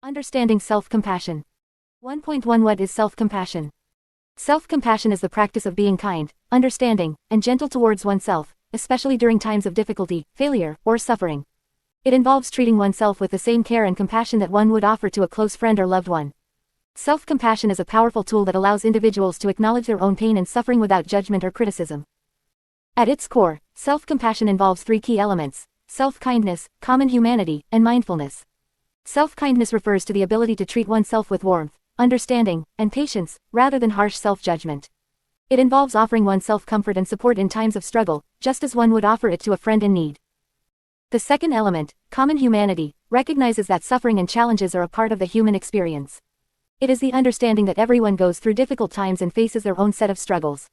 Understanding self-compassion. 1.1 What is self-compassion? Self-compassion is the practice of being kind, understanding, and gentle towards oneself, especially during times of difficulty, failure, or suffering. It involves treating oneself with the same care and compassion that one would offer to a close friend or loved one. Self-compassion is a powerful tool that allows individuals to acknowledge their own pain and suffering without judgment or criticism. At its core, self-compassion involves three key elements: self-kindness, common humanity, and mindfulness. Self-kindness refers to the ability to treat oneself with warmth, understanding, and patience, rather than harsh self-judgment. It involves offering oneself comfort and support in times of struggle, just as one would offer it to a friend in need. The second element, common humanity, recognizes that suffering and challenges are a part of the human experience. It is the understanding that everyone goes through difficult times and faces their own set of struggles.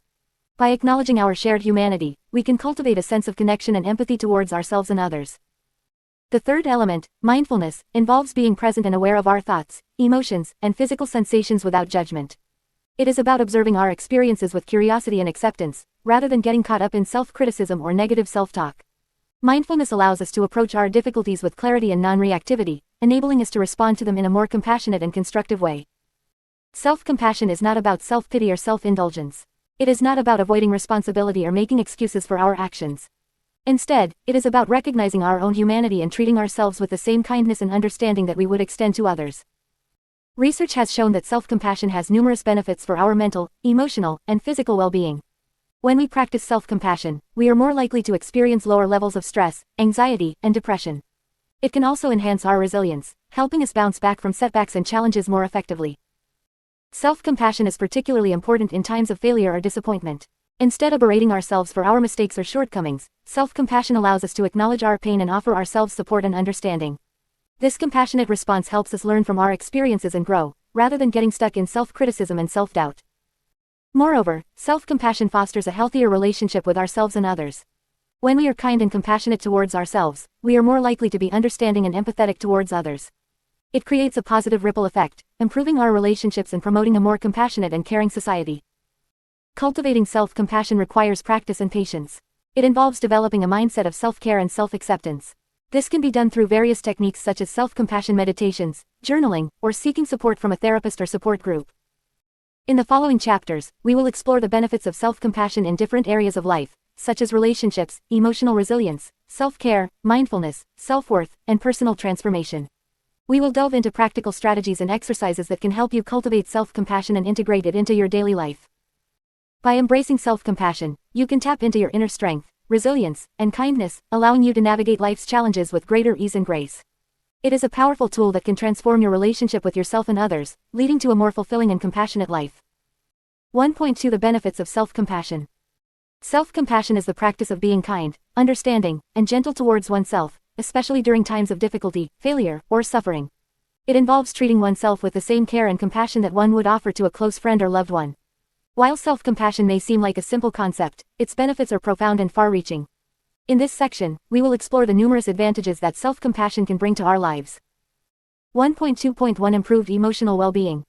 By acknowledging our shared humanity, we can cultivate a sense of connection and empathy towards ourselves and others. The third element, mindfulness, involves being present and aware of our thoughts, emotions, and physical sensations without judgment. It is about observing our experiences with curiosity and acceptance, rather than getting caught up in self-criticism or negative self-talk. Mindfulness allows us to approach our difficulties with clarity and non-reactivity, enabling us to respond to them in a more compassionate and constructive way. Self-compassion is not about self-pity or self-indulgence. It is not about avoiding responsibility or making excuses for our actions. Instead, it is about recognizing our own humanity and treating ourselves with the same kindness and understanding that we would extend to others. Research has shown that self-compassion has numerous benefits for our mental, emotional, and physical well-being. When we practice self-compassion, we are more likely to experience lower levels of stress, anxiety, and depression. It can also enhance our resilience, helping us bounce back from setbacks and challenges more effectively. Self-compassion is particularly important in times of failure or disappointment. Instead of berating ourselves for our mistakes or shortcomings, self-compassion allows us to acknowledge our pain and offer ourselves support and understanding. This compassionate response helps us learn from our experiences and grow, rather than getting stuck in self-criticism and self-doubt. Moreover, self-compassion fosters a healthier relationship with ourselves and others. When we are kind and compassionate towards ourselves, we are more likely to be understanding and empathetic towards others. It creates a positive ripple effect, improving our relationships and promoting a more compassionate and caring society. Cultivating self-compassion requires practice and patience. It involves developing a mindset of self-care and self-acceptance. This can be done through various techniques such as self-compassion meditations, journaling, or seeking support from a therapist or support group. In the following chapters, we will explore the benefits of self-compassion in different areas of life, such as relationships, emotional resilience, self-care, mindfulness, self-worth, and personal transformation. We will delve into practical strategies and exercises that can help you cultivate self-compassion and integrate it into your daily life. By embracing self-compassion, you can tap into your inner strength, resilience, and kindness, allowing you to navigate life's challenges with greater ease and grace. It is a powerful tool that can transform your relationship with yourself and others, leading to a more fulfilling and compassionate life. 1.2 The benefits of self-compassion. Self-compassion is the practice of being kind, understanding, and gentle towards oneself, especially during times of difficulty, failure, or suffering. It involves treating oneself with the same care and compassion that one would offer to a close friend or loved one. While self-compassion may seem like a simple concept, its benefits are profound and far-reaching. In this section, we will explore the numerous advantages that self-compassion can bring to our lives. 1.2.1 Improved emotional well-being.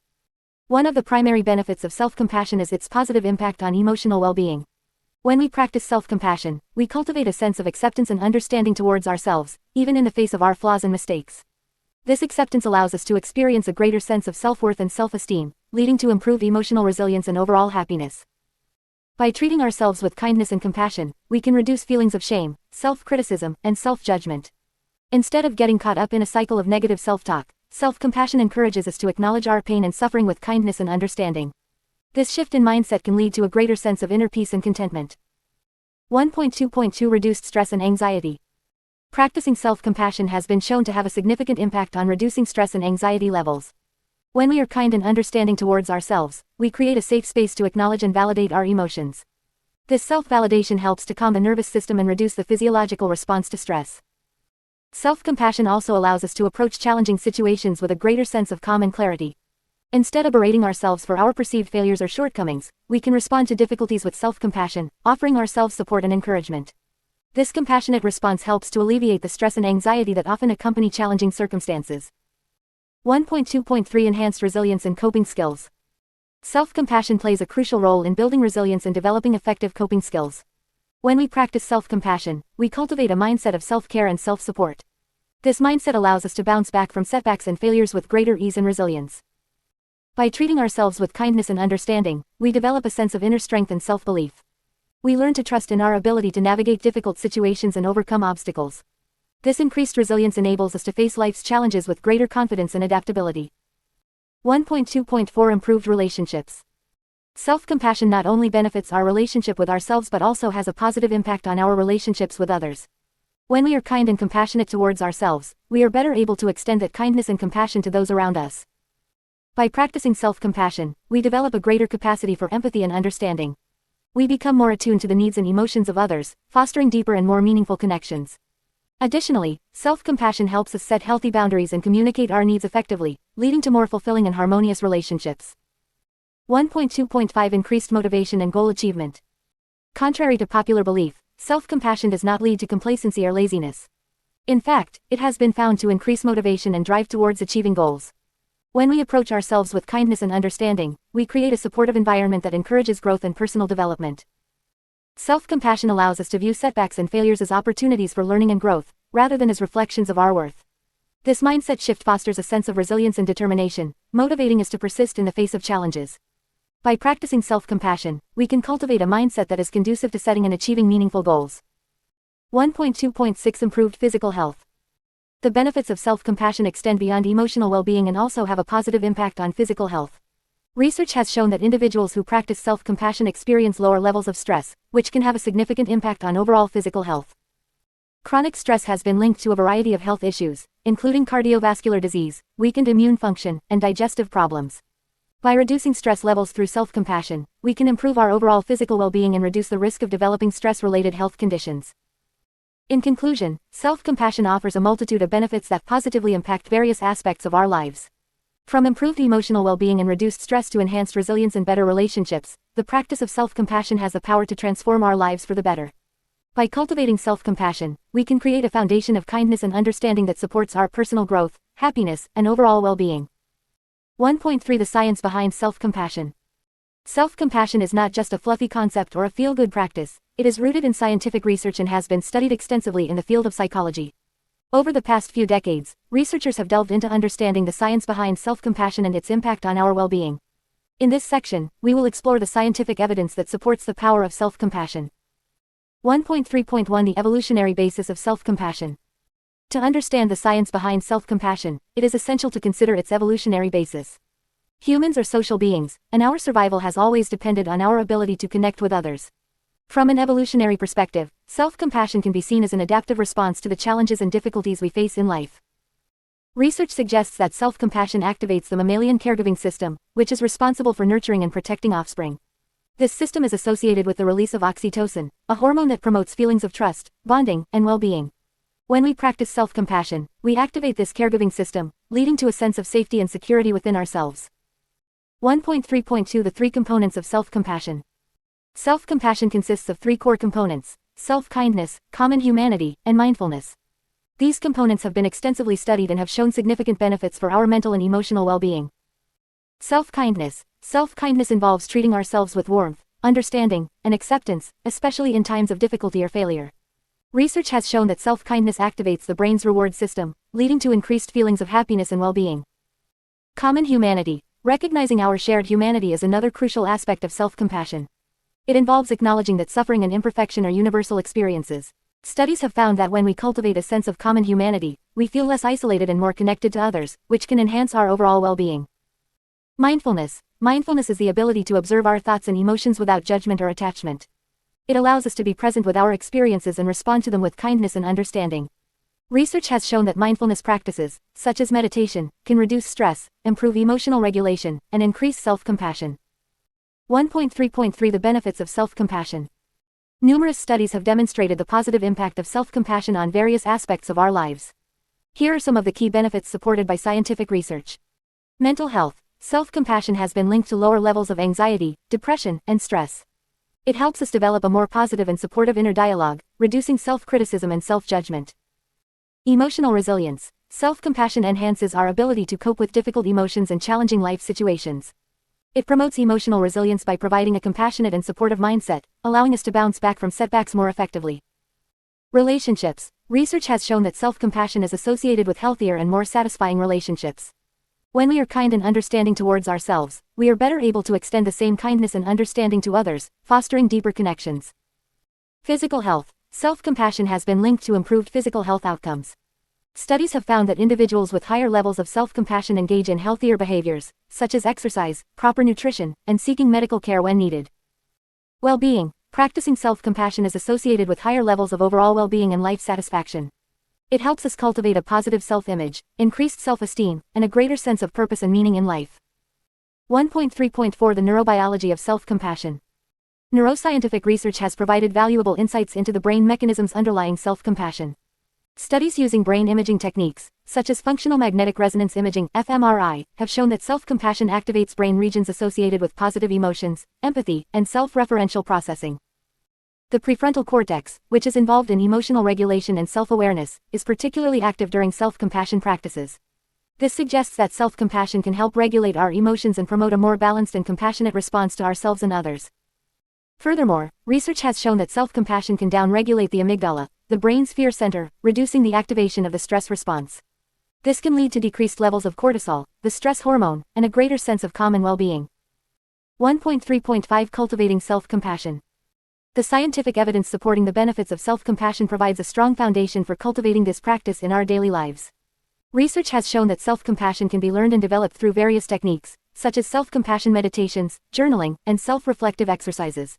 One of the primary benefits of self-compassion is its positive impact on emotional well-being. When we practice self-compassion, we cultivate a sense of acceptance and understanding towards ourselves, even in the face of our flaws and mistakes. This acceptance allows us to experience a greater sense of self-worth and self-esteem, leading to improved emotional resilience and overall happiness. By treating ourselves with kindness and compassion, we can reduce feelings of shame, self-criticism, and self-judgment. Instead of getting caught up in a cycle of negative self-talk, self-compassion encourages us to acknowledge our pain and suffering with kindness and understanding. This shift in mindset can lead to a greater sense of inner peace and contentment. 1.2.2 Reduced stress and anxiety. Practicing self-compassion has been shown to have a significant impact on reducing stress and anxiety levels. When we are kind and understanding towards ourselves, we create a safe space to acknowledge and validate our emotions. This self-validation helps to calm the nervous system and reduce the physiological response to stress. Self-compassion also allows us to approach challenging situations with a greater sense of calm and clarity. Instead of berating ourselves for our perceived failures or shortcomings, we can respond to difficulties with self-compassion, offering ourselves support and encouragement. This compassionate response helps to alleviate the stress and anxiety that often accompany challenging circumstances. 1.2.3 Enhanced resilience and coping skills. Self-compassion plays a crucial role in building resilience and developing effective coping skills. When we practice self-compassion, we cultivate a mindset of self-care and self-support. This mindset allows us to bounce back from setbacks and failures with greater ease and resilience. By treating ourselves with kindness and understanding, we develop a sense of inner strength and self-belief. We learn to trust in our ability to navigate difficult situations and overcome obstacles. This increased resilience enables us to face life's challenges with greater confidence and adaptability. 1.2.4 Improved relationships. Self-compassion not only benefits our relationship with ourselves but also has a positive impact on our relationships with others. When we are kind and compassionate towards ourselves, we are better able to extend that kindness and compassion to those around us. By practicing self-compassion, we develop a greater capacity for empathy and understanding. We become more attuned to the needs and emotions of others, fostering deeper and more meaningful connections. Additionally, self-compassion helps us set healthy boundaries and communicate our needs effectively, leading to more fulfilling and harmonious relationships. 1.2.5 Increased motivation and goal achievement. Contrary to popular belief, self-compassion does not lead to complacency or laziness. In fact, it has been found to increase motivation and drive towards achieving goals. When we approach ourselves with kindness and understanding, we create a supportive environment that encourages growth and personal development. Self-compassion allows us to view setbacks and failures as opportunities for learning and growth, rather than as reflections of our worth. This mindset shift fosters a sense of resilience and determination, motivating us to persist in the face of challenges. By practicing self-compassion, we can cultivate a mindset that is conducive to setting and achieving meaningful goals. 1.2.6 Improved physical health. The benefits of self-compassion extend beyond emotional well-being and also have a positive impact on physical health. Research has shown that individuals who practice self-compassion experience lower levels of stress, which can have a significant impact on overall physical health. Chronic stress has been linked to a variety of health issues, including cardiovascular disease, weakened immune function, and digestive problems. By reducing stress levels through self-compassion, we can improve our overall physical well-being and reduce the risk of developing stress-related health conditions. In conclusion, self-compassion offers a multitude of benefits that positively impact various aspects of our lives. From improved emotional well-being and reduced stress to enhanced resilience and better relationships, the practice of self-compassion has the power to transform our lives for the better. By cultivating self-compassion, we can create a foundation of kindness and understanding that supports our personal growth, happiness, and overall well-being. 1.3 The science behind self-compassion. Self-compassion is not just a fluffy concept or a feel-good practice, it is rooted in scientific research and has been studied extensively in the field of psychology. Over the past few decades, researchers have delved into understanding the science behind self-compassion and its impact on our well-being. In this section, we will explore the scientific evidence that supports the power of self-compassion. 1.3.1 The evolutionary basis of self-compassion. To understand the science behind self-compassion, it is essential to consider its evolutionary basis. Humans are social beings, and our survival has always depended on our ability to connect with others. From an evolutionary perspective, self-compassion can be seen as an adaptive response to the challenges and difficulties we face in life. Research suggests that self-compassion activates the mammalian caregiving system, which is responsible for nurturing and protecting offspring. This system is associated with the release of oxytocin, a hormone that promotes feelings of trust, bonding, and well-being. When we practice self-compassion, we activate this caregiving system, leading to a sense of safety and security within ourselves. 1.3.2 The three components of self-compassion. Self-compassion consists of three core components: self-kindness, common humanity, and mindfulness. These components have been extensively studied and have shown significant benefits for our mental and emotional well-being. Self-kindness. Self-kindness involves treating ourselves with warmth, understanding, and acceptance, especially in times of difficulty or failure. Research has shown that self-kindness activates the brain's reward system, leading to increased feelings of happiness and well-being. Common humanity. Recognizing our shared humanity is another crucial aspect of self-compassion. It involves acknowledging that suffering and imperfection are universal experiences. Studies have found that when we cultivate a sense of common humanity, we feel less isolated and more connected to others, which can enhance our overall well-being. Mindfulness. Mindfulness is the ability to observe our thoughts and emotions without judgment or attachment. It allows us to be present with our experiences and respond to them with kindness and understanding. Research has shown that mindfulness practices, such as meditation, can reduce stress, improve emotional regulation, and increase self-compassion. 1.3.3 The benefits of self-compassion. Numerous studies have demonstrated the positive impact of self-compassion on various aspects of our lives. Here are some of the key benefits supported by scientific research. Mental health. Self-compassion has been linked to lower levels of anxiety, depression, and stress. It helps us develop a more positive and supportive inner dialogue, reducing self-criticism and self-judgment. Emotional resilience. Self-compassion enhances our ability to cope with difficult emotions and challenging life situations. It promotes emotional resilience by providing a compassionate and supportive mindset, allowing us to bounce back from setbacks more effectively. Relationships. Research has shown that self-compassion is associated with healthier and more satisfying relationships. When we are kind and understanding towards ourselves, we are better able to extend the same kindness and understanding to others, fostering deeper connections. Physical health. Self-compassion has been linked to improved physical health outcomes. Studies have found that individuals with higher levels of self-compassion engage in healthier behaviors, such as exercise, proper nutrition, and seeking medical care when needed. Well-being. Practicing self-compassion is associated with higher levels of overall well-being and life satisfaction. It helps us cultivate a positive self-image, increased self-esteem, and a greater sense of purpose and meaning in life. 1.3.4 The neurobiology of self-compassion. Neuroscientific research has provided valuable insights into the brain mechanisms underlying self-compassion. Studies using brain imaging techniques, such as functional magnetic resonance imaging (fMRI), have shown that self-compassion activates brain regions associated with positive emotions, empathy, and self-referential processing. The prefrontal cortex, which is involved in emotional regulation and self-awareness, is particularly active during self-compassion practices. This suggests that self-compassion can help regulate our emotions and promote a more balanced and compassionate response to ourselves and others. Furthermore, research has shown that self-compassion can down-regulate the amygdala, the brain's fear center, reducing the activation of the stress response. This can lead to decreased levels of cortisol, the stress hormone, and a greater sense of calm and well-being. 1.3.5 Cultivating self-compassion. The scientific evidence supporting the benefits of self-compassion provides a strong foundation for cultivating this practice in our daily lives. Research has shown that self-compassion can be learned and developed through various techniques, such as self-compassion meditations, journaling, and self-reflective exercises.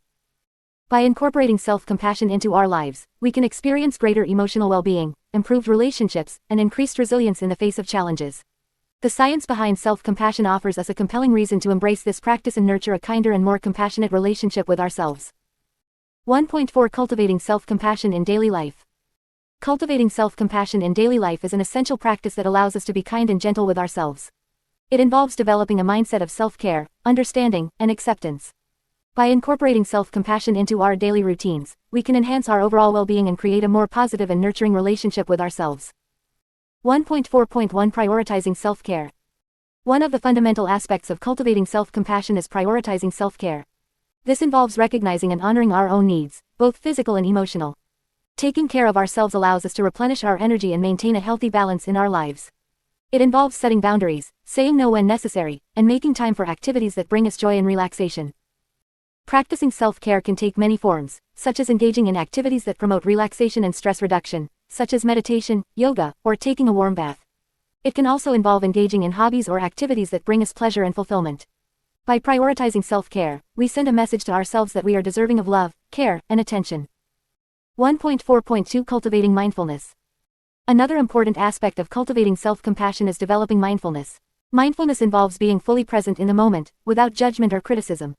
By incorporating self-compassion into our lives, we can experience greater emotional well-being, improved relationships, and increased resilience in the face of challenges. The science behind self-compassion offers us a compelling reason to embrace this practice and nurture a kinder and more compassionate relationship with ourselves. 1.4 Cultivating self-compassion in daily life. Cultivating self-compassion in daily life is an essential practice that allows us to be kind and gentle with ourselves. It involves developing a mindset of self-care, understanding, and acceptance. By incorporating self-compassion into our daily routines, we can enhance our overall well-being and create a more positive and nurturing relationship with ourselves. 1.4.1 Prioritizing self-care. One of the fundamental aspects of cultivating self-compassion is prioritizing self-care. This involves recognizing and honoring our own needs, both physical and emotional. Taking care of ourselves allows us to replenish our energy and maintain a healthy balance in our lives. It involves setting boundaries, saying no when necessary, and making time for activities that bring us joy and relaxation. Practicing self-care can take many forms, such as engaging in activities that promote relaxation and stress reduction, such as meditation, yoga, or taking a warm bath. It can also involve engaging in hobbies or activities that bring us pleasure and fulfillment. By prioritizing self-care, we send a message to ourselves that we are deserving of love, care, and attention. 1.4.2 Cultivating mindfulness. Another important aspect of cultivating self-compassion is developing mindfulness. Mindfulness involves being fully present in the moment, without judgment or criticism.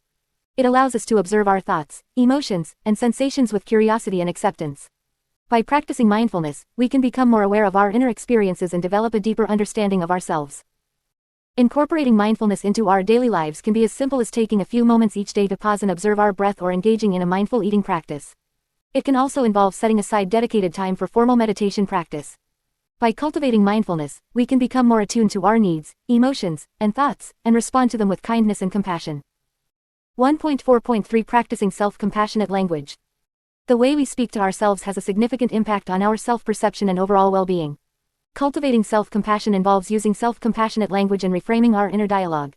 It allows us to observe our thoughts, emotions, and sensations with curiosity and acceptance. By practicing mindfulness, we can become more aware of our inner experiences and develop a deeper understanding of ourselves. Incorporating mindfulness into our daily lives can be as simple as taking a few moments each day to pause and observe our breath or engaging in a mindful eating practice. It can also involve setting aside dedicated time for formal meditation practice. By cultivating mindfulness, we can become more attuned to our needs, emotions, and thoughts, and respond to them with kindness and compassion. 1.4.3 Practicing self-compassionate language. The way we speak to ourselves has a significant impact on our self-perception and overall well-being. Cultivating self-compassion involves using self-compassionate language and reframing our inner dialogue.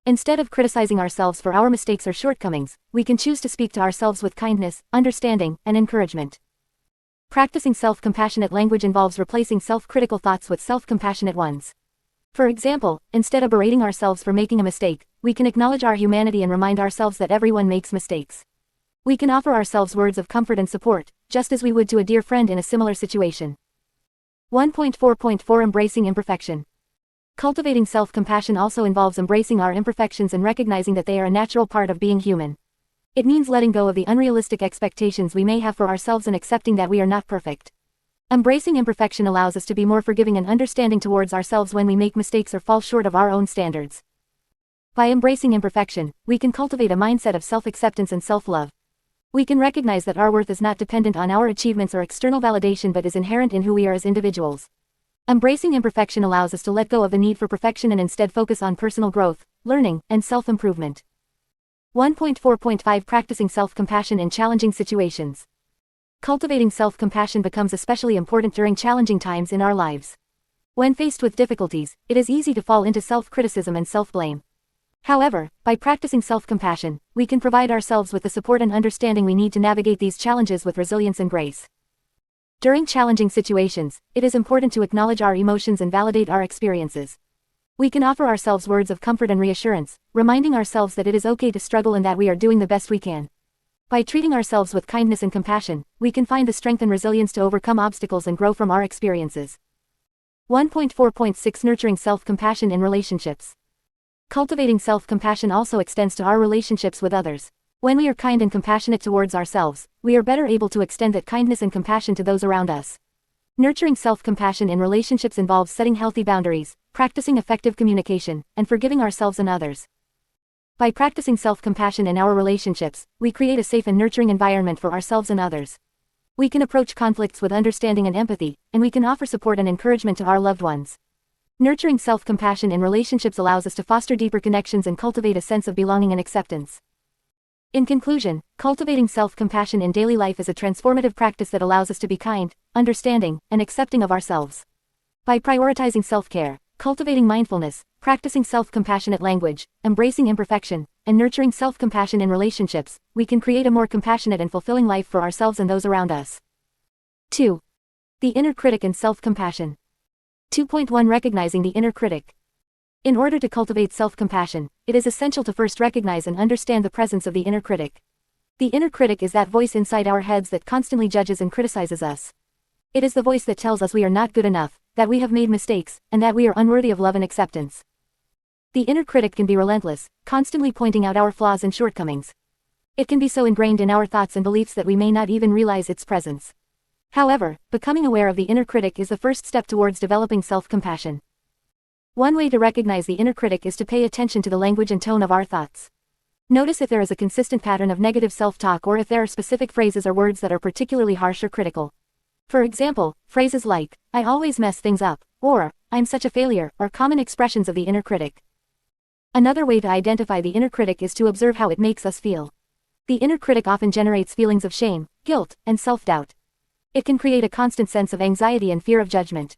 Instead of criticizing ourselves for our mistakes or shortcomings, we can choose to speak to ourselves with kindness, understanding, and encouragement. Practicing self-compassionate language involves replacing self-critical thoughts with self-compassionate ones. For example, instead of berating ourselves for making a mistake, we can acknowledge our humanity and remind ourselves that everyone makes mistakes. We can offer ourselves words of comfort and support, just as we would to a dear friend in a similar situation. 1.4.4 Embracing imperfection. Cultivating self-compassion also involves embracing our imperfections and recognizing that they are a natural part of being human. It means letting go of the unrealistic expectations we may have for ourselves and accepting that we are not perfect. Embracing imperfection allows us to be more forgiving and understanding towards ourselves when we make mistakes or fall short of our own standards. By embracing imperfection, we can cultivate a mindset of self-acceptance and self-love. We can recognize that our worth is not dependent on our achievements or external validation but is inherent in who we are as individuals. Embracing imperfection allows us to let go of the need for perfection and instead focus on personal growth, learning, and self-improvement. 1.4.5 Practicing self-compassion in challenging situations. Cultivating self-compassion becomes especially important during challenging times in our lives. When faced with difficulties, it is easy to fall into self-criticism and self-blame. However, by practicing self-compassion, we can provide ourselves with the support and understanding we need to navigate these challenges with resilience and grace. During challenging situations, it is important to acknowledge our emotions and validate our experiences. We can offer ourselves words of comfort and reassurance, reminding ourselves that it is okay to struggle and that we are doing the best we can. By treating ourselves with kindness and compassion, we can find the strength and resilience to overcome obstacles and grow from our experiences. 1.4.6 Nurturing self-compassion in relationships. Cultivating self-compassion also extends to our relationships with others. When we are kind and compassionate towards ourselves, we are better able to extend that kindness and compassion to those around us. Nurturing self-compassion in relationships involves setting healthy boundaries, practicing effective communication, and forgiving ourselves and others. By practicing self-compassion in our relationships, we create a safe and nurturing environment for ourselves and others. We can approach conflicts with understanding and empathy, and we can offer support and encouragement to our loved ones. Nurturing self-compassion in relationships allows us to foster deeper connections and cultivate a sense of belonging and acceptance. In conclusion, cultivating self-compassion in daily life is a transformative practice that allows us to be kind, understanding, and accepting of ourselves. By prioritizing self-care, cultivating mindfulness, practicing self-compassionate language, embracing imperfection, and nurturing self-compassion in relationships, we can create a more compassionate and fulfilling life for ourselves and those around us. 2. The inner critic and self-compassion. 2.1 Recognizing the inner critic. In order to cultivate self-compassion, it is essential to first recognize and understand the presence of the inner critic. The inner critic is that voice inside our heads that constantly judges and criticizes us. It is the voice that tells us we are not good enough, that we have made mistakes, and that we are unworthy of love and acceptance. The inner critic can be relentless, constantly pointing out our flaws and shortcomings. It can be so ingrained in our thoughts and beliefs that we may not even realize its presence. However, becoming aware of the inner critic is the first step towards developing self-compassion. One way to recognize the inner critic is to pay attention to the language and tone of our thoughts. Notice if there is a consistent pattern of negative self-talk or if there are specific phrases or words that are particularly harsh or critical. For example, phrases like, "I always mess things up," or, "I'm such a failure," are common expressions of the inner critic. Another way to identify the inner critic is to observe how it makes us feel. The inner critic often generates feelings of shame, guilt, and self-doubt. It can create a constant sense of anxiety and fear of judgment.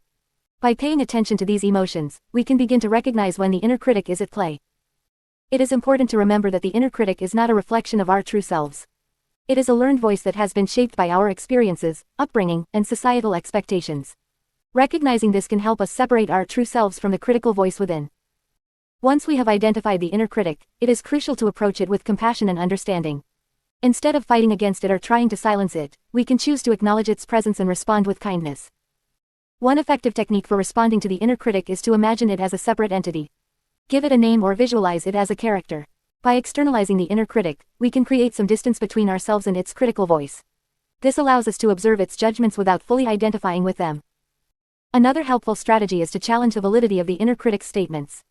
By paying attention to these emotions, we can begin to recognize when the inner critic is at play. It is important to remember that the inner critic is not a reflection of our true selves. It is a learned voice that has been shaped by our experiences, upbringing, and societal expectations. Recognizing this can help us separate our true selves from the critical voice within. Once we have identified the inner critic, it is crucial to approach it with compassion and understanding. Instead of fighting against it or trying to silence it, we can choose to acknowledge its presence and respond with kindness. One effective technique for responding to the inner critic is to imagine it as a separate entity. Give it a name or visualize it as a character. By externalizing the inner critic, we can create some distance between ourselves and its critical voice. This allows us to observe its judgments without fully identifying with them. Another helpful strategy is to challenge the validity of the inner critic's statements.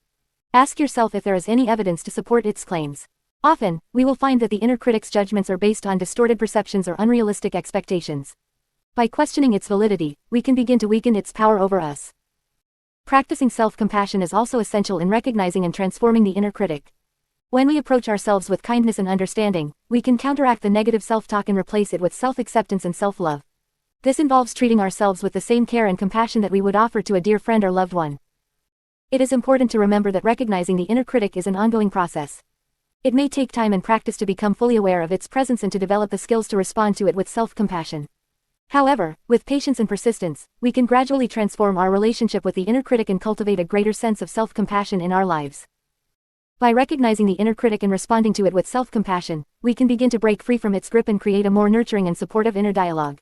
Ask yourself if there is any evidence to support its claims. Often, we will find that the inner critic's judgments are based on distorted perceptions or unrealistic expectations. By questioning its validity, we can begin to weaken its power over us. Practicing self-compassion is also essential in recognizing and transforming the inner critic. When we approach ourselves with kindness and understanding, we can counteract the negative self-talk and replace it with self-acceptance and self-love. This involves treating ourselves with the same care and compassion that we would offer to a dear friend or loved one. It is important to remember that recognizing the inner critic is an ongoing process. It may take time and practice to become fully aware of its presence and to develop the skills to respond to it with self-compassion. However, with patience and persistence, we can gradually transform our relationship with the inner critic and cultivate a greater sense of self-compassion in our lives. By recognizing the inner critic and responding to it with self-compassion, we can begin to break free from its grip and create a more nurturing and supportive inner dialogue.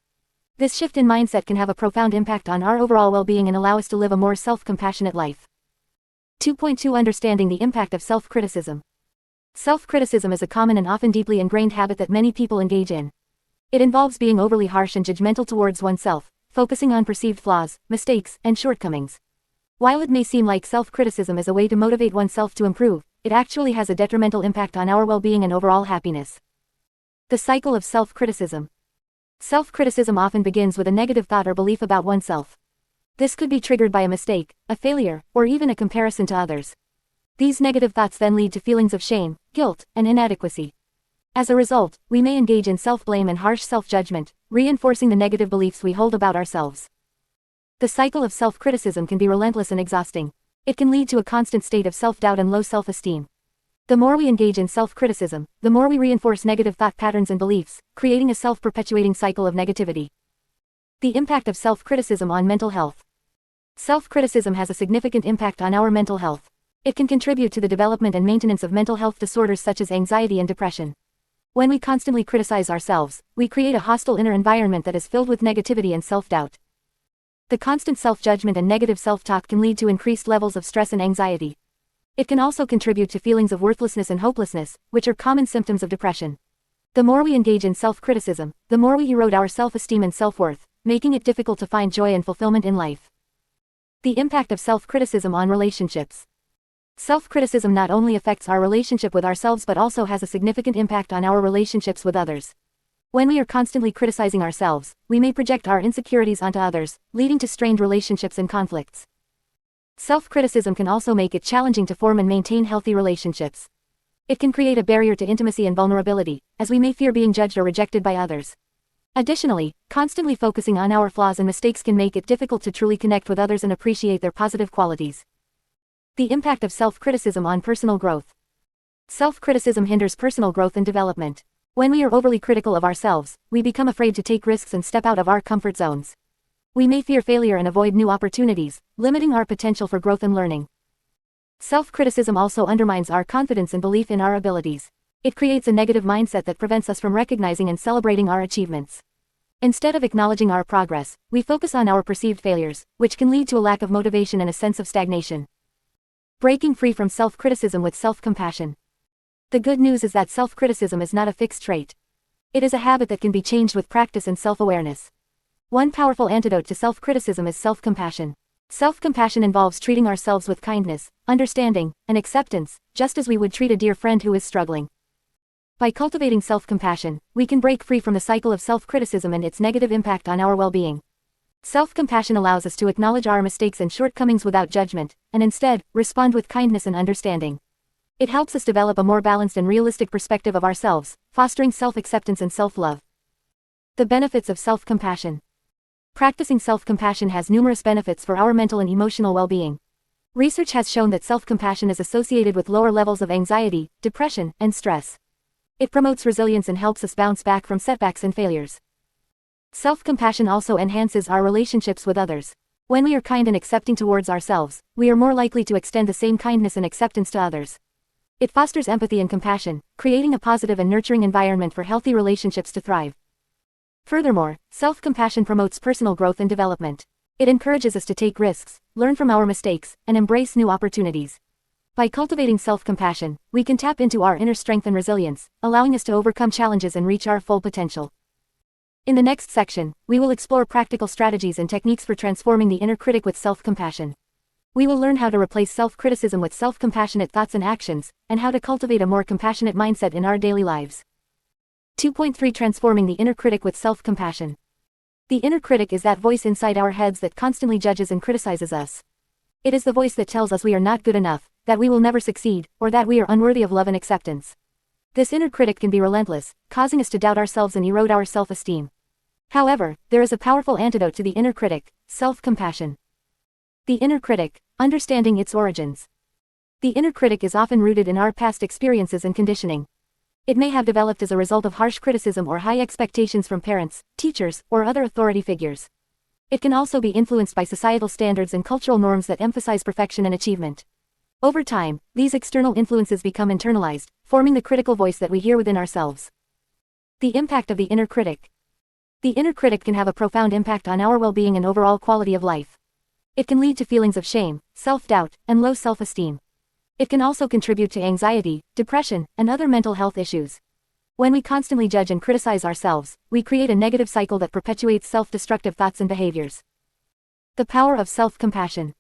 This shift in mindset can have a profound impact on our overall well-being and allow us to live a more self-compassionate life. 2.2 Understanding the impact of self-criticism. Self-criticism is a common and often deeply ingrained habit that many people engage in. It involves being overly harsh and judgmental towards oneself, focusing on perceived flaws, mistakes, and shortcomings. While it may seem like self-criticism is a way to motivate oneself to improve, it actually has a detrimental impact on our well-being and overall happiness. The cycle of self-criticism. Self-criticism often begins with a negative thought or belief about oneself. This could be triggered by a mistake, a failure, or even a comparison to others. These negative thoughts then lead to feelings of shame, guilt, and inadequacy. As a result, we may engage in self-blame and harsh self-judgment, reinforcing the negative beliefs we hold about ourselves. The cycle of self-criticism can be relentless and exhausting. It can lead to a constant state of self-doubt and low self-esteem. The more we engage in self-criticism, the more we reinforce negative thought patterns and beliefs, creating a self-perpetuating cycle of negativity. The impact of self-criticism on mental health. Self-criticism has a significant impact on our mental health. It can contribute to the development and maintenance of mental health disorders such as anxiety and depression. When we constantly criticize ourselves, we create a hostile inner environment that is filled with negativity and self-doubt. The constant self-judgment and negative self-talk can lead to increased levels of stress and anxiety. It can also contribute to feelings of worthlessness and hopelessness, which are common symptoms of depression. The more we engage in self-criticism, the more we erode our self-esteem and self-worth, making it difficult to find joy and fulfillment in life. The impact of self-criticism on relationships. Self-criticism not only affects our relationship with ourselves but also has a significant impact on our relationships with others. When we are constantly criticizing ourselves, we may project our insecurities onto others, leading to strained relationships and conflicts. Self-criticism can also make it challenging to form and maintain healthy relationships. It can create a barrier to intimacy and vulnerability, as we may fear being judged or rejected by others. Additionally, constantly focusing on our flaws and mistakes can make it difficult to truly connect with others and appreciate their positive qualities. The impact of self-criticism on personal growth. Self-criticism hinders personal growth and development. When we are overly critical of ourselves, we become afraid to take risks and step out of our comfort zones. We may fear failure and avoid new opportunities, limiting our potential for growth and learning. Self-criticism also undermines our confidence and belief in our abilities. It creates a negative mindset that prevents us from recognizing and celebrating our achievements. Instead of acknowledging our progress, we focus on our perceived failures, which can lead to a lack of motivation and a sense of stagnation. Breaking free from self-criticism with self-compassion. The good news is that self-criticism is not a fixed trait. It is a habit that can be changed with practice and self-awareness. One powerful antidote to self-criticism is self-compassion. Self-compassion involves treating ourselves with kindness, understanding, and acceptance, just as we would treat a dear friend who is struggling. By cultivating self-compassion, we can break free from the cycle of self-criticism and its negative impact on our well-being. Self-compassion allows us to acknowledge our mistakes and shortcomings without judgment, and instead, respond with kindness and understanding. It helps us develop a more balanced and realistic perspective of ourselves, fostering self-acceptance and self-love. The benefits of self-compassion. Practicing self-compassion has numerous benefits for our mental and emotional well-being. Research has shown that self-compassion is associated with lower levels of anxiety, depression, and stress. It promotes resilience and helps us bounce back from setbacks and failures. Self-compassion also enhances our relationships with others. When we are kind and accepting towards ourselves, we are more likely to extend the same kindness and acceptance to others. It fosters empathy and compassion, creating a positive and nurturing environment for healthy relationships to thrive. Furthermore, self-compassion promotes personal growth and development. It encourages us to take risks, learn from our mistakes, and embrace new opportunities. By cultivating self-compassion, we can tap into our inner strength and resilience, allowing us to overcome challenges and reach our full potential. In the next section, we will explore practical strategies and techniques for transforming the inner critic with self-compassion. We will learn how to replace self-criticism with self-compassionate thoughts and actions, and how to cultivate a more compassionate mindset in our daily lives. 2.3 Transforming the inner critic with self-compassion. The inner critic is that voice inside our heads that constantly judges and criticizes us. It is the voice that tells us we are not good enough, that we will never succeed, or that we are unworthy of love and acceptance. This inner critic can be relentless, causing us to doubt ourselves and erode our self-esteem. However, there is a powerful antidote to the inner critic: self-compassion. The inner critic, understanding its origins. The inner critic is often rooted in our past experiences and conditioning. It may have developed as a result of harsh criticism or high expectations from parents, teachers, or other authority figures. It can also be influenced by societal standards and cultural norms that emphasize perfection and achievement. Over time, these external influences become internalized, forming the critical voice that we hear within ourselves. The impact of the inner critic. The inner critic can have a profound impact on our well-being and overall quality of life. It can lead to feelings of shame, self-doubt, and low self-esteem. It can also contribute to anxiety, depression, and other mental health issues. When we constantly judge and criticize ourselves, we create a negative cycle that perpetuates self-destructive thoughts and behaviors. The power of self-compassion.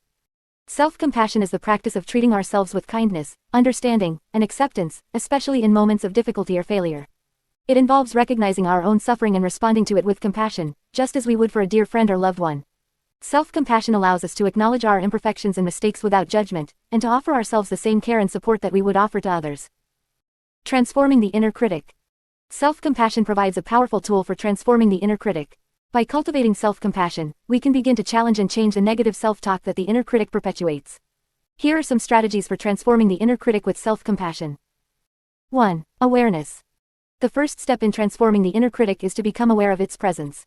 Self-compassion is the practice of treating ourselves with kindness, understanding, and acceptance, especially in moments of difficulty or failure. It involves recognizing our own suffering and responding to it with compassion, just as we would for a dear friend or loved one. Self-compassion allows us to acknowledge our imperfections and mistakes without judgment, and to offer ourselves the same care and support that we would offer to others. Transforming the inner critic. Self-compassion provides a powerful tool for transforming the inner critic. By cultivating self-compassion, we can begin to challenge and change the negative self-talk that the inner critic perpetuates. Here are some strategies for transforming the inner critic with self-compassion. 1. Awareness. The first step in transforming the inner critic is to become aware of its presence.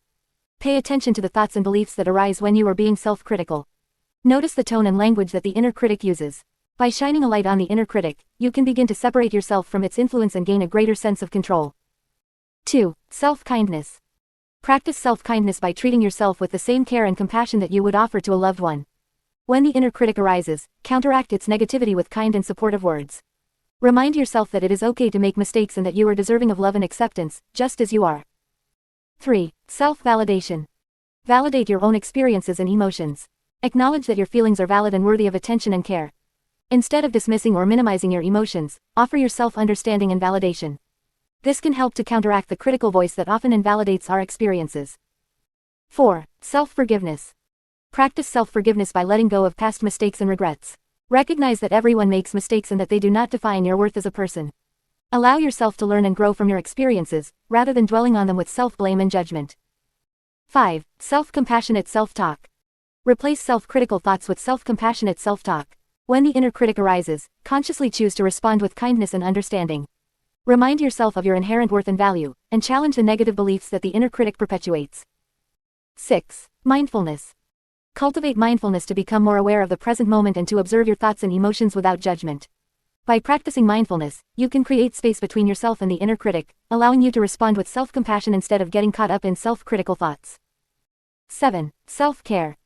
Pay attention to the thoughts and beliefs that arise when you are being self-critical. Notice the tone and language that the inner critic uses. By shining a light on the inner critic, you can begin to separate yourself from its influence and gain a greater sense of control. 2. Self-kindness. Practice self-kindness by treating yourself with the same care and compassion that you would offer to a loved one. When the inner critic arises, counteract its negativity with kind and supportive words. Remind yourself that it is okay to make mistakes and that you are deserving of love and acceptance, just as you are. 3. Self-validation. Validate your own experiences and emotions. Acknowledge that your feelings are valid and worthy of attention and care. Instead of dismissing or minimizing your emotions, offer yourself understanding and validation. This can help to counteract the critical voice that often invalidates our experiences. 4. Self-forgiveness. Practice self-forgiveness by letting go of past mistakes and regrets. Recognize that everyone makes mistakes and that they do not define your worth as a person. Allow yourself to learn and grow from your experiences, rather than dwelling on them with self-blame and judgment. 5. Self-compassionate self-talk. Replace self-critical thoughts with self-compassionate self-talk. When the inner critic arises, consciously choose to respond with kindness and understanding. Remind yourself of your inherent worth and value, and challenge the negative beliefs that the inner critic perpetuates. 6. Mindfulness. Cultivate mindfulness to become more aware of the present moment and to observe your thoughts and emotions without judgment. By practicing mindfulness, you can create space between yourself and the inner critic, allowing you to respond with self-compassion instead of getting caught up in self-critical thoughts. 7. Self-care.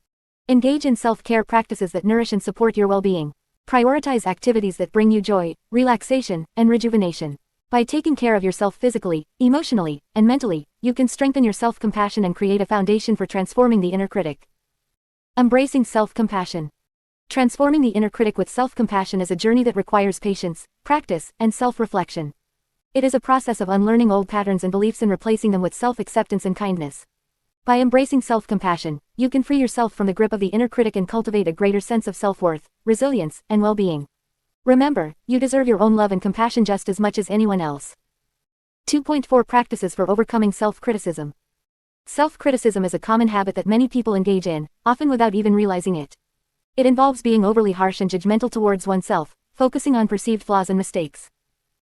Engage in self-care practices that nourish and support your well-being. Prioritize activities that bring you joy, relaxation, and rejuvenation. By taking care of yourself physically, emotionally, and mentally, you can strengthen your self-compassion and create a foundation for transforming the inner critic. Embracing self-compassion. Transforming the inner critic with self-compassion is a journey that requires patience, practice, and self-reflection. It is a process of unlearning old patterns and beliefs and replacing them with self-acceptance and kindness. By embracing self-compassion, you can free yourself from the grip of the inner critic and cultivate a greater sense of self-worth, resilience, and well-being. Remember, you deserve your own love and compassion just as much as anyone else. 2.4 Practices for overcoming self-criticism. Self-criticism is a common habit that many people engage in, often without even realizing it. It involves being overly harsh and judgmental towards oneself, focusing on perceived flaws and mistakes.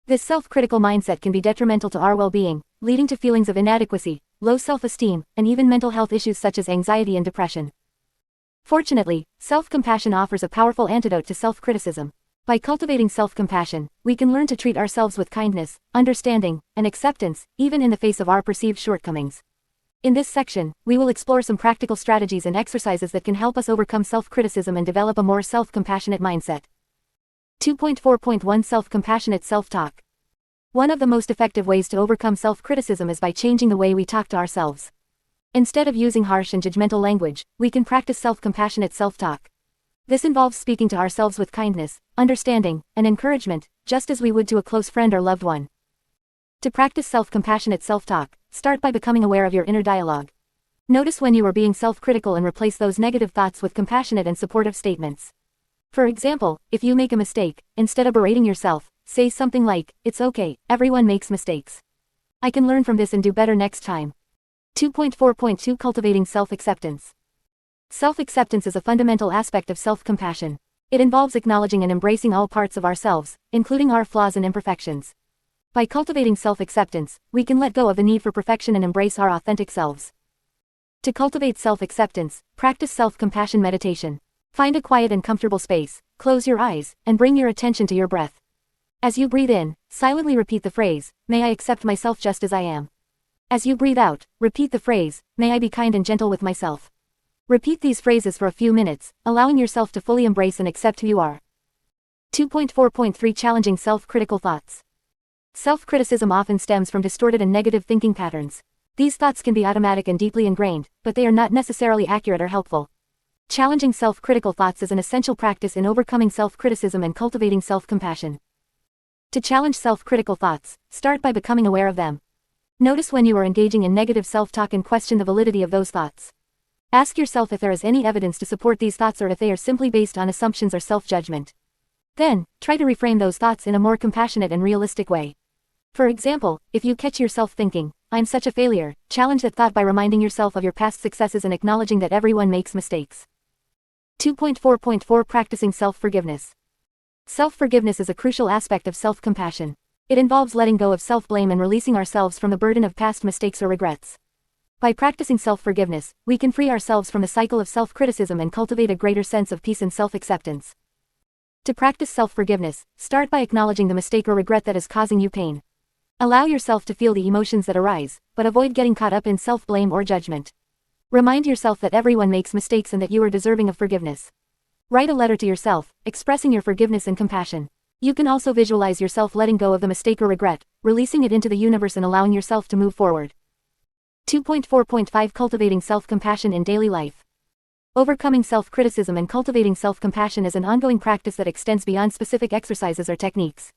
This self-critical mindset can be detrimental to our well-being, leading to feelings of inadequacy, low self-esteem, and even mental health issues such as anxiety and depression. Fortunately, self-compassion offers a powerful antidote to self-criticism. By cultivating self-compassion, we can learn to treat ourselves with kindness, understanding, and acceptance, even in the face of our perceived shortcomings. In this section, we will explore some practical strategies and exercises that can help us overcome self-criticism and develop a more self-compassionate mindset. 2.4.1 Self-compassionate self-talk. One of the most effective ways to overcome self-criticism is by changing the way we talk to ourselves. Instead of using harsh and judgmental language, we can practice self-compassionate self-talk. This involves speaking to ourselves with kindness, understanding, and encouragement, just as we would to a close friend or loved one. To practice self-compassionate self-talk, start by becoming aware of your inner dialogue. Notice when you are being self-critical and replace those negative thoughts with compassionate and supportive statements. For example, if you make a mistake, instead of berating yourself, say something like, "It's okay, everyone makes mistakes. I can learn from this and do better next time." 2.4.2 Cultivating self-acceptance. Self-acceptance is a fundamental aspect of self-compassion. It involves acknowledging and embracing all parts of ourselves, including our flaws and imperfections. By cultivating self-acceptance, we can let go of the need for perfection and embrace our authentic selves. To cultivate self-acceptance, practice self-compassion meditation. Find a quiet and comfortable space, close your eyes, and bring your attention to your breath. As you breathe in, silently repeat the phrase, "May I accept myself just as I am." As you breathe out, repeat the phrase, "May I be kind and gentle with myself." Repeat these phrases for a few minutes, allowing yourself to fully embrace and accept who you are. 2.4.3 Challenging self-critical thoughts. Self-criticism often stems from distorted and negative thinking patterns. These thoughts can be automatic and deeply ingrained, but they are not necessarily accurate or helpful. Challenging self-critical thoughts is an essential practice in overcoming self-criticism and cultivating self-compassion. To challenge self-critical thoughts, start by becoming aware of them. Notice when you are engaging in negative self-talk and question the validity of those thoughts. Ask yourself if there is any evidence to support these thoughts or if they are simply based on assumptions or self-judgment. Then, try to reframe those thoughts in a more compassionate and realistic way. For example, if you catch yourself thinking, "I'm such a failure," challenge that thought by reminding yourself of your past successes and acknowledging that everyone makes mistakes. 2.4.4 Practicing self-forgiveness. Self-forgiveness is a crucial aspect of self-compassion. It involves letting go of self-blame and releasing ourselves from the burden of past mistakes or regrets. By practicing self-forgiveness, we can free ourselves from the cycle of self-criticism and cultivate a greater sense of peace and self-acceptance. To practice self-forgiveness, start by acknowledging the mistake or regret that is causing you pain. Allow yourself to feel the emotions that arise, but avoid getting caught up in self-blame or judgment. Remind yourself that everyone makes mistakes and that you are deserving of forgiveness. Write a letter to yourself, expressing your forgiveness and compassion. You can also visualize yourself letting go of the mistake or regret, releasing it into the universe and allowing yourself to move forward. 2.4.5 Cultivating self-compassion in daily life. Overcoming self-criticism and cultivating self-compassion is an ongoing practice that extends beyond specific exercises or techniques.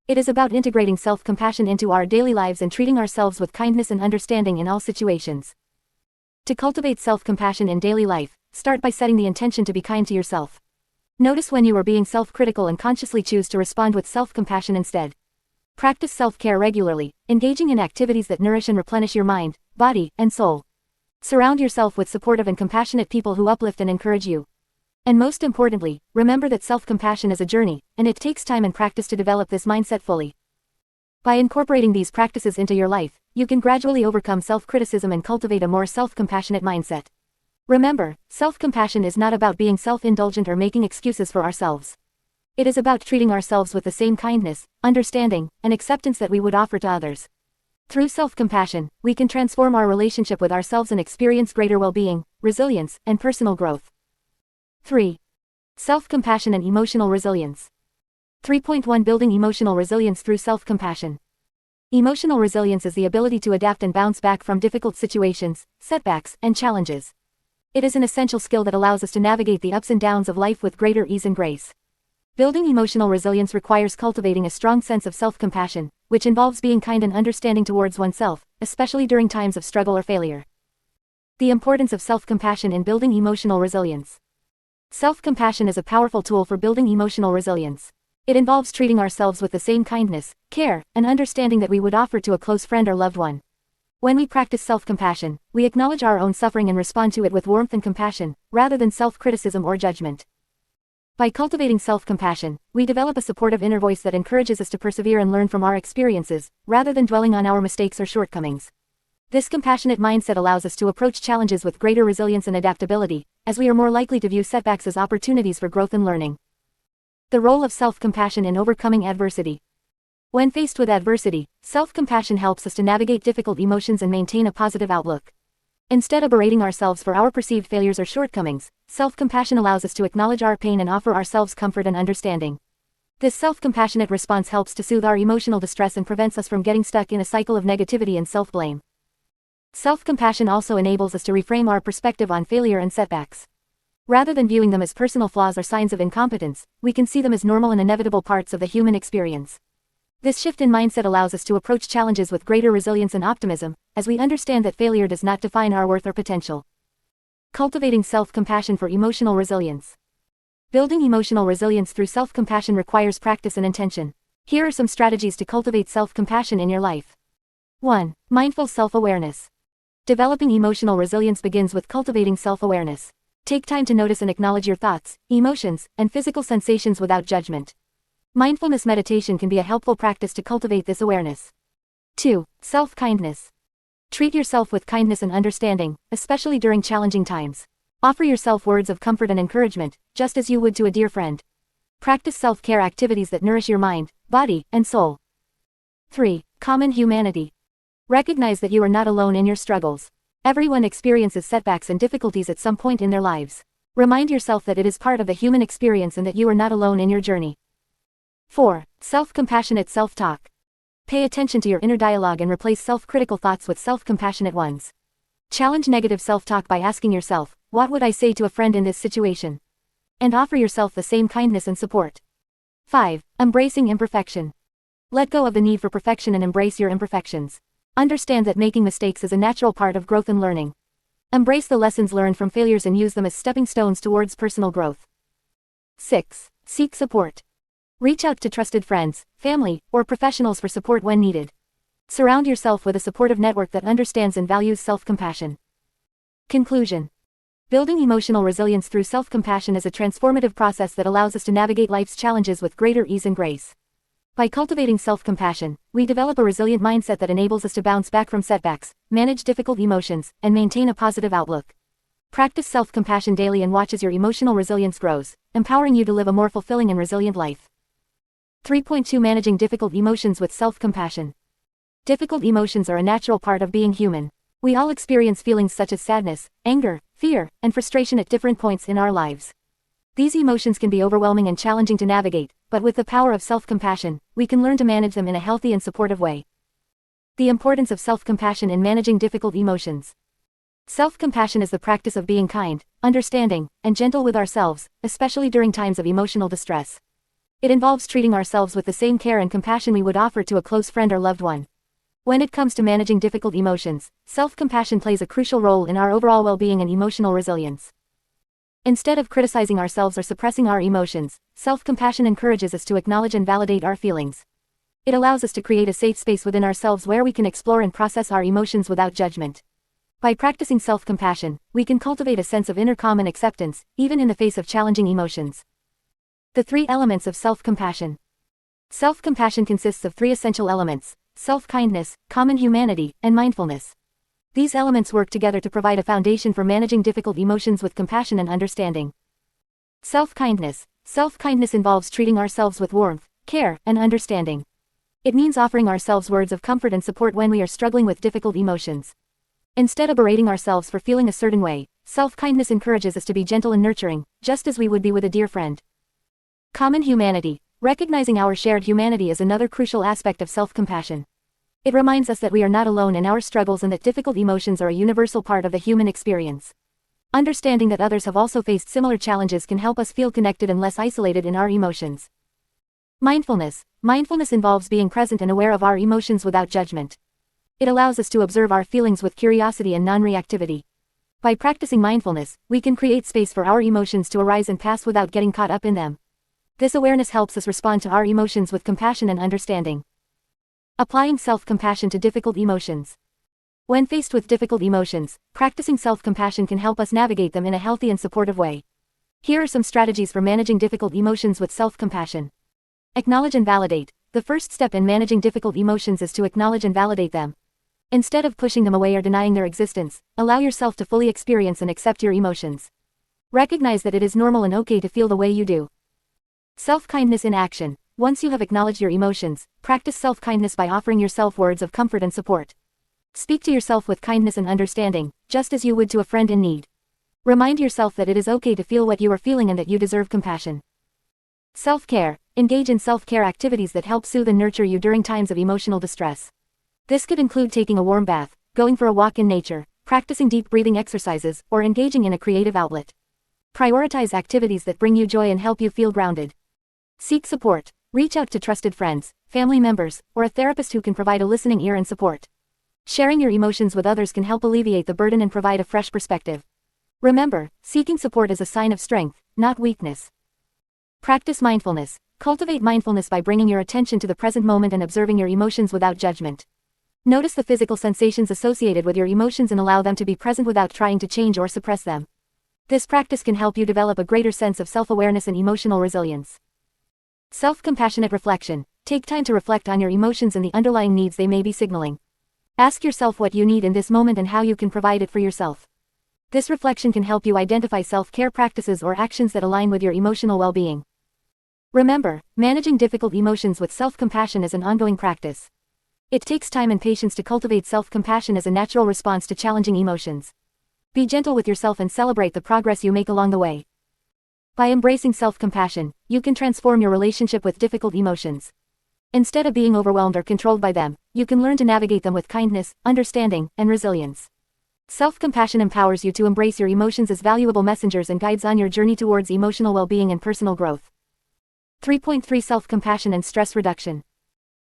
It is about integrating self-compassion into our daily lives and treating ourselves with kindness and understanding in all situations. To cultivate self-compassion in daily life, start by setting the intention to be kind to yourself. Notice when you are being self-critical and consciously choose to respond with self-compassion instead. Practice self-care regularly, engaging in activities that nourish and replenish your mind, body, and soul. Surround yourself with supportive and compassionate people who uplift and encourage you. And most importantly, remember that self-compassion is a journey, and it takes time and practice to develop this mindset fully. By incorporating these practices into your life, you can gradually overcome self-criticism and cultivate a more self-compassionate mindset. Remember, self-compassion is not about being self-indulgent or making excuses for ourselves. It is about treating ourselves with the same kindness, understanding, and acceptance that we would offer to others. Through self-compassion, we can transform our relationship with ourselves and experience greater well-being, resilience, and personal growth. 3. Self-compassion and emotional resilience. 3.1 Building emotional resilience through self-compassion. Emotional resilience is the ability to adapt and bounce back from difficult situations, setbacks, and challenges. It is an essential skill that allows us to navigate the ups and downs of life with greater ease and grace. Building emotional resilience requires cultivating a strong sense of self-compassion, which involves being kind and understanding towards oneself, especially during times of struggle or failure. The importance of self-compassion in building emotional resilience. Self-compassion is a powerful tool for building emotional resilience. It involves treating ourselves with the same kindness, care, and understanding that we would offer to a close friend or loved one. When we practice self-compassion, we acknowledge our own suffering and respond to it with warmth and compassion, rather than self-criticism or judgment. By cultivating self-compassion, we develop a supportive inner voice that encourages us to persevere and learn from our experiences, rather than dwelling on our mistakes or shortcomings. This compassionate mindset allows us to approach challenges with greater resilience and adaptability, as we are more likely to view setbacks as opportunities for growth and learning. The role of self-compassion in overcoming adversity. When faced with adversity, self-compassion helps us to navigate difficult emotions and maintain a positive outlook. Instead of berating ourselves for our perceived failures or shortcomings, self-compassion allows us to acknowledge our pain and offer ourselves comfort and understanding. This self-compassionate response helps to soothe our emotional distress and prevents us from getting stuck in a cycle of negativity and self-blame. Self-compassion also enables us to reframe our perspective on failure and setbacks. Rather than viewing them as personal flaws or signs of incompetence, we can see them as normal and inevitable parts of the human experience. This shift in mindset allows us to approach challenges with greater resilience and optimism, as we understand that failure does not define our worth or potential. Cultivating self-compassion for emotional resilience. Building emotional resilience through self-compassion requires practice and intention. Here are some strategies to cultivate self-compassion in your life. 1. Mindful self-awareness. Developing emotional resilience begins with cultivating self-awareness. Take time to notice and acknowledge your thoughts, emotions, and physical sensations without judgment. Mindfulness meditation can be a helpful practice to cultivate this awareness. 2. Self-kindness. Treat yourself with kindness and understanding, especially during challenging times. Offer yourself words of comfort and encouragement, just as you would to a dear friend. Practice self-care activities that nourish your mind, body, and soul. 3. Common humanity. Recognize that you are not alone in your struggles. Everyone experiences setbacks and difficulties at some point in their lives. Remind yourself that it is part of the human experience and that you are not alone in your journey. 4. Self-compassionate self-talk. Pay attention to your inner dialogue and replace self-critical thoughts with self-compassionate ones. Challenge negative self-talk by asking yourself, "What would I say to a friend in this situation?" And offer yourself the same kindness and support. 5. Embracing imperfection. Let go of the need for perfection and embrace your imperfections. Understand that making mistakes is a natural part of growth and learning. Embrace the lessons learned from failures and use them as stepping stones towards personal growth. 6. Seek support. Reach out to trusted friends, family, or professionals for support when needed. Surround yourself with a supportive network that understands and values self-compassion. Conclusion. Building emotional resilience through self-compassion is a transformative process that allows us to navigate life's challenges with greater ease and grace. By cultivating self-compassion, we develop a resilient mindset that enables us to bounce back from setbacks, manage difficult emotions, and maintain a positive outlook. Practice self-compassion daily and watch as your emotional resilience grows, empowering you to live a more fulfilling and resilient life. 3.2 Managing difficult emotions with self-compassion. Difficult emotions are a natural part of being human. We all experience feelings such as sadness, anger, fear, and frustration at different points in our lives. These emotions can be overwhelming and challenging to navigate, but with the power of self-compassion, we can learn to manage them in a healthy and supportive way. The importance of self-compassion in managing difficult emotions. Self-compassion is the practice of being kind, understanding, and gentle with ourselves, especially during times of emotional distress. It involves treating ourselves with the same care and compassion we would offer to a close friend or loved one. When it comes to managing difficult emotions, self-compassion plays a crucial role in our overall well-being and emotional resilience. Instead of criticizing ourselves or suppressing our emotions, self-compassion encourages us to acknowledge and validate our feelings. It allows us to create a safe space within ourselves where we can explore and process our emotions without judgment. By practicing self-compassion, we can cultivate a sense of inner calm and acceptance, even in the face of challenging emotions. The 3 elements of self-compassion. Self-compassion consists of 3 essential elements: self-kindness, common humanity, and mindfulness. These elements work together to provide a foundation for managing difficult emotions with compassion and understanding. Self-kindness. Self-kindness involves treating ourselves with warmth, care, and understanding. It means offering ourselves words of comfort and support when we are struggling with difficult emotions. Instead of berating ourselves for feeling a certain way, self-kindness encourages us to be gentle and nurturing, just as we would be with a dear friend. Common humanity. Recognizing our shared humanity is another crucial aspect of self-compassion. It reminds us that we are not alone in our struggles and that difficult emotions are a universal part of the human experience. Understanding that others have also faced similar challenges can help us feel connected and less isolated in our emotions. Mindfulness. Mindfulness involves being present and aware of our emotions without judgment. It allows us to observe our feelings with curiosity and non-reactivity. By practicing mindfulness, we can create space for our emotions to arise and pass without getting caught up in them. This awareness helps us respond to our emotions with compassion and understanding. Applying self-compassion to difficult emotions. When faced with difficult emotions, practicing self-compassion can help us navigate them in a healthy and supportive way. Here are some strategies for managing difficult emotions with self-compassion. Acknowledge and validate. The first step in managing difficult emotions is to acknowledge and validate them. Instead of pushing them away or denying their existence, allow yourself to fully experience and accept your emotions. Recognize that it is normal and okay to feel the way you do. Self-kindness in action. Once you have acknowledged your emotions, practice self-kindness by offering yourself words of comfort and support. Speak to yourself with kindness and understanding, just as you would to a friend in need. Remind yourself that it is okay to feel what you are feeling and that you deserve compassion. Self-care. Engage in self-care activities that help soothe and nurture you during times of emotional distress. This could include taking a warm bath, going for a walk in nature, practicing deep breathing exercises, or engaging in a creative outlet. Prioritize activities that bring you joy and help you feel grounded. Seek support. Reach out to trusted friends, family members, or a therapist who can provide a listening ear and support. Sharing your emotions with others can help alleviate the burden and provide a fresh perspective. Remember, seeking support is a sign of strength, not weakness. Practice mindfulness. Cultivate mindfulness by bringing your attention to the present moment and observing your emotions without judgment. Notice the physical sensations associated with your emotions and allow them to be present without trying to change or suppress them. This practice can help you develop a greater sense of self-awareness and emotional resilience. Self-compassionate reflection. Take time to reflect on your emotions and the underlying needs they may be signaling. Ask yourself what you need in this moment and how you can provide it for yourself. This reflection can help you identify self-care practices or actions that align with your emotional well-being. Remember, managing difficult emotions with self-compassion is an ongoing practice. It takes time and patience to cultivate self-compassion as a natural response to challenging emotions. Be gentle with yourself and celebrate the progress you make along the way. By embracing self-compassion, you can transform your relationship with difficult emotions. Instead of being overwhelmed or controlled by them, you can learn to navigate them with kindness, understanding, and resilience. Self-compassion empowers you to embrace your emotions as valuable messengers and guides on your journey towards emotional well-being and personal growth. 3.3 Self-compassion and stress reduction.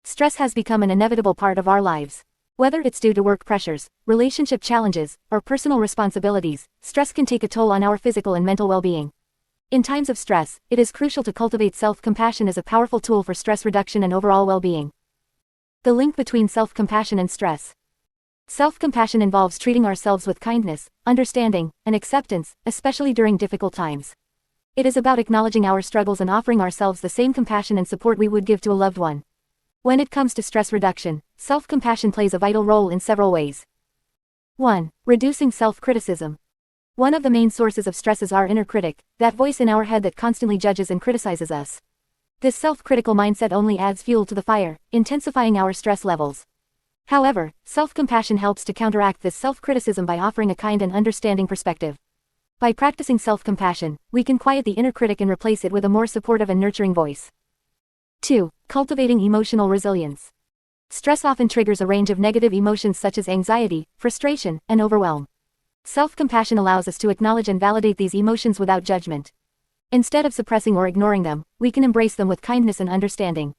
Stress has become an inevitable part of our lives. Whether it's due to work pressures, relationship challenges, or personal responsibilities, stress can take a toll on our physical and mental well-being. In times of stress, it is crucial to cultivate self-compassion as a powerful tool for stress reduction and overall well-being. The link between self-compassion and stress. Self-compassion involves treating ourselves with kindness, understanding, and acceptance, especially during difficult times. It is about acknowledging our struggles and offering ourselves the same compassion and support we would give to a loved one. When it comes to stress reduction, self-compassion plays a vital role in several ways. 1. Reducing self-criticism. One of the main sources of stress is our inner critic, that voice in our head that constantly judges and criticizes us. This self-critical mindset only adds fuel to the fire, intensifying our stress levels. However, self-compassion helps to counteract this self-criticism by offering a kind and understanding perspective. By practicing self-compassion, we can quiet the inner critic and replace it with a more supportive and nurturing voice. 2. Cultivating emotional resilience. Stress often triggers a range of negative emotions such as anxiety, frustration, and overwhelm. Self-compassion allows us to acknowledge and validate these emotions without judgment. Instead of suppressing or ignoring them, we can embrace them with kindness and understanding.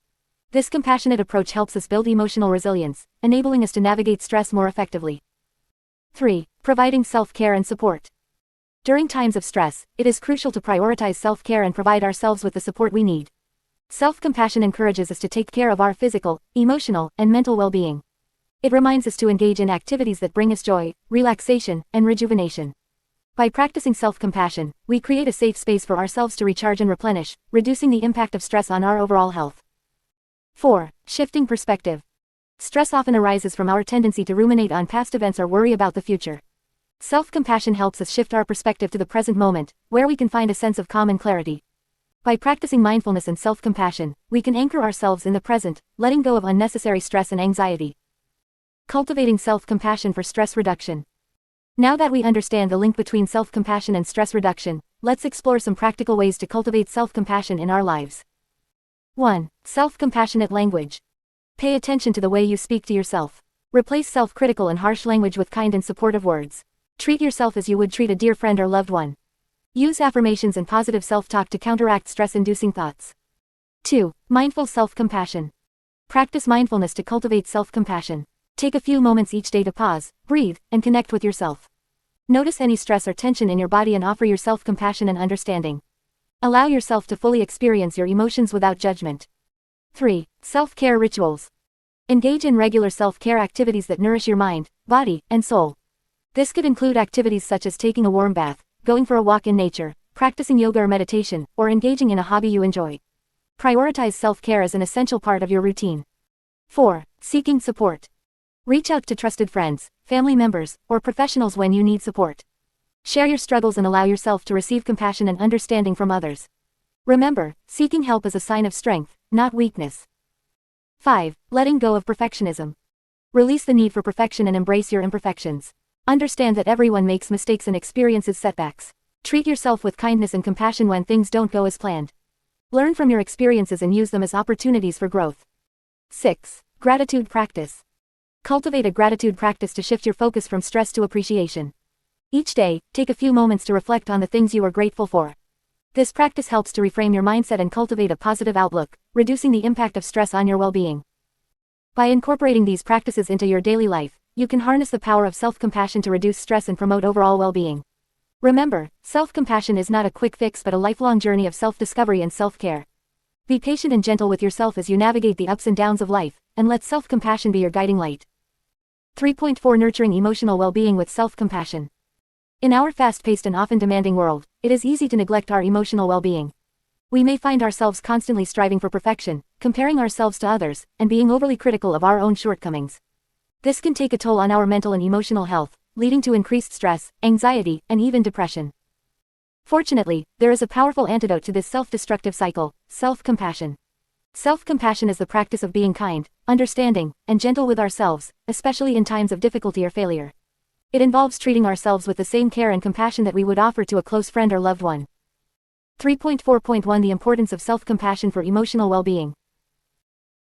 This compassionate approach helps us build emotional resilience, enabling us to navigate stress more effectively. 3. Providing self-care and support. During times of stress, it is crucial to prioritize self-care and provide ourselves with the support we need. Self-compassion encourages us to take care of our physical, emotional, and mental well-being. It reminds us to engage in activities that bring us joy, relaxation, and rejuvenation. By practicing self-compassion, we create a safe space for ourselves to recharge and replenish, reducing the impact of stress on our overall health. 4. Shifting perspective. Stress often arises from our tendency to ruminate on past events or worry about the future. Self-compassion helps us shift our perspective to the present moment, where we can find a sense of calm and clarity. By practicing mindfulness and self-compassion, we can anchor ourselves in the present, letting go of unnecessary stress and anxiety. Cultivating self-compassion for stress reduction. Now that we understand the link between self-compassion and stress reduction, let's explore some practical ways to cultivate self-compassion in our lives. 1. Self-compassionate language. Pay attention to the way you speak to yourself. Replace self-critical and harsh language with kind and supportive words. Treat yourself as you would treat a dear friend or loved one. Use affirmations and positive self-talk to counteract stress-inducing thoughts. 2. Mindful self-compassion. Practice mindfulness to cultivate self-compassion. Take a few moments each day to pause, breathe, and connect with yourself. Notice any stress or tension in your body and offer yourself compassion and understanding. Allow yourself to fully experience your emotions without judgment. 3. Self-care rituals. Engage in regular self-care activities that nourish your mind, body, and soul. This could include activities such as taking a warm bath, going for a walk in nature, practicing yoga or meditation, or engaging in a hobby you enjoy. Prioritize self-care as an essential part of your routine. 4. Seeking support. Reach out to trusted friends, family members, or professionals when you need support. Share your struggles and allow yourself to receive compassion and understanding from others. Remember, seeking help is a sign of strength, not weakness. 5. Letting go of perfectionism. Release the need for perfection and embrace your imperfections. Understand that everyone makes mistakes and experiences setbacks. Treat yourself with kindness and compassion when things don't go as planned. Learn from your experiences and use them as opportunities for growth. 6. Gratitude practice. Cultivate a gratitude practice to shift your focus from stress to appreciation. Each day, take a few moments to reflect on the things you are grateful for. This practice helps to reframe your mindset and cultivate a positive outlook, reducing the impact of stress on your well-being. By incorporating these practices into your daily life, you can harness the power of self-compassion to reduce stress and promote overall well-being. Remember, self-compassion is not a quick fix but a lifelong journey of self-discovery and self-care. Be patient and gentle with yourself as you navigate the ups and downs of life, and let self-compassion be your guiding light. 3.4 Nurturing emotional well-being with self-compassion. In our fast-paced and often demanding world, it is easy to neglect our emotional well-being. We may find ourselves constantly striving for perfection, comparing ourselves to others, and being overly critical of our own shortcomings. This can take a toll on our mental and emotional health, leading to increased stress, anxiety, and even depression. Fortunately, there is a powerful antidote to this self-destructive cycle: self-compassion. Self-compassion is the practice of being kind, understanding, and gentle with ourselves, especially in times of difficulty or failure. It involves treating ourselves with the same care and compassion that we would offer to a close friend or loved one. 3.4.1 The importance of self-compassion for emotional well-being.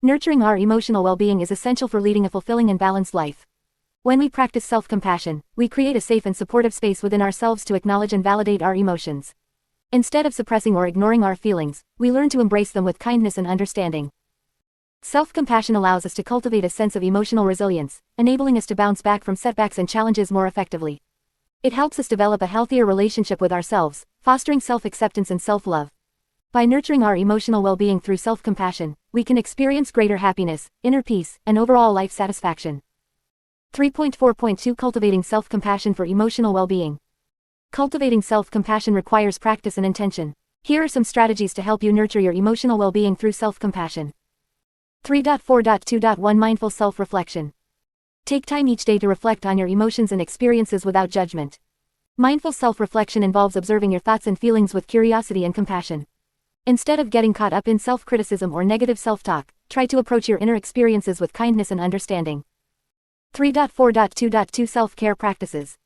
Nurturing our emotional well-being is essential for leading a fulfilling and balanced life. When we practice self-compassion, we create a safe and supportive space within ourselves to acknowledge and validate our emotions. Instead of suppressing or ignoring our feelings, we learn to embrace them with kindness and understanding. Self-compassion allows us to cultivate a sense of emotional resilience, enabling us to bounce back from setbacks and challenges more effectively. It helps us develop a healthier relationship with ourselves, fostering self-acceptance and self-love. By nurturing our emotional well-being through self-compassion, we can experience greater happiness, inner peace, and overall life satisfaction. 3.4.2 Cultivating self-compassion for emotional well-being. Cultivating self-compassion requires practice and intention. Here are some strategies to help you nurture your emotional well-being through self-compassion. 3.4.2.1 Mindful self-reflection. Take time each day to reflect on your emotions and experiences without judgment. Mindful self-reflection involves observing your thoughts and feelings with curiosity and compassion. Instead of getting caught up in self-criticism or negative self-talk, try to approach your inner experiences with kindness and understanding. 3.4.2.2 Self-care practices.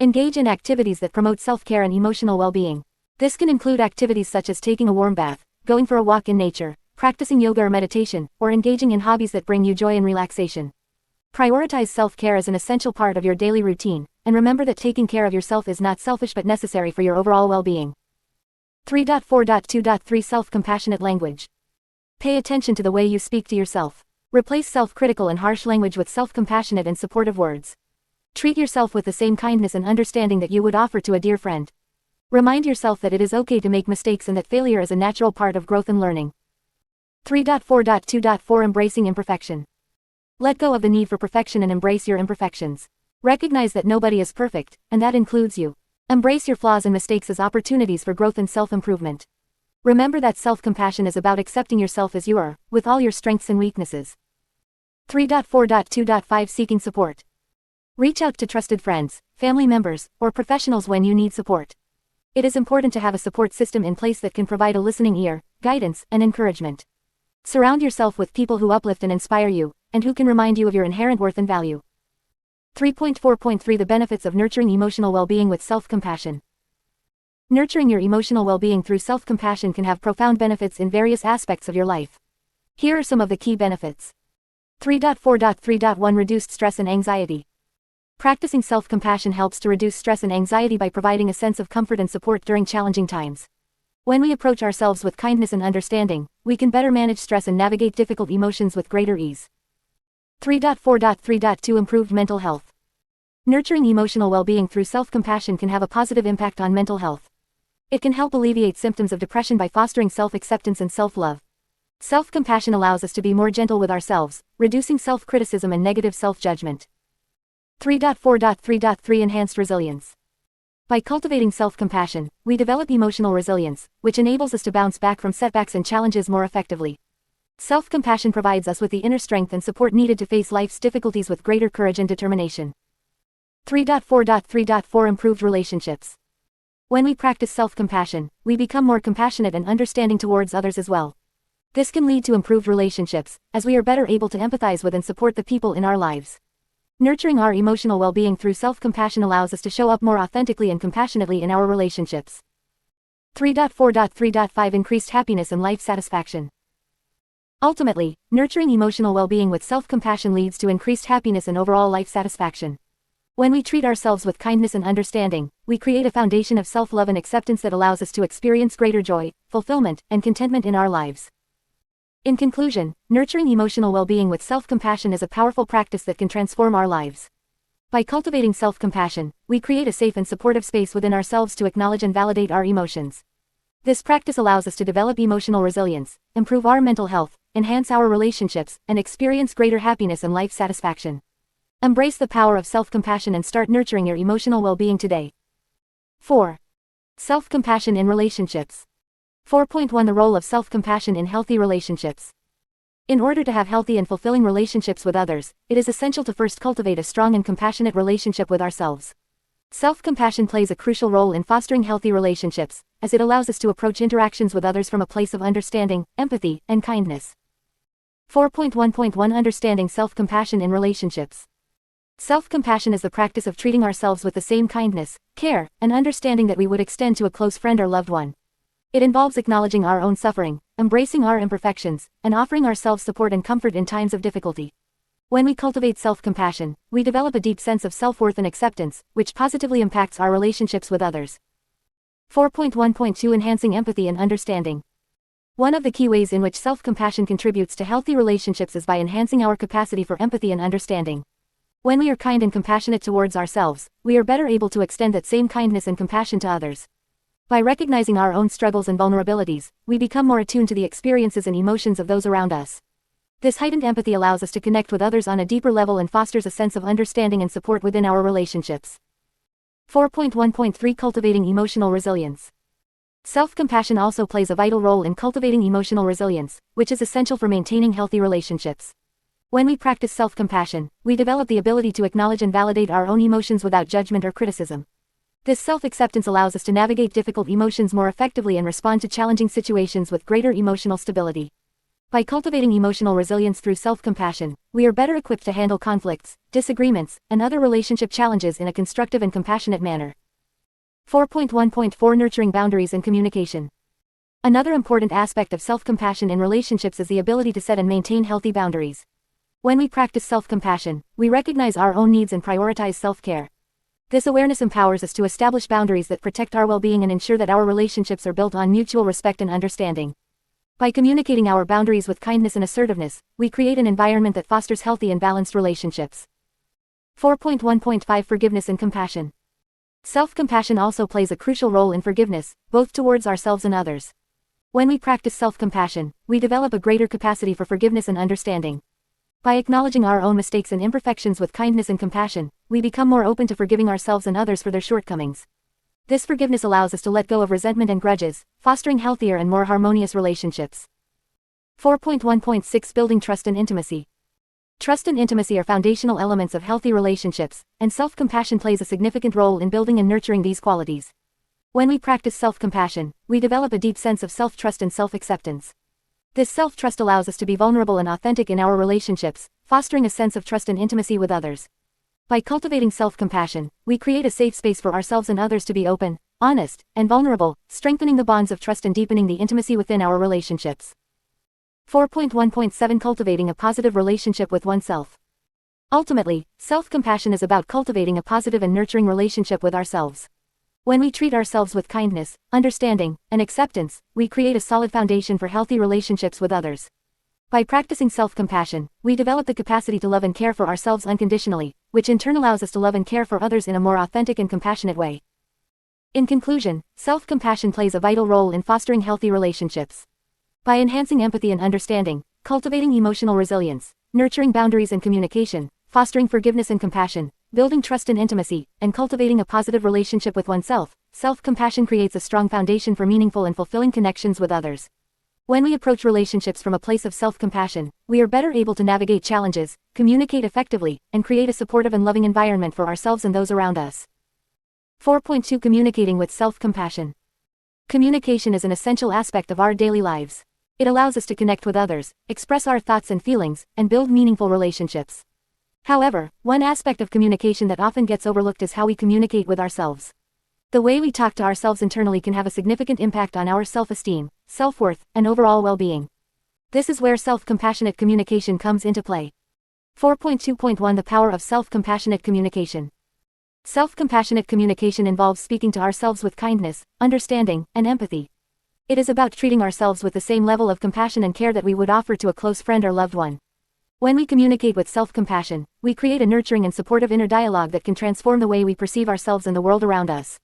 Engage in activities that promote self-care and emotional well-being. This can include activities such as taking a warm bath, going for a walk in nature, practicing yoga or meditation, or engaging in hobbies that bring you joy and relaxation. Prioritize self-care as an essential part of your daily routine, and remember that taking care of yourself is not selfish but necessary for your overall well-being. 3.4.2.3 Self-compassionate language. Pay attention to the way you speak to yourself. Replace self-critical and harsh language with self-compassionate and supportive words. Treat yourself with the same kindness and understanding that you would offer to a dear friend. Remind yourself that it is okay to make mistakes and that failure is a natural part of growth and learning. 3.4.2.4 Embracing imperfection. Let go of the need for perfection and embrace your imperfections. Recognize that nobody is perfect, and that includes you. Embrace your flaws and mistakes as opportunities for growth and self-improvement. Remember that self-compassion is about accepting yourself as you are, with all your strengths and weaknesses. 3.4.2.5 Seeking support. Reach out to trusted friends, family members, or professionals when you need support. It is important to have a support system in place that can provide a listening ear, guidance, and encouragement. Surround yourself with people who uplift and inspire you, and who can remind you of your inherent worth and value. 3.4.3 The benefits of nurturing emotional well-being with self-compassion. Nurturing your emotional well-being through self-compassion can have profound benefits in various aspects of your life. Here are some of the key benefits. 3.4.3.1 Reduced stress and anxiety. Practicing self-compassion helps to reduce stress and anxiety by providing a sense of comfort and support during challenging times. When we approach ourselves with kindness and understanding, we can better manage stress and navigate difficult emotions with greater ease. 3.4.3.2 Improved mental health. Nurturing emotional well-being through self-compassion can have a positive impact on mental health. It can help alleviate symptoms of depression by fostering self-acceptance and self-love. Self-compassion allows us to be more gentle with ourselves, reducing self-criticism and negative self-judgment. 3.4.3.3 Enhanced resilience. By cultivating self-compassion, we develop emotional resilience, which enables us to bounce back from setbacks and challenges more effectively. Self-compassion provides us with the inner strength and support needed to face life's difficulties with greater courage and determination. 3.4.3.4 Improved relationships. When we practice self-compassion, we become more compassionate and understanding towards others as well. This can lead to improved relationships, as we are better able to empathize with and support the people in our lives. Nurturing our emotional well-being through self-compassion allows us to show up more authentically and compassionately in our relationships. 3.4.3.5 Increased happiness and life satisfaction. Ultimately, nurturing emotional well-being with self-compassion leads to increased happiness and overall life satisfaction. When we treat ourselves with kindness and understanding, we create a foundation of self-love and acceptance that allows us to experience greater joy, fulfillment, and contentment in our lives. In conclusion, nurturing emotional well-being with self-compassion is a powerful practice that can transform our lives. By cultivating self-compassion, we create a safe and supportive space within ourselves to acknowledge and validate our emotions. This practice allows us to develop emotional resilience, improve our mental health, enhance our relationships, and experience greater happiness and life satisfaction. Embrace the power of self-compassion and start nurturing your emotional well-being today. 4. Self-compassion in relationships. 4.1 The role of self-compassion in healthy relationships. In order to have healthy and fulfilling relationships with others, it is essential to first cultivate a strong and compassionate relationship with ourselves. Self-compassion plays a crucial role in fostering healthy relationships, as it allows us to approach interactions with others from a place of understanding, empathy, and kindness. 4.1.1 Understanding self-compassion in relationships. Self-compassion is the practice of treating ourselves with the same kindness, care, and understanding that we would extend to a close friend or loved one. It involves acknowledging our own suffering, embracing our imperfections, and offering ourselves support and comfort in times of difficulty. When we cultivate self-compassion, we develop a deep sense of self-worth and acceptance, which positively impacts our relationships with others. 4.1.2 Enhancing empathy and understanding. One of the key ways in which self-compassion contributes to healthy relationships is by enhancing our capacity for empathy and understanding. When we are kind and compassionate towards ourselves, we are better able to extend that same kindness and compassion to others. By recognizing our own struggles and vulnerabilities, we become more attuned to the experiences and emotions of those around us. This heightened empathy allows us to connect with others on a deeper level and fosters a sense of understanding and support within our relationships. 4.1.3 Cultivating emotional resilience. Self-compassion also plays a vital role in cultivating emotional resilience, which is essential for maintaining healthy relationships. When we practice self-compassion, we develop the ability to acknowledge and validate our own emotions without judgment or criticism. This self-acceptance allows us to navigate difficult emotions more effectively and respond to challenging situations with greater emotional stability. By cultivating emotional resilience through self-compassion, we are better equipped to handle conflicts, disagreements, and other relationship challenges in a constructive and compassionate manner. 4.1.4 Nurturing boundaries and communication. Another important aspect of self-compassion in relationships is the ability to set and maintain healthy boundaries. When we practice self-compassion, we recognize our own needs and prioritize self-care. This awareness empowers us to establish boundaries that protect our well-being and ensure that our relationships are built on mutual respect and understanding. By communicating our boundaries with kindness and assertiveness, we create an environment that fosters healthy and balanced relationships. 4.1.5 Forgiveness and compassion. Self-compassion also plays a crucial role in forgiveness, both towards ourselves and others. When we practice self-compassion, we develop a greater capacity for forgiveness and understanding. By acknowledging our own mistakes and imperfections with kindness and compassion, we become more open to forgiving ourselves and others for their shortcomings. This forgiveness allows us to let go of resentment and grudges, fostering healthier and more harmonious relationships. 4.1.6 Building trust and intimacy. Trust and intimacy are foundational elements of healthy relationships, and self-compassion plays a significant role in building and nurturing these qualities. When we practice self-compassion, we develop a deep sense of self-trust and self-acceptance. This self-trust allows us to be vulnerable and authentic in our relationships, fostering a sense of trust and intimacy with others. By cultivating self-compassion, we create a safe space for ourselves and others to be open, honest, and vulnerable, strengthening the bonds of trust and deepening the intimacy within our relationships. 4.1.7 Cultivating a positive relationship with oneself. Ultimately, self-compassion is about cultivating a positive and nurturing relationship with ourselves. When we treat ourselves with kindness, understanding, and acceptance, we create a solid foundation for healthy relationships with others. By practicing self-compassion, we develop the capacity to love and care for ourselves unconditionally, which in turn allows us to love and care for others in a more authentic and compassionate way. In conclusion, self-compassion plays a vital role in fostering healthy relationships. By enhancing empathy and understanding, cultivating emotional resilience, nurturing boundaries and communication, fostering forgiveness and compassion, building trust and intimacy, and cultivating a positive relationship with oneself, self-compassion creates a strong foundation for meaningful and fulfilling connections with others. When we approach relationships from a place of self-compassion, we are better able to navigate challenges, communicate effectively, and create a supportive and loving environment for ourselves and those around us. 4.2 Communicating with self-compassion. Communication is an essential aspect of our daily lives. It allows us to connect with others, express our thoughts and feelings, and build meaningful relationships. However, one aspect of communication that often gets overlooked is how we communicate with ourselves. The way we talk to ourselves internally can have a significant impact on our self-esteem, self-worth, and overall well-being. This is where self-compassionate communication comes into play. 4.2.1 The power of self-compassionate communication. Self-compassionate communication involves speaking to ourselves with kindness, understanding, and empathy. It is about treating ourselves with the same level of compassion and care that we would offer to a close friend or loved one. When we communicate with self-compassion, we create a nurturing and supportive inner dialogue that can transform the way we perceive ourselves and the world around us.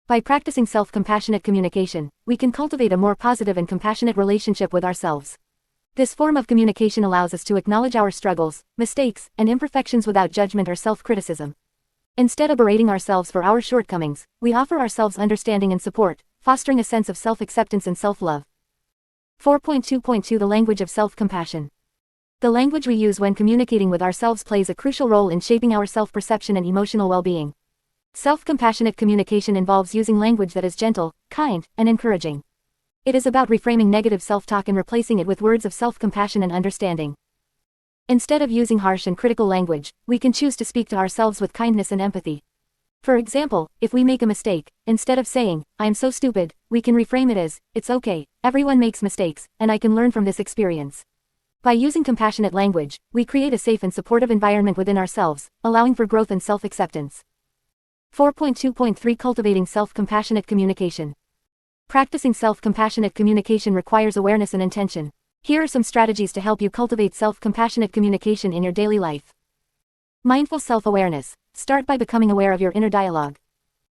By practicing self-compassionate communication, we can cultivate a more positive and compassionate relationship with ourselves. This form of communication allows us to acknowledge our struggles, mistakes, and imperfections without judgment or self-criticism. Instead of berating ourselves for our shortcomings, we offer ourselves understanding and support, fostering a sense of self-acceptance and self-love. 4.2.2 The language of self-compassion. The language we use when communicating with ourselves plays a crucial role in shaping our self-perception and emotional well-being. Self-compassionate communication involves using language that is gentle, kind, and encouraging. It is about reframing negative self-talk and replacing it with words of self-compassion and understanding. Instead of using harsh and critical language, we can choose to speak to ourselves with kindness and empathy. For example, if we make a mistake, instead of saying, "I'm so stupid," we can reframe it as, "It's okay, everyone makes mistakes, and I can learn from this experience." By using compassionate language, we create a safe and supportive environment within ourselves, allowing for growth and self-acceptance. 4.2.3 Cultivating self-compassionate communication. Practicing self-compassionate communication requires awareness and intention. Here are some strategies to help you cultivate self-compassionate communication in your daily life. Mindful self-awareness. Start by becoming aware of your inner dialogue.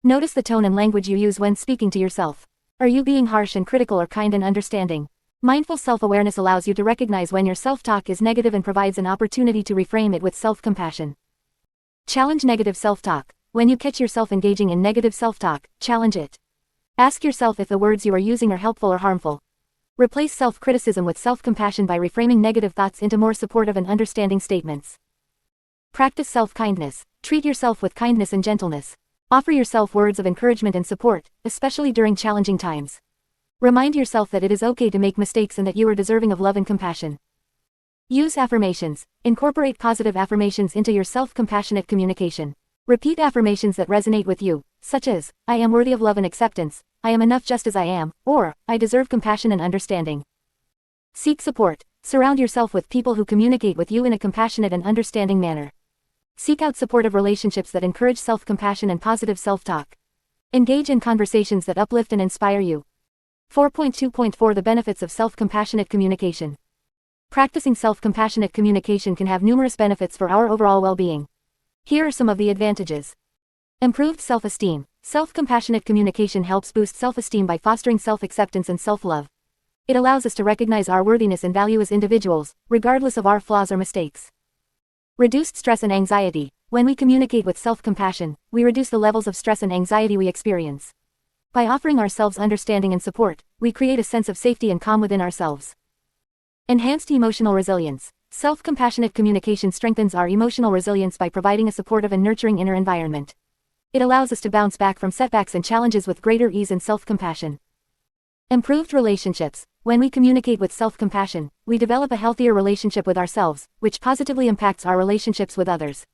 Notice the tone and language you use when speaking to yourself. Are you being harsh and critical or kind and understanding? Mindful self-awareness allows you to recognize when your self-talk is negative and provides an opportunity to reframe it with self-compassion. Challenge negative self-talk. When you catch yourself engaging in negative self-talk, challenge it. Ask yourself if the words you are using are helpful or harmful. Replace self-criticism with self-compassion by reframing negative thoughts into more supportive and understanding statements. Practice self-kindness. Treat yourself with kindness and gentleness. Offer yourself words of encouragement and support, especially during challenging times. Remind yourself that it is okay to make mistakes and that you are deserving of love and compassion. Use affirmations. Incorporate positive affirmations into your self-compassionate communication. Repeat affirmations that resonate with you, such as, I am worthy of love and acceptance, I am enough just as I am, or, I deserve compassion and understanding. Seek support. Surround yourself with people who communicate with you in a compassionate and understanding manner. Seek out supportive relationships that encourage self-compassion and positive self-talk. Engage in conversations that uplift and inspire you. 4.2.4 The benefits of self-compassionate communication. Practicing self-compassionate communication can have numerous benefits for our overall well-being. Here are some of the advantages. Improved self-esteem. Self-compassionate communication helps boost self-esteem by fostering self-acceptance and self-love. It allows us to recognize our worthiness and value as individuals, regardless of our flaws or mistakes. Reduced stress and anxiety. When we communicate with self-compassion, we reduce the levels of stress and anxiety we experience. By offering ourselves understanding and support, we create a sense of safety and calm within ourselves. Enhanced emotional resilience. Self-compassionate communication strengthens our emotional resilience by providing a supportive and nurturing inner environment. It allows us to bounce back from setbacks and challenges with greater ease and self-compassion. Improved relationships. When we communicate with self-compassion, we develop a healthier relationship with ourselves, which positively impacts our relationships with others.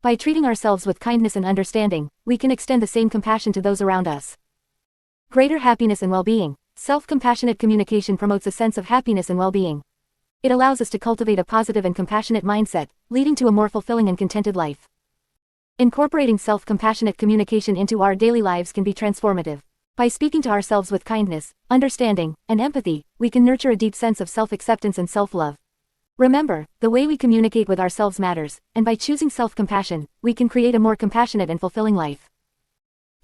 By treating ourselves with kindness and understanding, we can extend the same compassion to those around us. Greater happiness and well-being. Self-compassionate communication promotes a sense of happiness and well-being. It allows us to cultivate a positive and compassionate mindset, leading to a more fulfilling and contented life. Incorporating self-compassionate communication into our daily lives can be transformative. By speaking to ourselves with kindness, understanding, and empathy, we can nurture a deep sense of self-acceptance and self-love. Remember, the way we communicate with ourselves matters, and by choosing self-compassion, we can create a more compassionate and fulfilling life.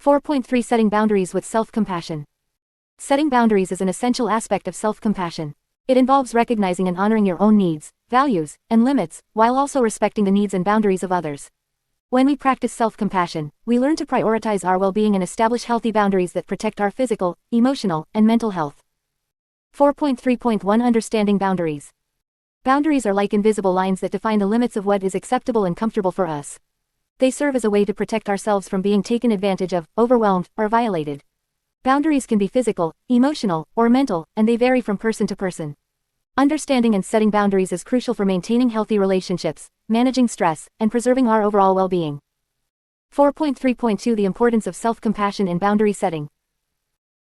4.3 Setting boundaries with self-compassion. Setting boundaries is an essential aspect of self-compassion. It involves recognizing and honoring your own needs, values, and limits, while also respecting the needs and boundaries of others. When we practice self-compassion, we learn to prioritize our well-being and establish healthy boundaries that protect our physical, emotional, and mental health. 4.3.1 Understanding boundaries. Boundaries are like invisible lines that define the limits of what is acceptable and comfortable for us. They serve as a way to protect ourselves from being taken advantage of, overwhelmed, or violated. Boundaries can be physical, emotional, or mental, and they vary from person to person. Understanding and setting boundaries is crucial for maintaining healthy relationships, managing stress, and preserving our overall well-being. 4.3.2 The importance of self-compassion in boundary setting.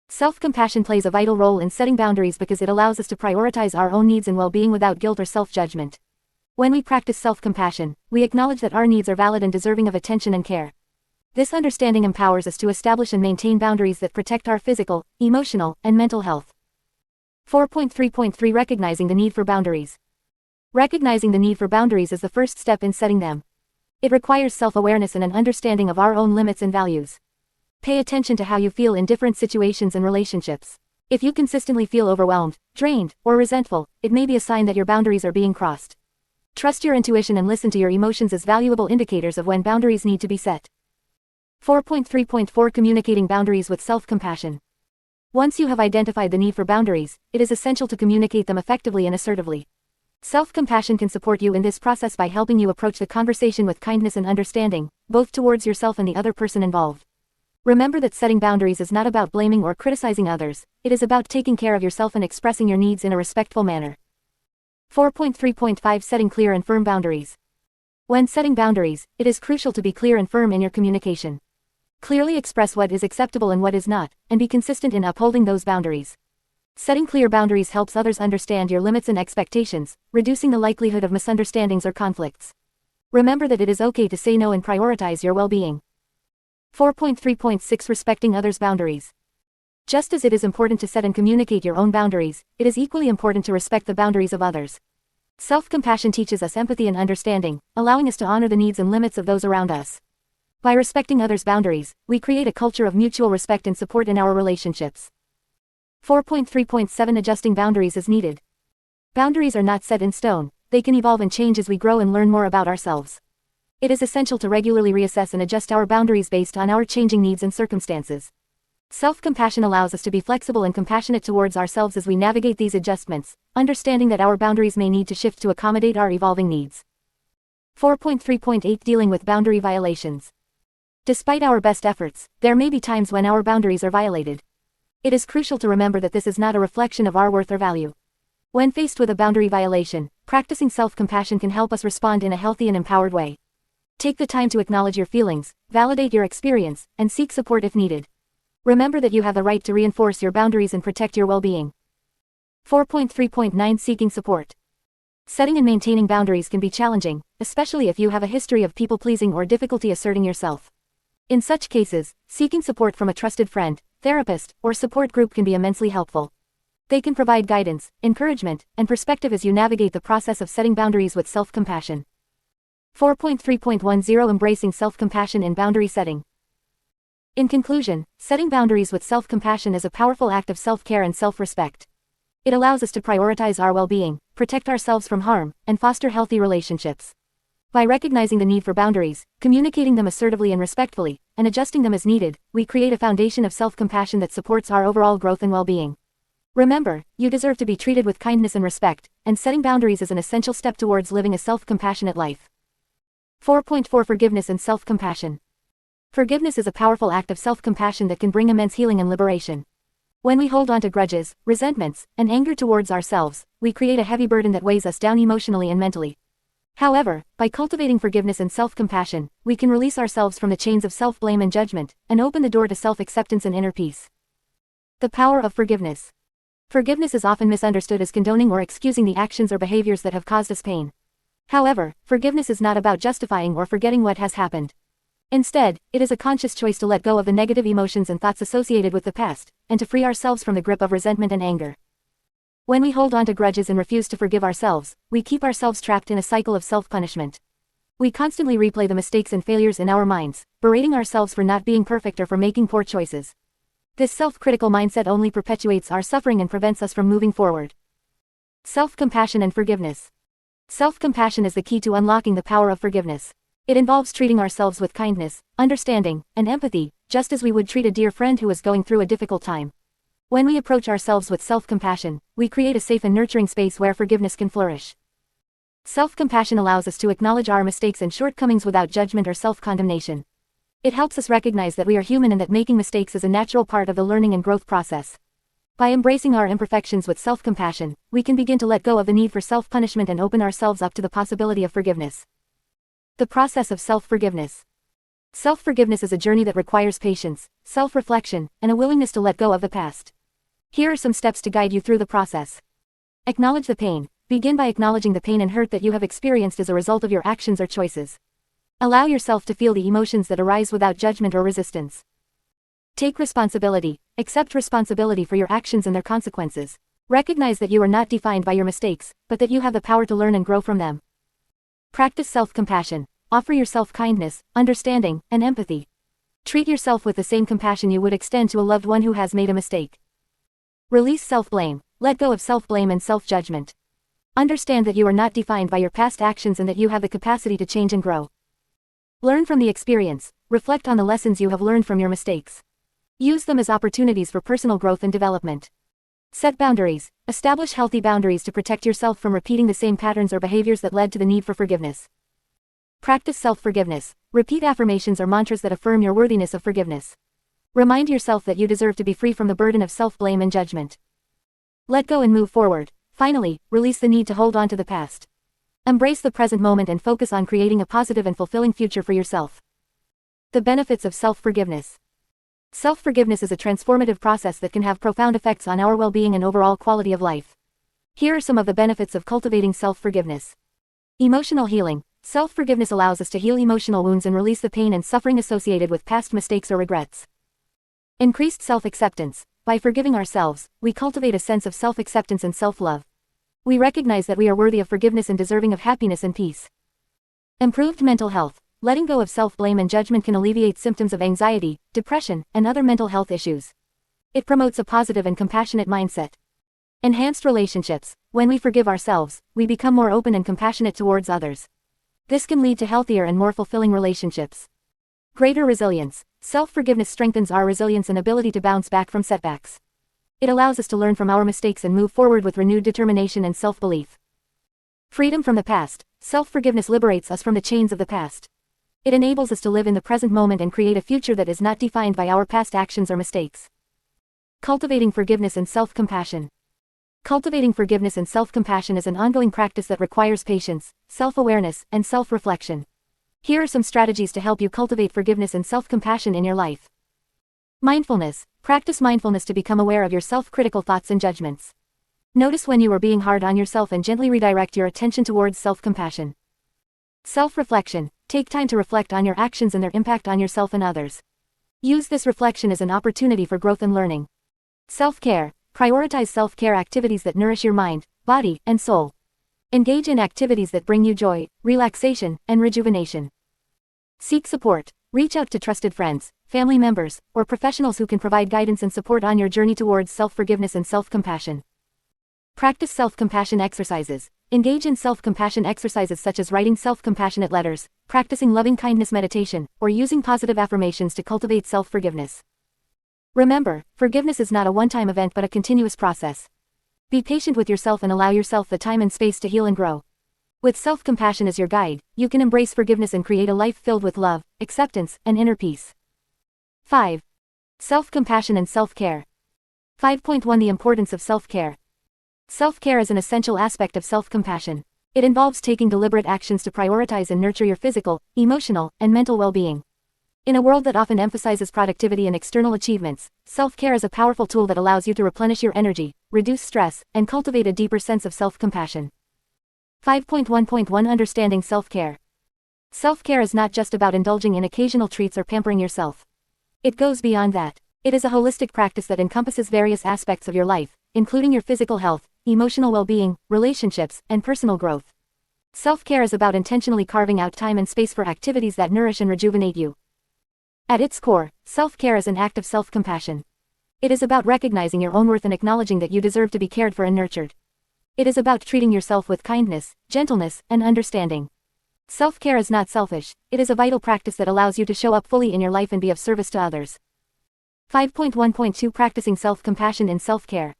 Self-compassion plays a vital role in setting boundaries because it allows us to prioritize our own needs and well-being without guilt or self-judgment. When we practice self-compassion, we acknowledge that our needs are valid and deserving of attention and care. This understanding empowers us to establish and maintain boundaries that protect our physical, emotional, and mental health. 4.3.3 Recognizing the need for boundaries. Recognizing the need for boundaries is the first step in setting them. It requires self-awareness and an understanding of our own limits and values. Pay attention to how you feel in different situations and relationships. If you consistently feel overwhelmed, drained, or resentful, it may be a sign that your boundaries are being crossed. Trust your intuition and listen to your emotions as valuable indicators of when boundaries need to be set. 4.3.4 Communicating boundaries with self-compassion. Once you have identified the need for boundaries, it is essential to communicate them effectively and assertively. Self-compassion can support you in this process by helping you approach the conversation with kindness and understanding, both towards yourself and the other person involved. Remember that setting boundaries is not about blaming or criticizing others, it is about taking care of yourself and expressing your needs in a respectful manner. 4.3.5 Setting clear and firm boundaries. When setting boundaries, it is crucial to be clear and firm in your communication. Clearly express what is acceptable and what is not, and be consistent in upholding those boundaries. Setting clear boundaries helps others understand your limits and expectations, reducing the likelihood of misunderstandings or conflicts. Remember that it is okay to say no and prioritize your well-being. 4.3.6 Respecting others' boundaries. Just as it is important to set and communicate your own boundaries, it is equally important to respect the boundaries of others. Self-compassion teaches us empathy and understanding, allowing us to honor the needs and limits of those around us. By respecting others' boundaries, we create a culture of mutual respect and support in our relationships. 4.3.7 Adjusting boundaries is needed. Boundaries are not set in stone, they can evolve and change as we grow and learn more about ourselves. It is essential to regularly reassess and adjust our boundaries based on our changing needs and circumstances. Self-compassion allows us to be flexible and compassionate towards ourselves as we navigate these adjustments, understanding that our boundaries may need to shift to accommodate our evolving needs. 4.3.8 Dealing with boundary violations. Despite our best efforts, there may be times when our boundaries are violated. It is crucial to remember that this is not a reflection of our worth or value. When faced with a boundary violation, practicing self-compassion can help us respond in a healthy and empowered way. Take the time to acknowledge your feelings, validate your experience, and seek support if needed. Remember that you have the right to reinforce your boundaries and protect your well-being. 4.3.9 Seeking support. Setting and maintaining boundaries can be challenging, especially if you have a history of people-pleasing or difficulty asserting yourself. In such cases, seeking support from a trusted friend, therapist, or support group can be immensely helpful. They can provide guidance, encouragement, and perspective as you navigate the process of setting boundaries with self-compassion. 4.3.10 Embracing self-compassion in boundary setting. In conclusion, setting boundaries with self-compassion is a powerful act of self-care and self-respect. It allows us to prioritize our well-being, protect ourselves from harm, and foster healthy relationships. By recognizing the need for boundaries, communicating them assertively and respectfully, and adjusting them as needed, we create a foundation of self-compassion that supports our overall growth and well-being. Remember, you deserve to be treated with kindness and respect, and setting boundaries is an essential step towards living a self-compassionate life. 4.4 Forgiveness and self-compassion. Forgiveness is a powerful act of self-compassion that can bring immense healing and liberation. When we hold on to grudges, resentments, and anger towards ourselves, we create a heavy burden that weighs us down emotionally and mentally. However, by cultivating forgiveness and self-compassion, we can release ourselves from the chains of self-blame and judgment, and open the door to self-acceptance and inner peace. The power of forgiveness. Forgiveness is often misunderstood as condoning or excusing the actions or behaviors that have caused us pain. However, forgiveness is not about justifying or forgetting what has happened. Instead, it is a conscious choice to let go of the negative emotions and thoughts associated with the past, and to free ourselves from the grip of resentment and anger. When we hold on to grudges and refuse to forgive ourselves, we keep ourselves trapped in a cycle of self-punishment. We constantly replay the mistakes and failures in our minds, berating ourselves for not being perfect or for making poor choices. This self-critical mindset only perpetuates our suffering and prevents us from moving forward. Self-compassion and forgiveness. Self-compassion is the key to unlocking the power of forgiveness. It involves treating ourselves with kindness, understanding, and empathy, just as we would treat a dear friend who is going through a difficult time. When we approach ourselves with self-compassion, we create a safe and nurturing space where forgiveness can flourish. Self-compassion allows us to acknowledge our mistakes and shortcomings without judgment or self-condemnation. It helps us recognize that we are human and that making mistakes is a natural part of the learning and growth process. By embracing our imperfections with self-compassion, we can begin to let go of the need for self-punishment and open ourselves up to the possibility of forgiveness. The process of self-forgiveness. Self-forgiveness is a journey that requires patience, self-reflection, and a willingness to let go of the past. Here are some steps to guide you through the process. Acknowledge the pain. Begin by acknowledging the pain and hurt that you have experienced as a result of your actions or choices. Allow yourself to feel the emotions that arise without judgment or resistance. Take responsibility. Accept responsibility for your actions and their consequences. Recognize that you are not defined by your mistakes, but that you have the power to learn and grow from them. Practice self-compassion. Offer yourself kindness, understanding, and empathy. Treat yourself with the same compassion you would extend to a loved one who has made a mistake. Release self-blame. Let go of self-blame and self-judgment. Understand that you are not defined by your past actions and that you have the capacity to change and grow. Learn from the experience. Reflect on the lessons you have learned from your mistakes. Use them as opportunities for personal growth and development. Set boundaries. Establish healthy boundaries to protect yourself from repeating the same patterns or behaviors that led to the need for forgiveness. Practice self-forgiveness. Repeat affirmations or mantras that affirm your worthiness of forgiveness. Remind yourself that you deserve to be free from the burden of self-blame and judgment. Let go and move forward. Finally, release the need to hold on to the past. Embrace the present moment and focus on creating a positive and fulfilling future for yourself. The benefits of self-forgiveness. Self-forgiveness is a transformative process that can have profound effects on our well-being and overall quality of life. Here are some of the benefits of cultivating self-forgiveness. Emotional healing. Self-forgiveness allows us to heal emotional wounds and release the pain and suffering associated with past mistakes or regrets. Increased self-acceptance. By forgiving ourselves, we cultivate a sense of self-acceptance and self-love. We recognize that we are worthy of forgiveness and deserving of happiness and peace. Improved mental health. Letting go of self-blame and judgment can alleviate symptoms of anxiety, depression, and other mental health issues. It promotes a positive and compassionate mindset. Enhanced relationships. When we forgive ourselves, we become more open and compassionate towards others. This can lead to healthier and more fulfilling relationships. Greater resilience. Self-forgiveness strengthens our resilience and ability to bounce back from setbacks. It allows us to learn from our mistakes and move forward with renewed determination and self-belief. Freedom from the past. Self-forgiveness liberates us from the chains of the past. It enables us to live in the present moment and create a future that is not defined by our past actions or mistakes. Cultivating forgiveness and self-compassion. Cultivating forgiveness and self-compassion is an ongoing practice that requires patience, self-awareness, and self-reflection. Here are some strategies to help you cultivate forgiveness and self-compassion in your life. Mindfulness. Practice mindfulness to become aware of your self-critical thoughts and judgments. Notice when you are being hard on yourself and gently redirect your attention towards self-compassion. Self-reflection. Take time to reflect on your actions and their impact on yourself and others. Use this reflection as an opportunity for growth and learning. Self-care. Prioritize self-care activities that nourish your mind, body, and soul. Engage in activities that bring you joy, relaxation, and rejuvenation. Seek support. Reach out to trusted friends, family members, or professionals who can provide guidance and support on your journey towards self-forgiveness and self-compassion. Practice self-compassion exercises. Engage in self-compassion exercises such as writing self-compassionate letters, practicing loving-kindness meditation, or using positive affirmations to cultivate self-forgiveness. Remember, forgiveness is not a one-time event but a continuous process. Be patient with yourself and allow yourself the time and space to heal and grow. With self-compassion as your guide, you can embrace forgiveness and create a life filled with love, acceptance, and inner peace. 5. Self-compassion and self-care. 5.1 The importance of self-care. Self-care is an essential aspect of self-compassion. It involves taking deliberate actions to prioritize and nurture your physical, emotional, and mental well-being. In a world that often emphasizes productivity and external achievements, self-care is a powerful tool that allows you to replenish your energy, reduce stress, and cultivate a deeper sense of self-compassion. 5.1.1 Understanding self-care. Self-care is not just about indulging in occasional treats or pampering yourself. It goes beyond that. It is a holistic practice that encompasses various aspects of your life, including your physical health, emotional well-being, relationships, and personal growth. Self-care is about intentionally carving out time and space for activities that nourish and rejuvenate you. At its core, self-care is an act of self-compassion. It is about recognizing your own worth and acknowledging that you deserve to be cared for and nurtured. It is about treating yourself with kindness, gentleness, and understanding. Self-care is not selfish, it is a vital practice that allows you to show up fully in your life and be of service to others. 5.1.2 Practicing self-compassion in self-care.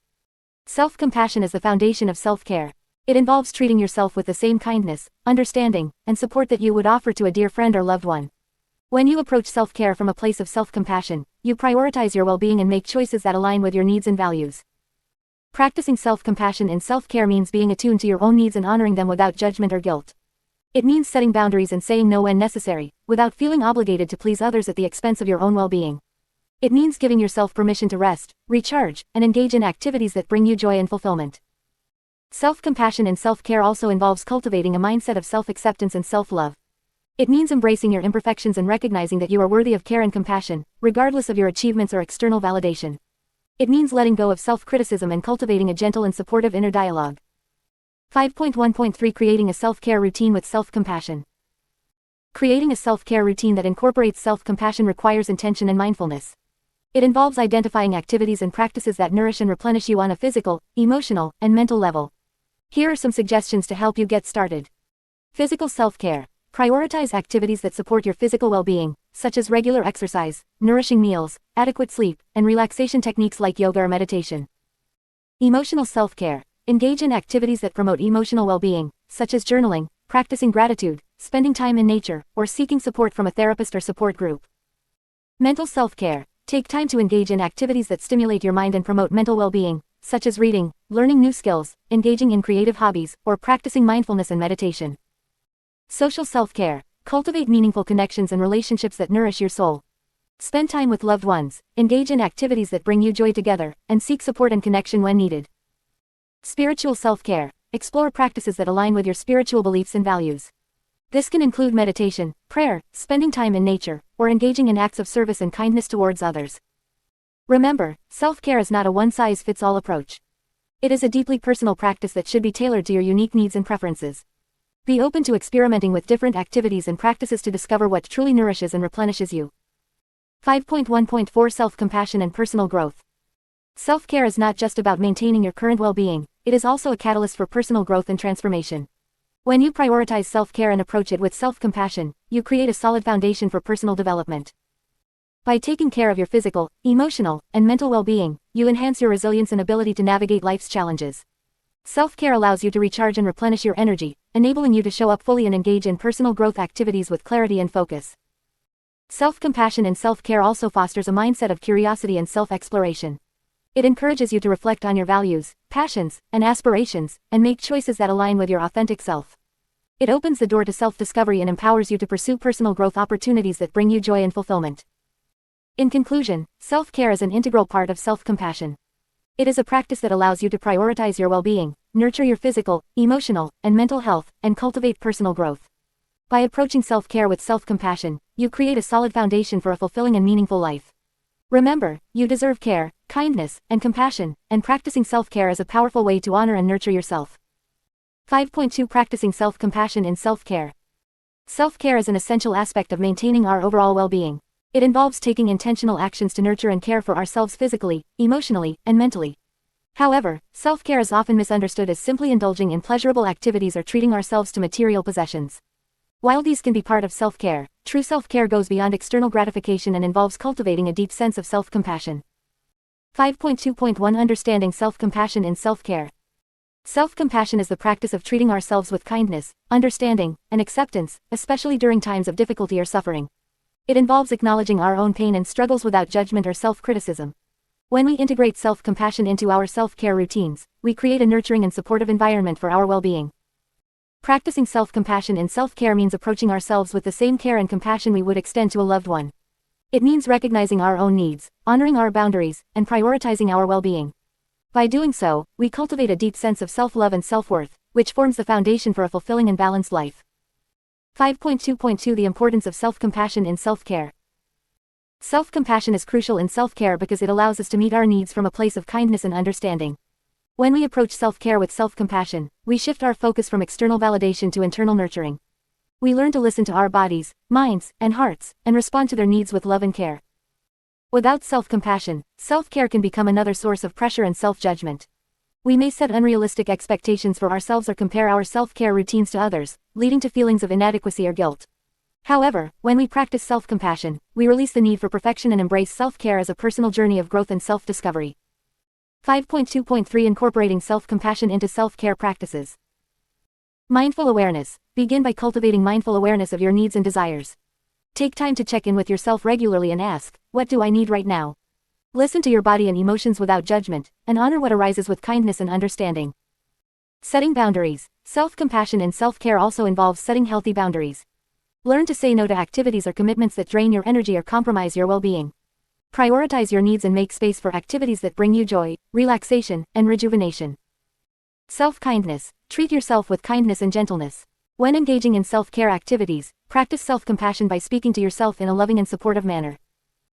Self-compassion is the foundation of self-care. It involves treating yourself with the same kindness, understanding, and support that you would offer to a dear friend or loved one. When you approach self-care from a place of self-compassion, you prioritize your well-being and make choices that align with your needs and values. Practicing self-compassion in self-care means being attuned to your own needs and honoring them without judgment or guilt. It means setting boundaries and saying no when necessary, without feeling obligated to please others at the expense of your own well-being. It means giving yourself permission to rest, recharge, and engage in activities that bring you joy and fulfillment. Self-compassion in self-care also involves cultivating a mindset of self-acceptance and self-love. It means embracing your imperfections and recognizing that you are worthy of care and compassion, regardless of your achievements or external validation. It means letting go of self-criticism and cultivating a gentle and supportive inner dialogue. 5.1.3 Creating a self-care routine with self-compassion. Creating a self-care routine that incorporates self-compassion requires intention and mindfulness. It involves identifying activities and practices that nourish and replenish you on a physical, emotional, and mental level. Here are some suggestions to help you get started. Physical self-care. Prioritize activities that support your physical well-being, such as regular exercise, nourishing meals, adequate sleep, and relaxation techniques like yoga or meditation. Emotional self-care. Engage in activities that promote emotional well-being, such as journaling, practicing gratitude, spending time in nature, or seeking support from a therapist or support group. Mental self-care. Take time to engage in activities that stimulate your mind and promote mental well-being, such as reading, learning new skills, engaging in creative hobbies, or practicing mindfulness and meditation. Social self-care. Cultivate meaningful connections and relationships that nourish your soul. Spend time with loved ones, engage in activities that bring you joy together, and seek support and connection when needed. Spiritual self-care. Explore practices that align with your spiritual beliefs and values. This can include meditation, prayer, spending time in nature, or engaging in acts of service and kindness towards others. Remember, self-care is not a one-size-fits-all approach. It is a deeply personal practice that should be tailored to your unique needs and preferences. Be open to experimenting with different activities and practices to discover what truly nourishes and replenishes you. 5.1.4 Self-compassion and personal growth. Self-care is not just about maintaining your current well-being, it is also a catalyst for personal growth and transformation. When you prioritize self-care and approach it with self-compassion, you create a solid foundation for personal development. By taking care of your physical, emotional, and mental well-being, you enhance your resilience and ability to navigate life's challenges. Self-care allows you to recharge and replenish your energy, enabling you to show up fully and engage in personal growth activities with clarity and focus. Self-compassion and self-care also fosters a mindset of curiosity and self-exploration. It encourages you to reflect on your values, passions, and aspirations, and make choices that align with your authentic self. It opens the door to self-discovery and empowers you to pursue personal growth opportunities that bring you joy and fulfillment. In conclusion, self-care is an integral part of self-compassion. It is a practice that allows you to prioritize your well-being, nurture your physical, emotional, and mental health, and cultivate personal growth. By approaching self-care with self-compassion, you create a solid foundation for a fulfilling and meaningful life. Remember, you deserve care, kindness, and compassion, and practicing self-care is a powerful way to honor and nurture yourself. 5.2 Practicing self-compassion in self-care. Self-care is an essential aspect of maintaining our overall well-being. It involves taking intentional actions to nurture and care for ourselves physically, emotionally, and mentally. However, self-care is often misunderstood as simply indulging in pleasurable activities or treating ourselves to material possessions. While these can be part of self-care, true self-care goes beyond external gratification and involves cultivating a deep sense of self-compassion. 5.2.1 Understanding self-compassion in self-care. Self-compassion is the practice of treating ourselves with kindness, understanding, and acceptance, especially during times of difficulty or suffering. It involves acknowledging our own pain and struggles without judgment or self-criticism. When we integrate self-compassion into our self-care routines, we create a nurturing and supportive environment for our well-being. Practicing self-compassion in self-care means approaching ourselves with the same care and compassion we would extend to a loved one. It means recognizing our own needs, honoring our boundaries, and prioritizing our well-being. By doing so, we cultivate a deep sense of self-love and self-worth, which forms the foundation for a fulfilling and balanced life. 5.2.2 The importance of self-compassion in self-care. Self-compassion is crucial in self-care because it allows us to meet our needs from a place of kindness and understanding. When we approach self-care with self-compassion, we shift our focus from external validation to internal nurturing. We learn to listen to our bodies, minds, and hearts, and respond to their needs with love and care. Without self-compassion, self-care can become another source of pressure and self-judgment. We may set unrealistic expectations for ourselves or compare our self-care routines to others, leading to feelings of inadequacy or guilt. However, when we practice self-compassion, we release the need for perfection and embrace self-care as a personal journey of growth and self-discovery. 5.2.3 Incorporating self-compassion into self-care practices. Mindful awareness. Begin by cultivating mindful awareness of your needs and desires. Take time to check in with yourself regularly and ask, what do I need right now? Listen to your body and emotions without judgment, and honor what arises with kindness and understanding. Setting boundaries. Self-compassion in self-care also involves setting healthy boundaries. Learn to say no to activities or commitments that drain your energy or compromise your well-being. Prioritize your needs and make space for activities that bring you joy, relaxation, and rejuvenation. Self-kindness. Treat yourself with kindness and gentleness. When engaging in self-care activities, practice self-compassion by speaking to yourself in a loving and supportive manner.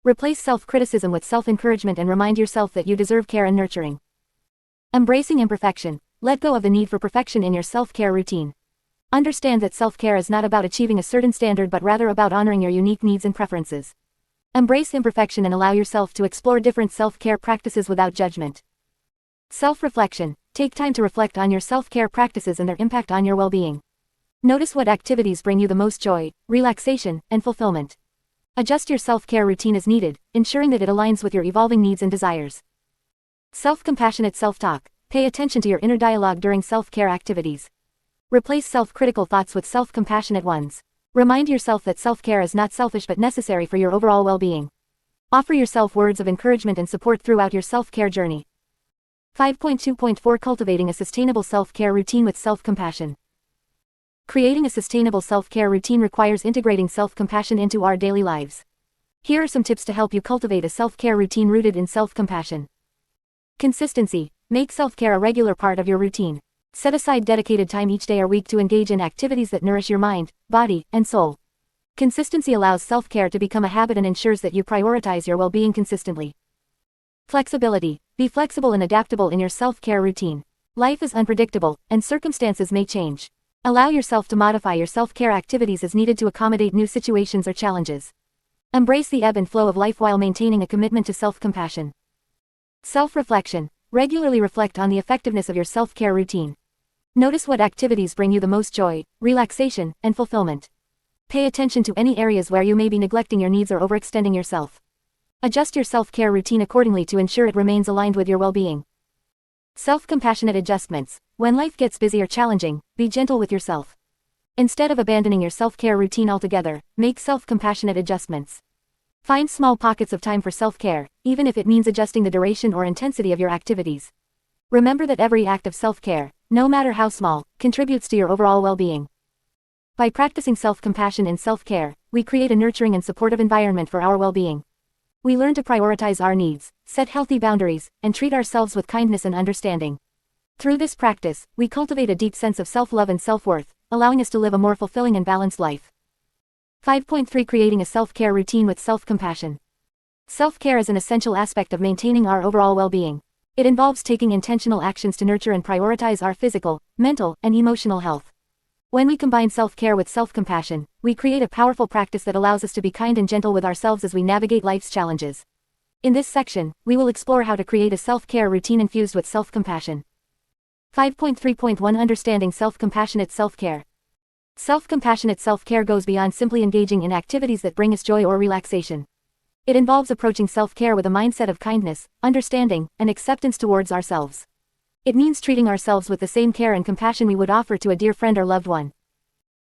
Replace self-criticism with self-encouragement and remind yourself that you deserve care and nurturing. Embracing imperfection. Let go of the need for perfection in your self-care routine. Understand that self-care is not about achieving a certain standard but rather about honoring your unique needs and preferences. Embrace imperfection and allow yourself to explore different self-care practices without judgment. Self-reflection. Take time to reflect on your self-care practices and their impact on your well-being. Notice what activities bring you the most joy, relaxation, and fulfillment. Adjust your self-care routine as needed, ensuring that it aligns with your evolving needs and desires. Self-compassionate self-talk. Pay attention to your inner dialogue during self-care activities. Replace self-critical thoughts with self-compassionate ones. Remind yourself that self-care is not selfish but necessary for your overall well-being. Offer yourself words of encouragement and support throughout your self-care journey. 5.2.4 Cultivating a sustainable self-care routine with self-compassion. Creating a sustainable self-care routine requires integrating self-compassion into our daily lives. Here are some tips to help you cultivate a self-care routine rooted in self-compassion. Consistency. Make self-care a regular part of your routine. Set aside dedicated time each day or week to engage in activities that nourish your mind, body, and soul. Consistency allows self-care to become a habit and ensures that you prioritize your well-being consistently. Flexibility. Be flexible and adaptable in your self-care routine. Life is unpredictable, and circumstances may change. Allow yourself to modify your self-care activities as needed to accommodate new situations or challenges. Embrace the ebb and flow of life while maintaining a commitment to self-compassion. Self-reflection. Regularly reflect on the effectiveness of your self-care routine. Notice what activities bring you the most joy, relaxation, and fulfillment. Pay attention to any areas where you may be neglecting your needs or overextending yourself. Adjust your self-care routine accordingly to ensure it remains aligned with your well-being. Self-compassionate adjustments. When life gets busy or challenging, be gentle with yourself. Instead of abandoning your self-care routine altogether, make self-compassionate adjustments. Find small pockets of time for self-care, even if it means adjusting the duration or intensity of your activities. Remember that every act of self-care, no matter how small, contributes to your overall well-being. By practicing self-compassion in self-care, we create a nurturing and supportive environment for our well-being. We learn to prioritize our needs, set healthy boundaries, and treat ourselves with kindness and understanding. Through this practice, we cultivate a deep sense of self-love and self-worth, allowing us to live a more fulfilling and balanced life. 5.3 Creating a self-care routine with self-compassion. Self-care is an essential aspect of maintaining our overall well-being. It involves taking intentional actions to nurture and prioritize our physical, mental, and emotional health. When we combine self-care with self-compassion, we create a powerful practice that allows us to be kind and gentle with ourselves as we navigate life's challenges. In this section, we will explore how to create a self-care routine infused with self-compassion. 5.3.1 Understanding self-compassionate self-care. Self-compassionate self-care goes beyond simply engaging in activities that bring us joy or relaxation. It involves approaching self-care with a mindset of kindness, understanding, and acceptance towards ourselves. It means treating ourselves with the same care and compassion we would offer to a dear friend or loved one.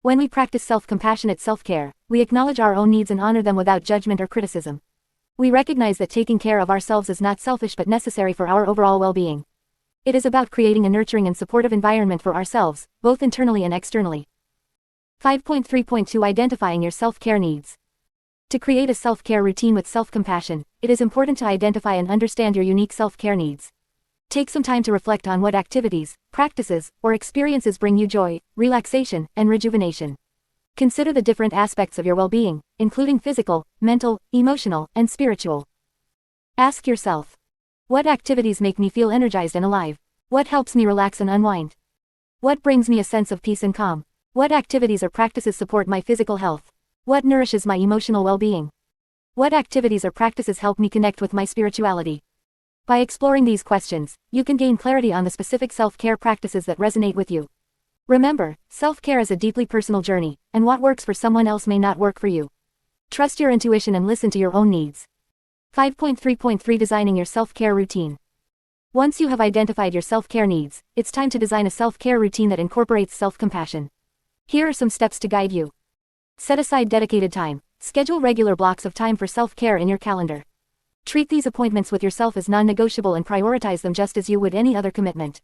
When we practice self-compassionate self-care, we acknowledge our own needs and honor them without judgment or criticism. We recognize that taking care of ourselves is not selfish but necessary for our overall well-being. It is about creating a nurturing and supportive environment for ourselves, both internally and externally. 5.3.2 Identifying your self-care needs. To create a self-care routine with self-compassion, it is important to identify and understand your unique self-care needs. Take some time to reflect on what activities, practices, or experiences bring you joy, relaxation, and rejuvenation. Consider the different aspects of your well-being, including physical, mental, emotional, and spiritual. Ask yourself, what activities make me feel energized and alive? What helps me relax and unwind? What brings me a sense of peace and calm? What activities or practices support my physical health? What nourishes my emotional well-being? What activities or practices help me connect with my spirituality? By exploring these questions, you can gain clarity on the specific self-care practices that resonate with you. Remember, self-care is a deeply personal journey, and what works for someone else may not work for you. Trust your intuition and listen to your own needs. 5.3.3 Designing your self-care routine. Once you have identified your self-care needs, it's time to design a self-care routine that incorporates self-compassion. Here are some steps to guide you. Set aside dedicated time. Schedule regular blocks of time for self-care in your calendar. Treat these appointments with yourself as non-negotiable and prioritize them just as you would any other commitment.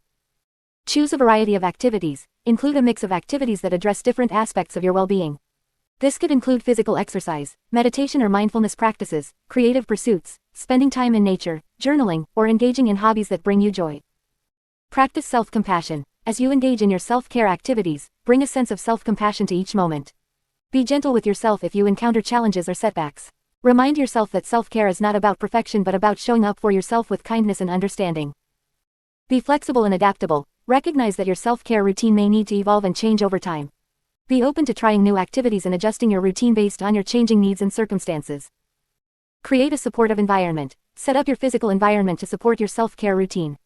Choose a variety of activities. Include a mix of activities that address different aspects of your well-being. This could include physical exercise, meditation or mindfulness practices, creative pursuits, spending time in nature, journaling, or engaging in hobbies that bring you joy. Practice self-compassion. As you engage in your self-care activities, bring a sense of self-compassion to each moment. Be gentle with yourself if you encounter challenges or setbacks. Remind yourself that self-care is not about perfection but about showing up for yourself with kindness and understanding. Be flexible and adaptable. Recognize that your self-care routine may need to evolve and change over time. Be open to trying new activities and adjusting your routine based on your changing needs and circumstances. Create a supportive environment. Set up your physical environment to support your self-care routine.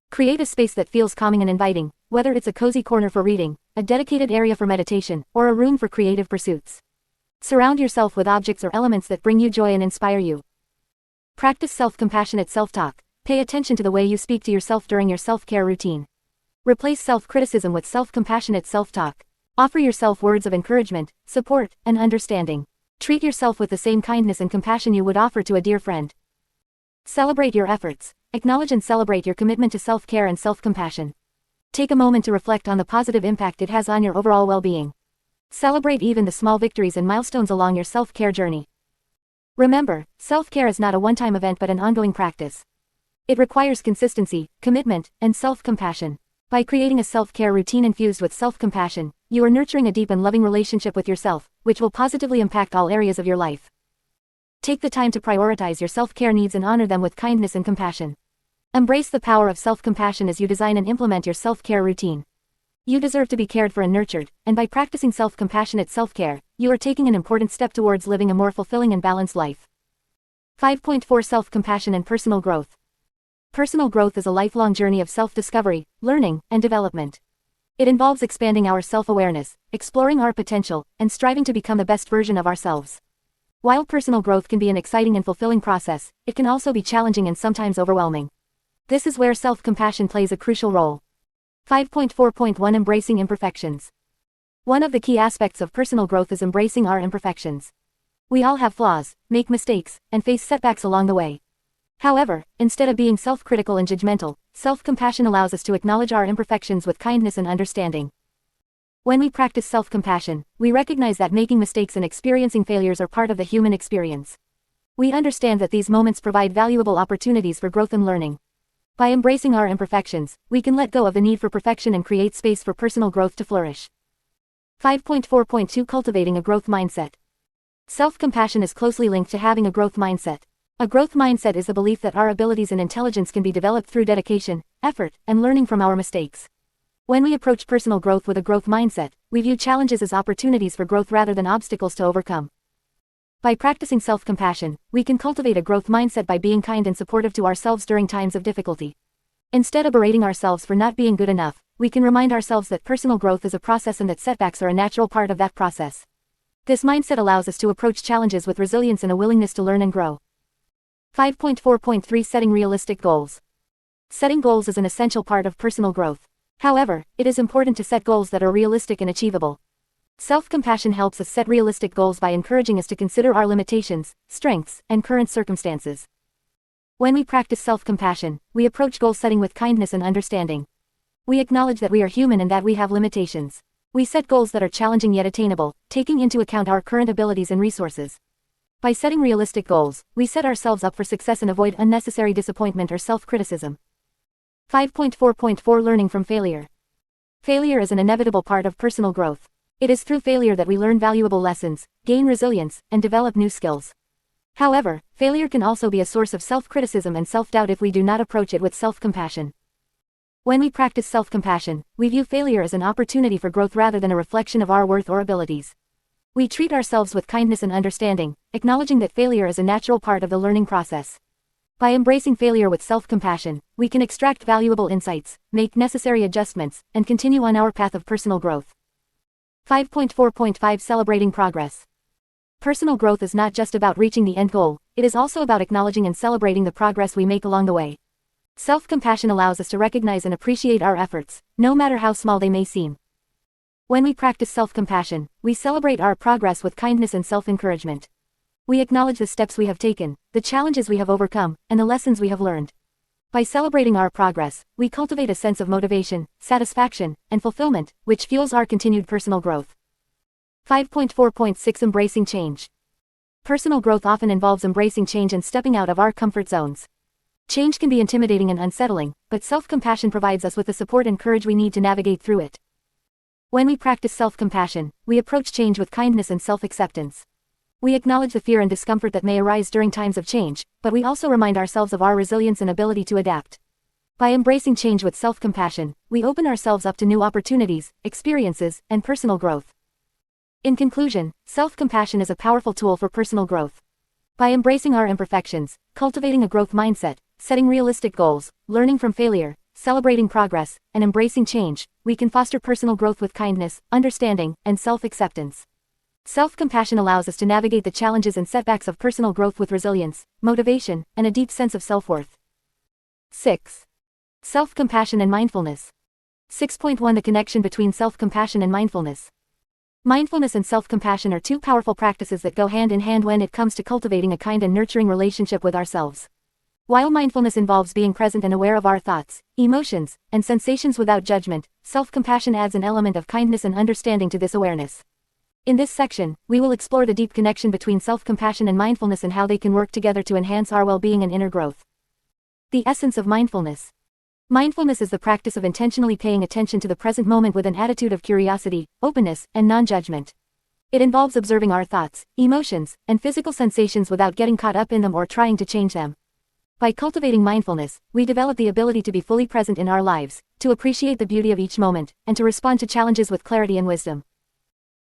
Create a space that feels calming and inviting, whether it's a cozy corner for reading, a dedicated area for meditation, or a room for creative pursuits. Surround yourself with objects or elements that bring you joy and inspire you. Practice self-compassionate self-talk. Pay attention to the way you speak to yourself during your self-care routine. Replace self-criticism with self-compassionate self-talk. Offer yourself words of encouragement, support, and understanding. Treat yourself with the same kindness and compassion you would offer to a dear friend. Celebrate your efforts. Acknowledge and celebrate your commitment to self-care and self-compassion. Take a moment to reflect on the positive impact it has on your overall well-being. Celebrate even the small victories and milestones along your self-care journey. Remember, self-care is not a one-time event but an ongoing practice. It requires consistency, commitment, and self-compassion. By creating a self-care routine infused with self-compassion, you are nurturing a deep and loving relationship with yourself, which will positively impact all areas of your life. Take the time to prioritize your self-care needs and honor them with kindness and compassion. Embrace the power of self-compassion as you design and implement your self-care routine. You deserve to be cared for and nurtured, and by practicing self-compassionate self-care, you are taking an important step towards living a more fulfilling and balanced life. 5.4 Self-compassion and personal growth. Personal growth is a lifelong journey of self-discovery, learning, and development. It involves expanding our self-awareness, exploring our potential, and striving to become the best version of ourselves. While personal growth can be an exciting and fulfilling process, it can also be challenging and sometimes overwhelming. This is where self-compassion plays a crucial role. 5.4.1 Embracing imperfections. One of the key aspects of personal growth is embracing our imperfections. We all have flaws, make mistakes, and face setbacks along the way. However, instead of being self-critical and judgmental, self-compassion allows us to acknowledge our imperfections with kindness and understanding. When we practice self-compassion, we recognize that making mistakes and experiencing failures are part of the human experience. We understand that these moments provide valuable opportunities for growth and learning. By embracing our imperfections, we can let go of the need for perfection and create space for personal growth to flourish. 5.4.2 Cultivating a growth mindset. Self-compassion is closely linked to having a growth mindset. A growth mindset is the belief that our abilities and intelligence can be developed through dedication, effort, and learning from our mistakes. When we approach personal growth with a growth mindset, we view challenges as opportunities for growth rather than obstacles to overcome. By practicing self-compassion, we can cultivate a growth mindset by being kind and supportive to ourselves during times of difficulty. Instead of berating ourselves for not being good enough, we can remind ourselves that personal growth is a process and that setbacks are a natural part of that process. This mindset allows us to approach challenges with resilience and a willingness to learn and grow. 5.4.3 Setting realistic goals. Setting goals is an essential part of personal growth. However, it is important to set goals that are realistic and achievable. Self-compassion helps us set realistic goals by encouraging us to consider our limitations, strengths, and current circumstances. When we practice self-compassion, we approach goal setting with kindness and understanding. We acknowledge that we are human and that we have limitations. We set goals that are challenging yet attainable, taking into account our current abilities and resources. By setting realistic goals, we set ourselves up for success and avoid unnecessary disappointment or self-criticism. 5.4.4 Learning from failure. Failure is an inevitable part of personal growth. It is through failure that we learn valuable lessons, gain resilience, and develop new skills. However, failure can also be a source of self-criticism and self-doubt if we do not approach it with self-compassion. When we practice self-compassion, we view failure as an opportunity for growth rather than a reflection of our worth or abilities. We treat ourselves with kindness and understanding, acknowledging that failure is a natural part of the learning process. By embracing failure with self-compassion, we can extract valuable insights, make necessary adjustments, and continue on our path of personal growth. 5.4.5 Celebrating progress. Personal growth is not just about reaching the end goal, it is also about acknowledging and celebrating the progress we make along the way. Self-compassion allows us to recognize and appreciate our efforts, no matter how small they may seem. When we practice self-compassion, we celebrate our progress with kindness and self-encouragement. We acknowledge the steps we have taken, the challenges we have overcome, and the lessons we have learned. By celebrating our progress, we cultivate a sense of motivation, satisfaction, and fulfillment, which fuels our continued personal growth. 5.4.6 Embracing change. Personal growth often involves embracing change and stepping out of our comfort zones. Change can be intimidating and unsettling, but self-compassion provides us with the support and courage we need to navigate through it. When we practice self-compassion, we approach change with kindness and self-acceptance. We acknowledge the fear and discomfort that may arise during times of change, but we also remind ourselves of our resilience and ability to adapt. By embracing change with self-compassion, we open ourselves up to new opportunities, experiences, and personal growth. In conclusion, self-compassion is a powerful tool for personal growth. By embracing our imperfections, cultivating a growth mindset, setting realistic goals, learning from failure, celebrating progress, and embracing change, we can foster personal growth with kindness, understanding, and self-acceptance. Self-compassion allows us to navigate the challenges and setbacks of personal growth with resilience, motivation, and a deep sense of self-worth. 6. Self-compassion and mindfulness. 6.1 The connection between self-compassion and mindfulness. Mindfulness and self-compassion are two powerful practices that go hand in hand when it comes to cultivating a kind and nurturing relationship with ourselves. While mindfulness involves being present and aware of our thoughts, emotions, and sensations without judgment, self-compassion adds an element of kindness and understanding to this awareness. In this section, we will explore the deep connection between self-compassion and mindfulness and how they can work together to enhance our well-being and inner growth. The essence of mindfulness. Mindfulness is the practice of intentionally paying attention to the present moment with an attitude of curiosity, openness, and non-judgment. It involves observing our thoughts, emotions, and physical sensations without getting caught up in them or trying to change them. By cultivating mindfulness, we develop the ability to be fully present in our lives, to appreciate the beauty of each moment, and to respond to challenges with clarity and wisdom.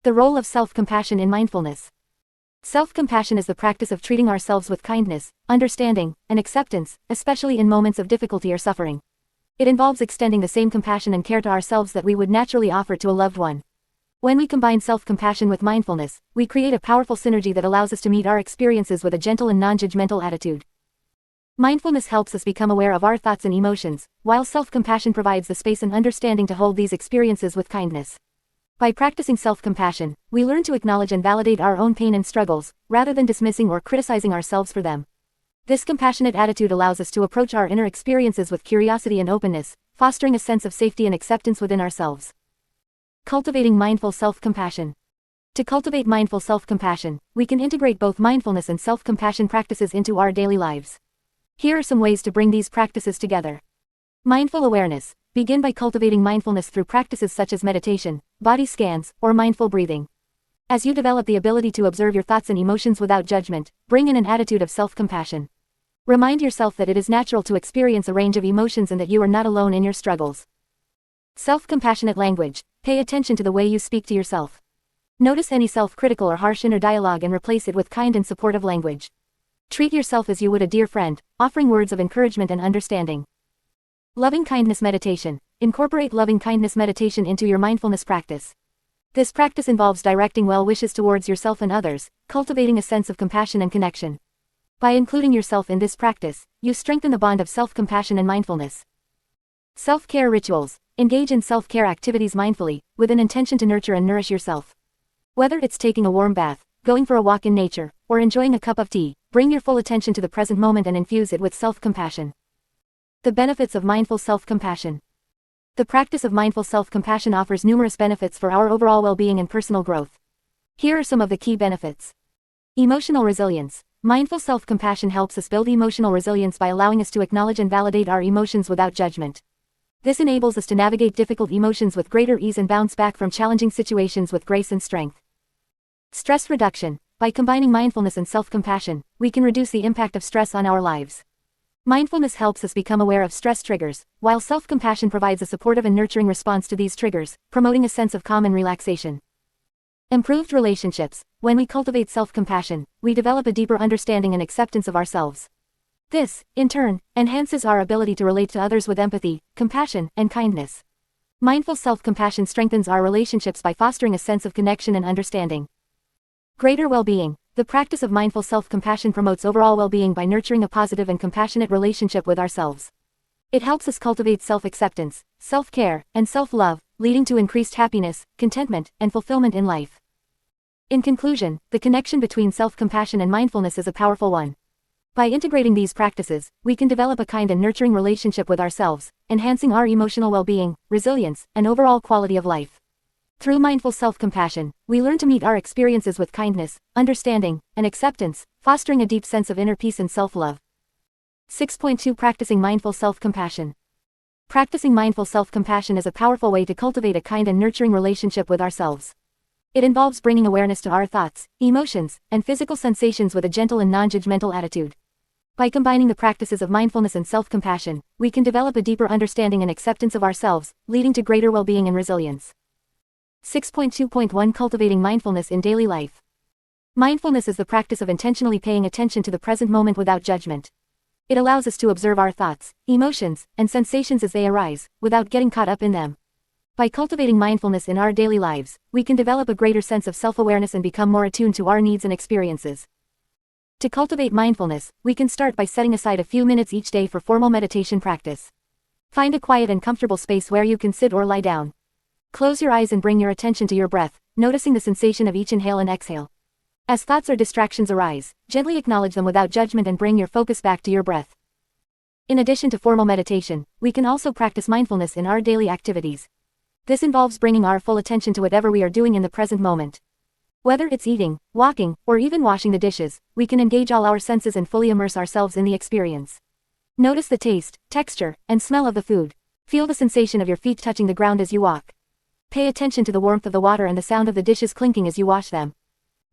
The role of self-compassion in mindfulness. Self-compassion is the practice of treating ourselves with kindness, understanding, and acceptance, especially in moments of difficulty or suffering. It involves extending the same compassion and care to ourselves that we would naturally offer to a loved one. When we combine self-compassion with mindfulness, we create a powerful synergy that allows us to meet our experiences with a gentle and non-judgmental attitude. Mindfulness helps us become aware of our thoughts and emotions, while self-compassion provides the space and understanding to hold these experiences with kindness. By practicing self-compassion, we learn to acknowledge and validate our own pain and struggles, rather than dismissing or criticizing ourselves for them. This compassionate attitude allows us to approach our inner experiences with curiosity and openness, fostering a sense of safety and acceptance within ourselves. Cultivating mindful self-compassion. To cultivate mindful self-compassion, we can integrate both mindfulness and self-compassion practices into our daily lives. Here are some ways to bring these practices together. Mindful awareness. Begin by cultivating mindfulness through practices such as meditation, body scans, or mindful breathing. As you develop the ability to observe your thoughts and emotions without judgment, bring in an attitude of self-compassion. Remind yourself that it is natural to experience a range of emotions and that you are not alone in your struggles. Self-compassionate language. Pay attention to the way you speak to yourself. Notice any self-critical or harsh inner dialogue and replace it with kind and supportive language. Treat yourself as you would a dear friend, offering words of encouragement and understanding. Loving-kindness meditation. Incorporate loving-kindness meditation into your mindfulness practice. This practice involves directing well wishes towards yourself and others, cultivating a sense of compassion and connection. By including yourself in this practice, you strengthen the bond of self-compassion and mindfulness. Self-care rituals. Engage in self-care activities mindfully, with an intention to nurture and nourish yourself. Whether it's taking a warm bath, going for a walk in nature, or enjoying a cup of tea, bring your full attention to the present moment and infuse it with self-compassion. The benefits of mindful self-compassion. The practice of mindful self-compassion offers numerous benefits for our overall well-being and personal growth. Here are some of the key benefits. Emotional resilience. Mindful self-compassion helps us build emotional resilience by allowing us to acknowledge and validate our emotions without judgment. This enables us to navigate difficult emotions with greater ease and bounce back from challenging situations with grace and strength. Stress reduction. By combining mindfulness and self-compassion, we can reduce the impact of stress on our lives. Mindfulness helps us become aware of stress triggers, while self-compassion provides a supportive and nurturing response to these triggers, promoting a sense of calm and relaxation. Improved relationships. When we cultivate self-compassion, we develop a deeper understanding and acceptance of ourselves. This, in turn, enhances our ability to relate to others with empathy, compassion, and kindness. Mindful self-compassion strengthens our relationships by fostering a sense of connection and understanding. Greater well-being. The practice of mindful self-compassion promotes overall well-being by nurturing a positive and compassionate relationship with ourselves. It helps us cultivate self-acceptance, self-care, and self-love, leading to increased happiness, contentment, and fulfillment in life. In conclusion, the connection between self-compassion and mindfulness is a powerful one. By integrating these practices, we can develop a kind and nurturing relationship with ourselves, enhancing our emotional well-being, resilience, and overall quality of life. Through mindful self-compassion, we learn to meet our experiences with kindness, understanding, and acceptance, fostering a deep sense of inner peace and self-love. 6.2 Practicing mindful self-compassion. Practicing mindful self-compassion is a powerful way to cultivate a kind and nurturing relationship with ourselves. It involves bringing awareness to our thoughts, emotions, and physical sensations with a gentle and non-judgmental attitude. By combining the practices of mindfulness and self-compassion, we can develop a deeper understanding and acceptance of ourselves, leading to greater well-being and resilience. 6.2.1 Cultivating mindfulness in daily life. Mindfulness is the practice of intentionally paying attention to the present moment without judgment. It allows us to observe our thoughts, emotions, and sensations as they arise, without getting caught up in them. By cultivating mindfulness in our daily lives, we can develop a greater sense of self-awareness and become more attuned to our needs and experiences. To cultivate mindfulness, we can start by setting aside a few minutes each day for formal meditation practice. Find a quiet and comfortable space where you can sit or lie down. Close your eyes and bring your attention to your breath, noticing the sensation of each inhale and exhale. As thoughts or distractions arise, gently acknowledge them without judgment and bring your focus back to your breath. In addition to formal meditation, we can also practice mindfulness in our daily activities. This involves bringing our full attention to whatever we are doing in the present moment. Whether it's eating, walking, or even washing the dishes, we can engage all our senses and fully immerse ourselves in the experience. Notice the taste, texture, and smell of the food. Feel the sensation of your feet touching the ground as you walk. Pay attention to the warmth of the water and the sound of the dishes clinking as you wash them.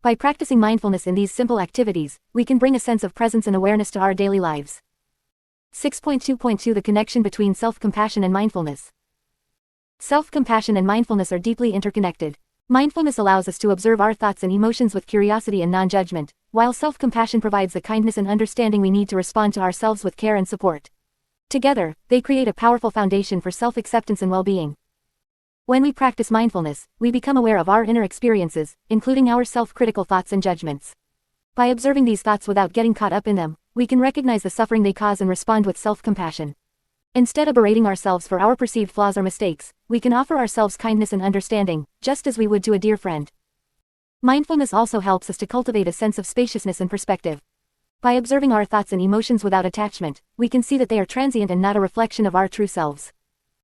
By practicing mindfulness in these simple activities, we can bring a sense of presence and awareness to our daily lives. 6.2.2 The connection between self-compassion and mindfulness. Self-compassion and mindfulness are deeply interconnected. Mindfulness allows us to observe our thoughts and emotions with curiosity and non-judgment, while self-compassion provides the kindness and understanding we need to respond to ourselves with care and support. Together, they create a powerful foundation for self-acceptance and well-being. When we practice mindfulness, we become aware of our inner experiences, including our self-critical thoughts and judgments. By observing these thoughts without getting caught up in them, we can recognize the suffering they cause and respond with self-compassion. Instead of berating ourselves for our perceived flaws or mistakes, we can offer ourselves kindness and understanding, just as we would to a dear friend. Mindfulness also helps us to cultivate a sense of spaciousness and perspective. By observing our thoughts and emotions without attachment, we can see that they are transient and not a reflection of our true selves.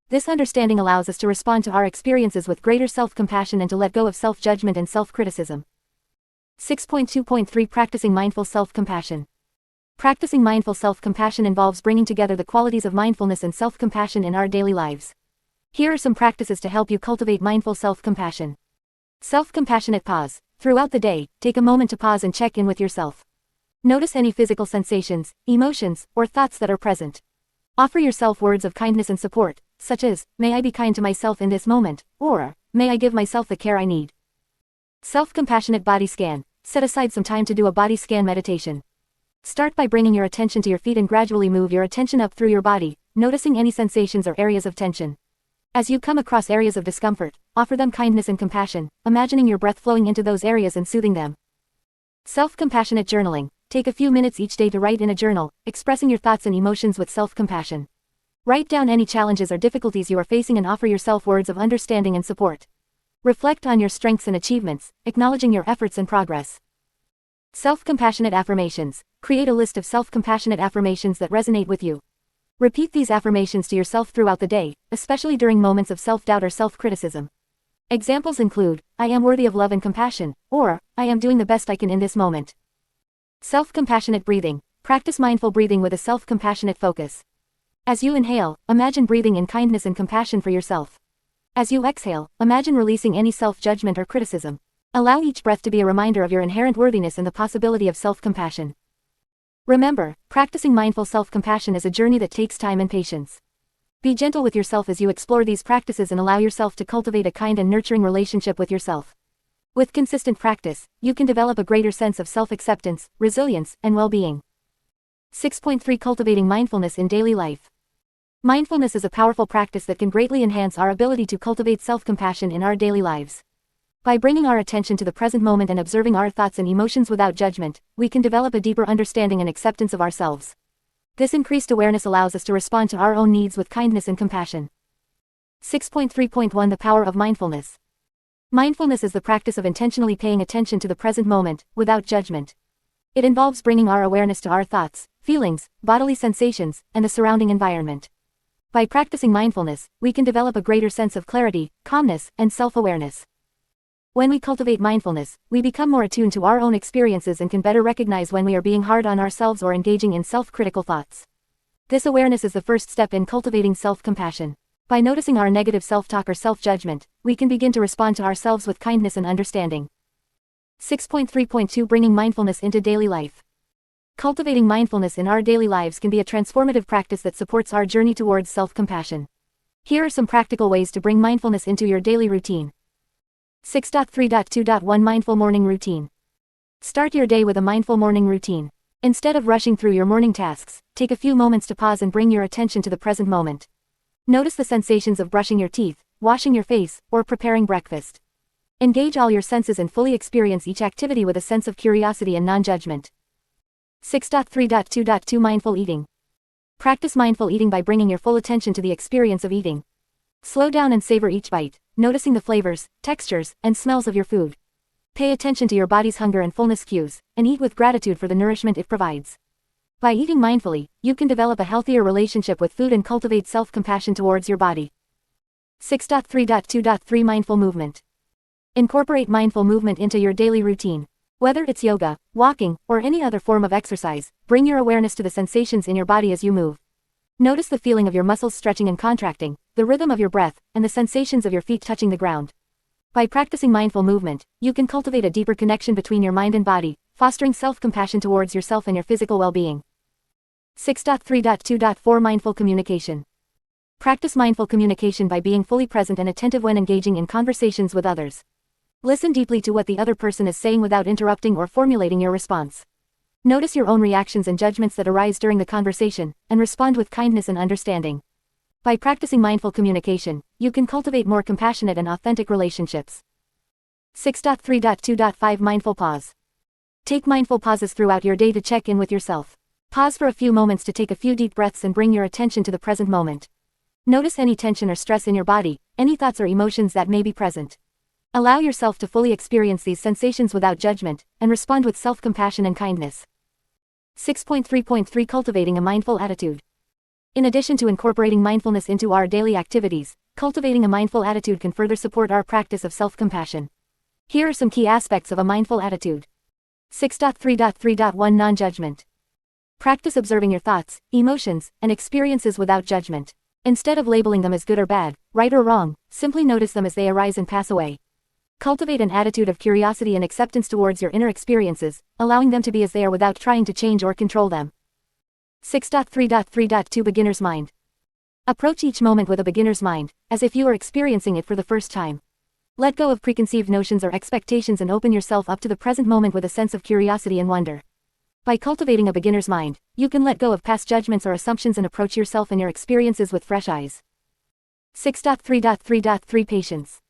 This understanding allows us to respond to our experiences with greater self-compassion and to let go of self-judgment and self-criticism. 6.2.3 Practicing mindful self-compassion. Practicing mindful self-compassion involves bringing together the qualities of mindfulness and self-compassion in our daily lives. Here are some practices to help you cultivate mindful self-compassion. Self-compassionate pause. Throughout the day, take a moment to pause and check in with yourself. Notice any physical sensations, emotions, or thoughts that are present. Offer yourself words of kindness and support, such as, "May I be kind to myself in this moment," or, "May I give myself the care I need." Self-compassionate body scan. Set aside some time to do a body scan meditation. Start by bringing your attention to your feet and gradually move your attention up through your body, noticing any sensations or areas of tension. As you come across areas of discomfort, offer them kindness and compassion, imagining your breath flowing into those areas and soothing them. Self-compassionate journaling. Take a few minutes each day to write in a journal, expressing your thoughts and emotions with self-compassion. Write down any challenges or difficulties you are facing and offer yourself words of understanding and support. Reflect on your strengths and achievements, acknowledging your efforts and progress. Self-compassionate affirmations. Create a list of self-compassionate affirmations that resonate with you. Repeat these affirmations to yourself throughout the day, especially during moments of self-doubt or self-criticism. Examples include, "I am worthy of love and compassion," or, "I am doing the best I can in this moment." Self-compassionate breathing. Practice mindful breathing with a self-compassionate focus. As you inhale, imagine breathing in kindness and compassion for yourself. As you exhale, imagine releasing any self-judgment or criticism. Allow each breath to be a reminder of your inherent worthiness and the possibility of self-compassion. Remember, practicing mindful self-compassion is a journey that takes time and patience. Be gentle with yourself as you explore these practices and allow yourself to cultivate a kind and nurturing relationship with yourself. With consistent practice, you can develop a greater sense of self-acceptance, resilience, and well-being. 6.3 Cultivating mindfulness in daily life. Mindfulness is a powerful practice that can greatly enhance our ability to cultivate self-compassion in our daily lives. By bringing our attention to the present moment and observing our thoughts and emotions without judgment, we can develop a deeper understanding and acceptance of ourselves. This increased awareness allows us to respond to our own needs with kindness and compassion. 6.3.1 The power of mindfulness. Mindfulness is the practice of intentionally paying attention to the present moment, without judgment. It involves bringing our awareness to our thoughts, feelings, bodily sensations, and the surrounding environment. By practicing mindfulness, we can develop a greater sense of clarity, calmness, and self-awareness. When we cultivate mindfulness, we become more attuned to our own experiences and can better recognize when we are being hard on ourselves or engaging in self-critical thoughts. This awareness is the first step in cultivating self-compassion. By noticing our negative self-talk or self-judgment, we can begin to respond to ourselves with kindness and understanding. 6.3.2 Bringing mindfulness into daily life. Cultivating mindfulness in our daily lives can be a transformative practice that supports our journey towards self-compassion. Here are some practical ways to bring mindfulness into your daily routine. 6.3.2.1 Mindful Morning Routine. Start your day with a mindful morning routine. Instead of rushing through your morning tasks, take a few moments to pause and bring your attention to the present moment. Notice the sensations of brushing your teeth, washing your face, or preparing breakfast. Engage all your senses and fully experience each activity with a sense of curiosity and non-judgment. 6.3.2.2 Mindful Eating. Practice mindful eating by bringing your full attention to the experience of eating. Slow down and savor each bite, noticing the flavors, textures, and smells of your food. Pay attention to your body's hunger and fullness cues, and eat with gratitude for the nourishment it provides. By eating mindfully, you can develop a healthier relationship with food and cultivate self-compassion towards your body. 6.3.2.3 Mindful Movement. Incorporate mindful movement into your daily routine. Whether it's yoga, walking, or any other form of exercise, bring your awareness to the sensations in your body as you move. Notice the feeling of your muscles stretching and contracting, the rhythm of your breath, and the sensations of your feet touching the ground. By practicing mindful movement, you can cultivate a deeper connection between your mind and body, fostering self-compassion towards yourself and your physical well-being. 6.3.2.4 Mindful communication. Practice mindful communication by being fully present and attentive when engaging in conversations with others. Listen deeply to what the other person is saying without interrupting or formulating your response. Notice your own reactions and judgments that arise during the conversation, and respond with kindness and understanding. By practicing mindful communication, you can cultivate more compassionate and authentic relationships. 6.3.2.5 Mindful pause. Take mindful pauses throughout your day to check in with yourself. Pause for a few moments to take a few deep breaths and bring your attention to the present moment. Notice any tension or stress in your body, any thoughts or emotions that may be present. Allow yourself to fully experience these sensations without judgment, and respond with self-compassion and kindness. 6.3.3 Cultivating a mindful attitude. In addition to incorporating mindfulness into our daily activities, cultivating a mindful attitude can further support our practice of self-compassion. Here are some key aspects of a mindful attitude. 6.3.3.1 Non-judgment. Practice observing your thoughts, emotions, and experiences without judgment. Instead of labeling them as good or bad, right or wrong, simply notice them as they arise and pass away. Cultivate an attitude of curiosity and acceptance towards your inner experiences, allowing them to be as they are without trying to change or control them. 6.3.3.2 Beginner's mind. Approach each moment with a beginner's mind, as if you are experiencing it for the first time. Let go of preconceived notions or expectations and open yourself up to the present moment with a sense of curiosity and wonder. By cultivating a beginner's mind, you can let go of past judgments or assumptions and approach yourself and your experiences with fresh eyes. 6.3.3.3 Patience.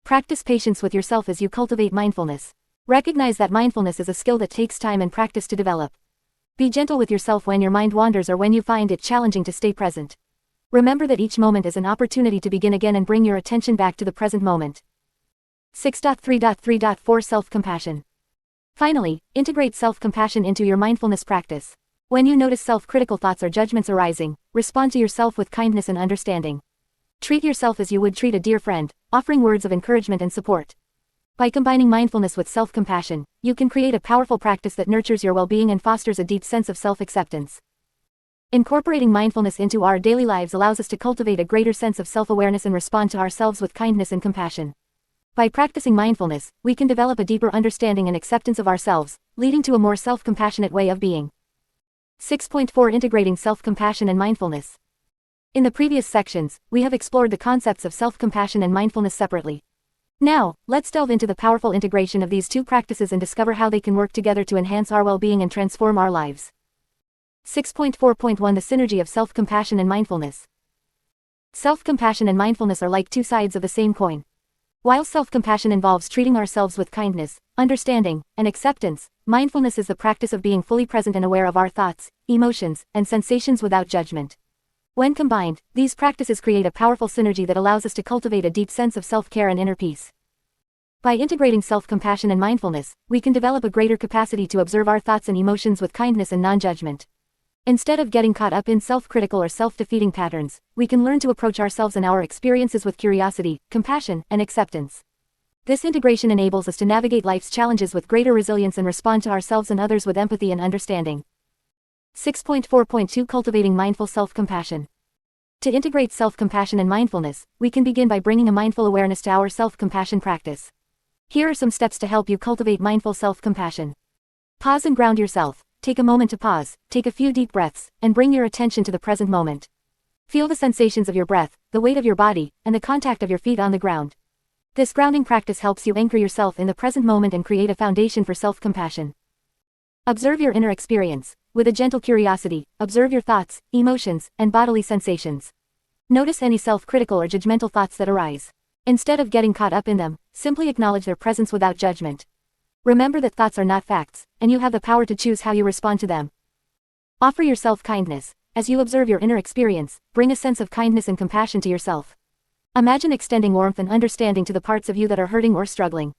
Practice patience with yourself as you cultivate mindfulness. Recognize that mindfulness is a skill that takes time and practice to develop. Be gentle with yourself when your mind wanders or when you find it challenging to stay present. Remember that each moment is an opportunity to begin again and bring your attention back to the present moment. 6.3.3.4 Self-compassion. Finally, integrate self-compassion into your mindfulness practice. When you notice self-critical thoughts or judgments arising, respond to yourself with kindness and understanding. Treat yourself as you would treat a dear friend, offering words of encouragement and support. By combining mindfulness with self-compassion, you can create a powerful practice that nurtures your well-being and fosters a deep sense of self-acceptance. Incorporating mindfulness into our daily lives allows us to cultivate a greater sense of self-awareness and respond to ourselves with kindness and compassion. By practicing mindfulness, we can develop a deeper understanding and acceptance of ourselves, leading to a more self-compassionate way of being. 6.4 Integrating self-compassion and mindfulness. In the previous sections, we have explored the concepts of self-compassion and mindfulness separately. Now, let's delve into the powerful integration of these two practices and discover how they can work together to enhance our well-being and transform our lives. 6.4.1 The synergy of self-compassion and mindfulness. Self-compassion and mindfulness are like two sides of the same coin. While self-compassion involves treating ourselves with kindness, understanding, and acceptance, mindfulness is the practice of being fully present and aware of our thoughts, emotions, and sensations without judgment. When combined, these practices create a powerful synergy that allows us to cultivate a deep sense of self-care and inner peace. By integrating self-compassion and mindfulness, we can develop a greater capacity to observe our thoughts and emotions with kindness and non-judgment. Instead of getting caught up in self-critical or self-defeating patterns, we can learn to approach ourselves and our experiences with curiosity, compassion, and acceptance. This integration enables us to navigate life's challenges with greater resilience and respond to ourselves and others with empathy and understanding. 6.4.2 Cultivating mindful self-compassion. To integrate self-compassion and mindfulness, we can begin by bringing a mindful awareness to our self-compassion practice. Here are some steps to help you cultivate mindful self-compassion. Pause and ground yourself. Take a moment to pause, take a few deep breaths, and bring your attention to the present moment. Feel the sensations of your breath, the weight of your body, and the contact of your feet on the ground. This grounding practice helps you anchor yourself in the present moment and create a foundation for self-compassion. Observe your inner experience. With a gentle curiosity, observe your thoughts, emotions, and bodily sensations. Notice any self-critical or judgmental thoughts that arise. Instead of getting caught up in them, simply acknowledge their presence without judgment. Remember that thoughts are not facts, and you have the power to choose how you respond to them. Offer yourself kindness. As you observe your inner experience, bring a sense of kindness and compassion to yourself. Imagine extending warmth and understanding to the parts of you that are hurting or struggling.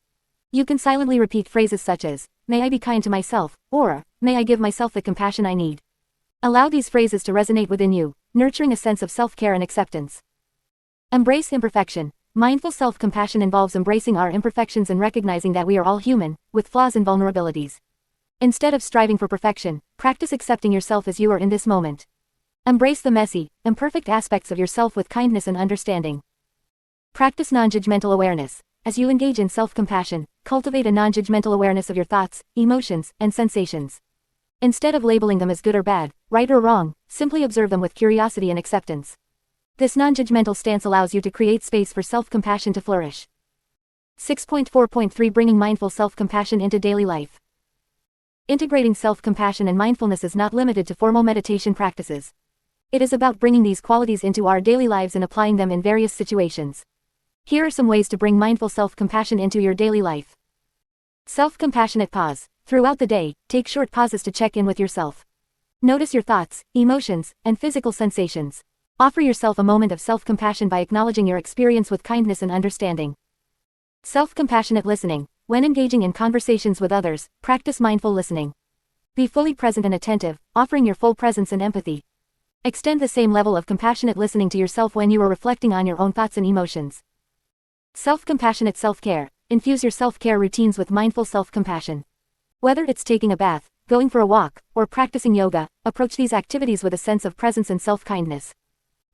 You can silently repeat phrases such as, "May I be kind to myself," or, "May I give myself the compassion I need." Allow these phrases to resonate within you, nurturing a sense of self-care and acceptance. Embrace imperfection. Mindful self-compassion involves embracing our imperfections and recognizing that we are all human, with flaws and vulnerabilities. Instead of striving for perfection, practice accepting yourself as you are in this moment. Embrace the messy, imperfect aspects of yourself with kindness and understanding. Practice non-judgmental awareness. As you engage in self-compassion, cultivate a non-judgmental awareness of your thoughts, emotions, and sensations. Instead of labeling them as good or bad, right or wrong, simply observe them with curiosity and acceptance. This non-judgmental stance allows you to create space for self-compassion to flourish. 6.4.3 Bringing mindful self-compassion into daily life. Integrating self-compassion and mindfulness is not limited to formal meditation practices. It is about bringing these qualities into our daily lives and applying them in various situations. Here are some ways to bring mindful self-compassion into your daily life. Self-compassionate pause. Throughout the day, take short pauses to check in with yourself. Notice your thoughts, emotions, and physical sensations. Offer yourself a moment of self-compassion by acknowledging your experience with kindness and understanding. Self-compassionate listening. When engaging in conversations with others, practice mindful listening. Be fully present and attentive, offering your full presence and empathy. Extend the same level of compassionate listening to yourself when you are reflecting on your own thoughts and emotions. Self-compassionate self-care. Infuse your self-care routines with mindful self-compassion. Whether it's taking a bath, going for a walk, or practicing yoga, approach these activities with a sense of presence and self-kindness.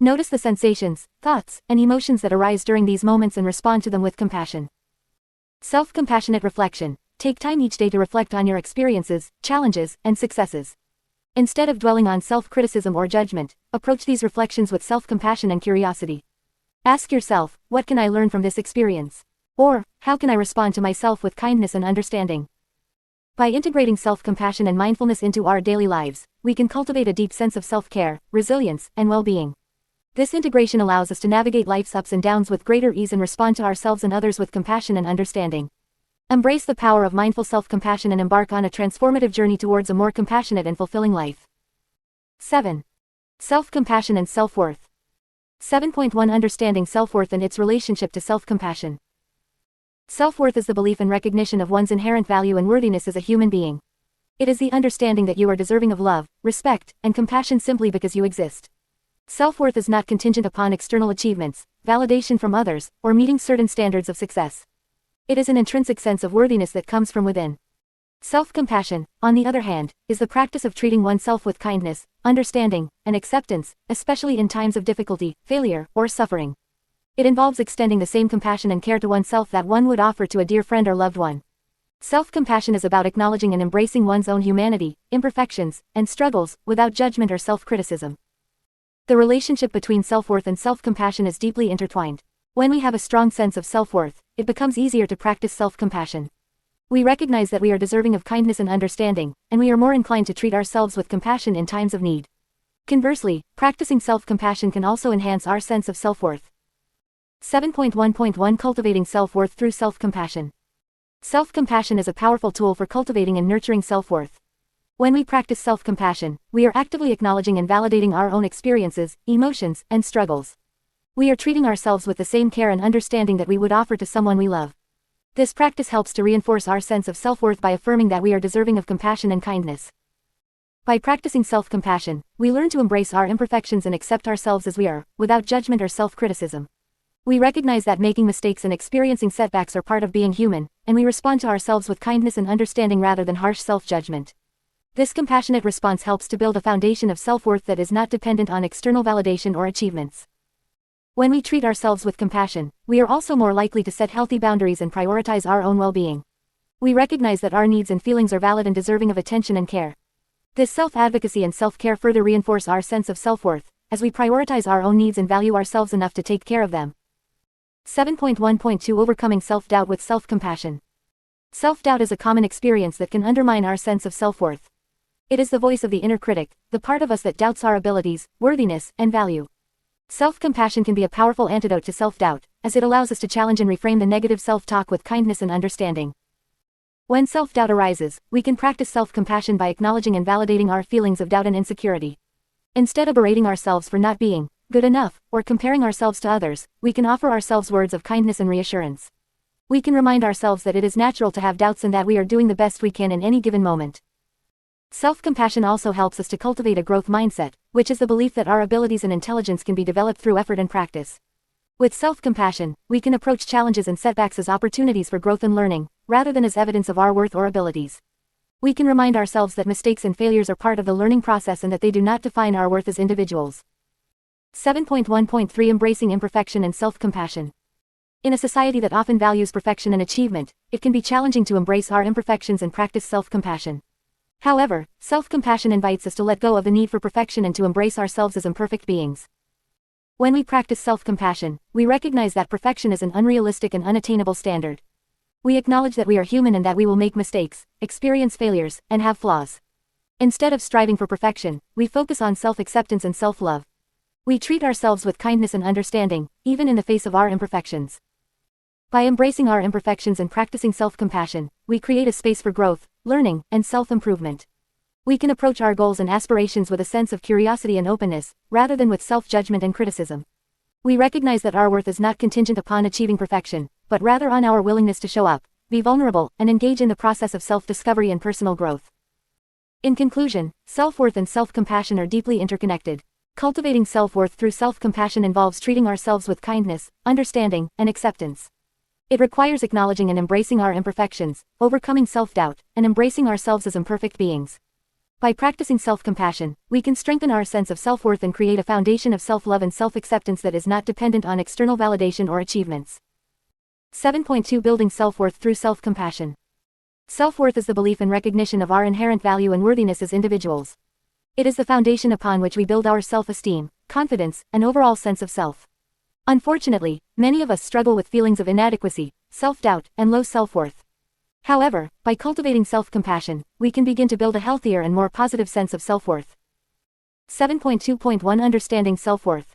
Notice the sensations, thoughts, and emotions that arise during these moments and respond to them with compassion. Self-compassionate reflection. Take time each day to reflect on your experiences, challenges, and successes. Instead of dwelling on self-criticism or judgment, approach these reflections with self-compassion and curiosity. Ask yourself, what can I learn from this experience? Or, how can I respond to myself with kindness and understanding? By integrating self-compassion and mindfulness into our daily lives, we can cultivate a deep sense of self-care, resilience, and well-being. This integration allows us to navigate life's ups and downs with greater ease and respond to ourselves and others with compassion and understanding. Embrace the power of mindful self-compassion and embark on a transformative journey towards a more compassionate and fulfilling life. 7. Self-compassion and self-worth. 7.1 Understanding self-worth and its relationship to self-compassion. Self-worth is the belief and recognition of one's inherent value and worthiness as a human being. It is the understanding that you are deserving of love, respect, and compassion simply because you exist. Self-worth is not contingent upon external achievements, validation from others, or meeting certain standards of success. It is an intrinsic sense of worthiness that comes from within. Self-compassion, on the other hand, is the practice of treating oneself with kindness, understanding, and acceptance, especially in times of difficulty, failure, or suffering. It involves extending the same compassion and care to oneself that one would offer to a dear friend or loved one. Self-compassion is about acknowledging and embracing one's own humanity, imperfections, and struggles, without judgment or self-criticism. The relationship between self-worth and self-compassion is deeply intertwined. When we have a strong sense of self-worth, it becomes easier to practice self-compassion. We recognize that we are deserving of kindness and understanding, and we are more inclined to treat ourselves with compassion in times of need. Conversely, practicing self-compassion can also enhance our sense of self-worth. 7.1.1 Cultivating self-worth through self-compassion. Self-compassion is a powerful tool for cultivating and nurturing self-worth. When we practice self-compassion, we are actively acknowledging and validating our own experiences, emotions, and struggles. We are treating ourselves with the same care and understanding that we would offer to someone we love. This practice helps to reinforce our sense of self-worth by affirming that we are deserving of compassion and kindness. By practicing self-compassion, we learn to embrace our imperfections and accept ourselves as we are, without judgment or self-criticism. We recognize that making mistakes and experiencing setbacks are part of being human, and we respond to ourselves with kindness and understanding rather than harsh self-judgment. This compassionate response helps to build a foundation of self-worth that is not dependent on external validation or achievements. When we treat ourselves with compassion, we are also more likely to set healthy boundaries and prioritize our own well-being. We recognize that our needs and feelings are valid and deserving of attention and care. This self-advocacy and self-care further reinforce our sense of self-worth, as we prioritize our own needs and value ourselves enough to take care of them. 7.1.2 Overcoming self-doubt with self-compassion. Self-doubt is a common experience that can undermine our sense of self-worth. It is the voice of the inner critic, the part of us that doubts our abilities, worthiness, and value. Self-compassion can be a powerful antidote to self-doubt, as it allows us to challenge and reframe the negative self-talk with kindness and understanding. When self-doubt arises, we can practice self-compassion by acknowledging and validating our feelings of doubt and insecurity. Instead of berating ourselves for not being good enough, or comparing ourselves to others, we can offer ourselves words of kindness and reassurance. We can remind ourselves that it is natural to have doubts and that we are doing the best we can in any given moment. Self-compassion also helps us to cultivate a growth mindset, which is the belief that our abilities and intelligence can be developed through effort and practice. With self-compassion, we can approach challenges and setbacks as opportunities for growth and learning, rather than as evidence of our worth or abilities. We can remind ourselves that mistakes and failures are part of the learning process and that they do not define our worth as individuals. 7.1.3 Embracing imperfection and self-compassion. In a society that often values perfection and achievement, it can be challenging to embrace our imperfections and practice self-compassion. However, self-compassion invites us to let go of the need for perfection and to embrace ourselves as imperfect beings. When we practice self-compassion, we recognize that perfection is an unrealistic and unattainable standard. We acknowledge that we are human and that we will make mistakes, experience failures, and have flaws. Instead of striving for perfection, we focus on self-acceptance and self-love. We treat ourselves with kindness and understanding, even in the face of our imperfections. By embracing our imperfections and practicing self-compassion, we create a space for growth, learning, and self-improvement. We can approach our goals and aspirations with a sense of curiosity and openness, rather than with self-judgment and criticism. We recognize that our worth is not contingent upon achieving perfection, but rather on our willingness to show up, be vulnerable, and engage in the process of self-discovery and personal growth. In conclusion, self-worth and self-compassion are deeply interconnected. Cultivating self-worth through self-compassion involves treating ourselves with kindness, understanding, and acceptance. It requires acknowledging and embracing our imperfections, overcoming self-doubt, and embracing ourselves as imperfect beings. By practicing self-compassion, we can strengthen our sense of self-worth and create a foundation of self-love and self-acceptance that is not dependent on external validation or achievements. 7.2 Building self-worth through self-compassion. Self-worth is the belief and recognition of our inherent value and worthiness as individuals. It is the foundation upon which we build our self-esteem, confidence, and overall sense of self. Unfortunately, many of us struggle with feelings of inadequacy, self-doubt, and low self-worth. However, by cultivating self-compassion, we can begin to build a healthier and more positive sense of self-worth. 7.2.1 Understanding self-worth.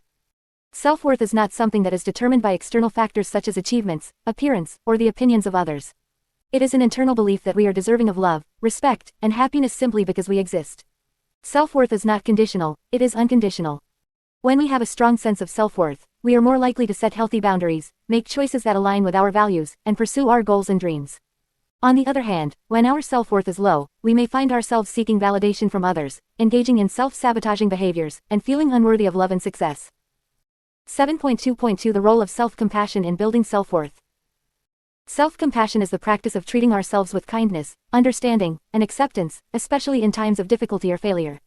Self-worth is not something that is determined by external factors such as achievements, appearance, or the opinions of others. It is an internal belief that we are deserving of love, respect, and happiness simply because we exist. Self-worth is not conditional, it is unconditional. When we have a strong sense of self-worth, we are more likely to set healthy boundaries, make choices that align with our values, and pursue our goals and dreams. On the other hand, when our self-worth is low, we may find ourselves seeking validation from others, engaging in self-sabotaging behaviors, and feeling unworthy of love and success. 7.2.2 The role of self-compassion in building self-worth. Self-compassion is the practice of treating ourselves with kindness, understanding, and acceptance, especially in times of difficulty or failure.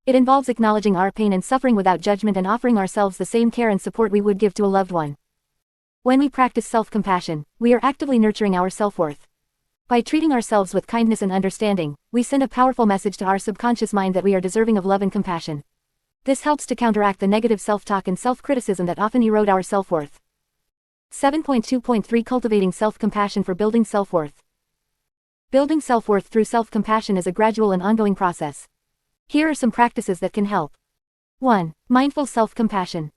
It involves acknowledging our pain and suffering without judgment and offering ourselves the same care and support we would give to a loved one. When we practice self-compassion, we are actively nurturing our self-worth. By treating ourselves with kindness and understanding, we send a powerful message to our subconscious mind that we are deserving of love and compassion. This helps to counteract the negative self-talk and self-criticism that often erode our self-worth. 7.2.3 Cultivating self-compassion for building self-worth. Building self-worth through self-compassion is a gradual and ongoing process. Here are some practices that can help. 1. Mindful self-compassion.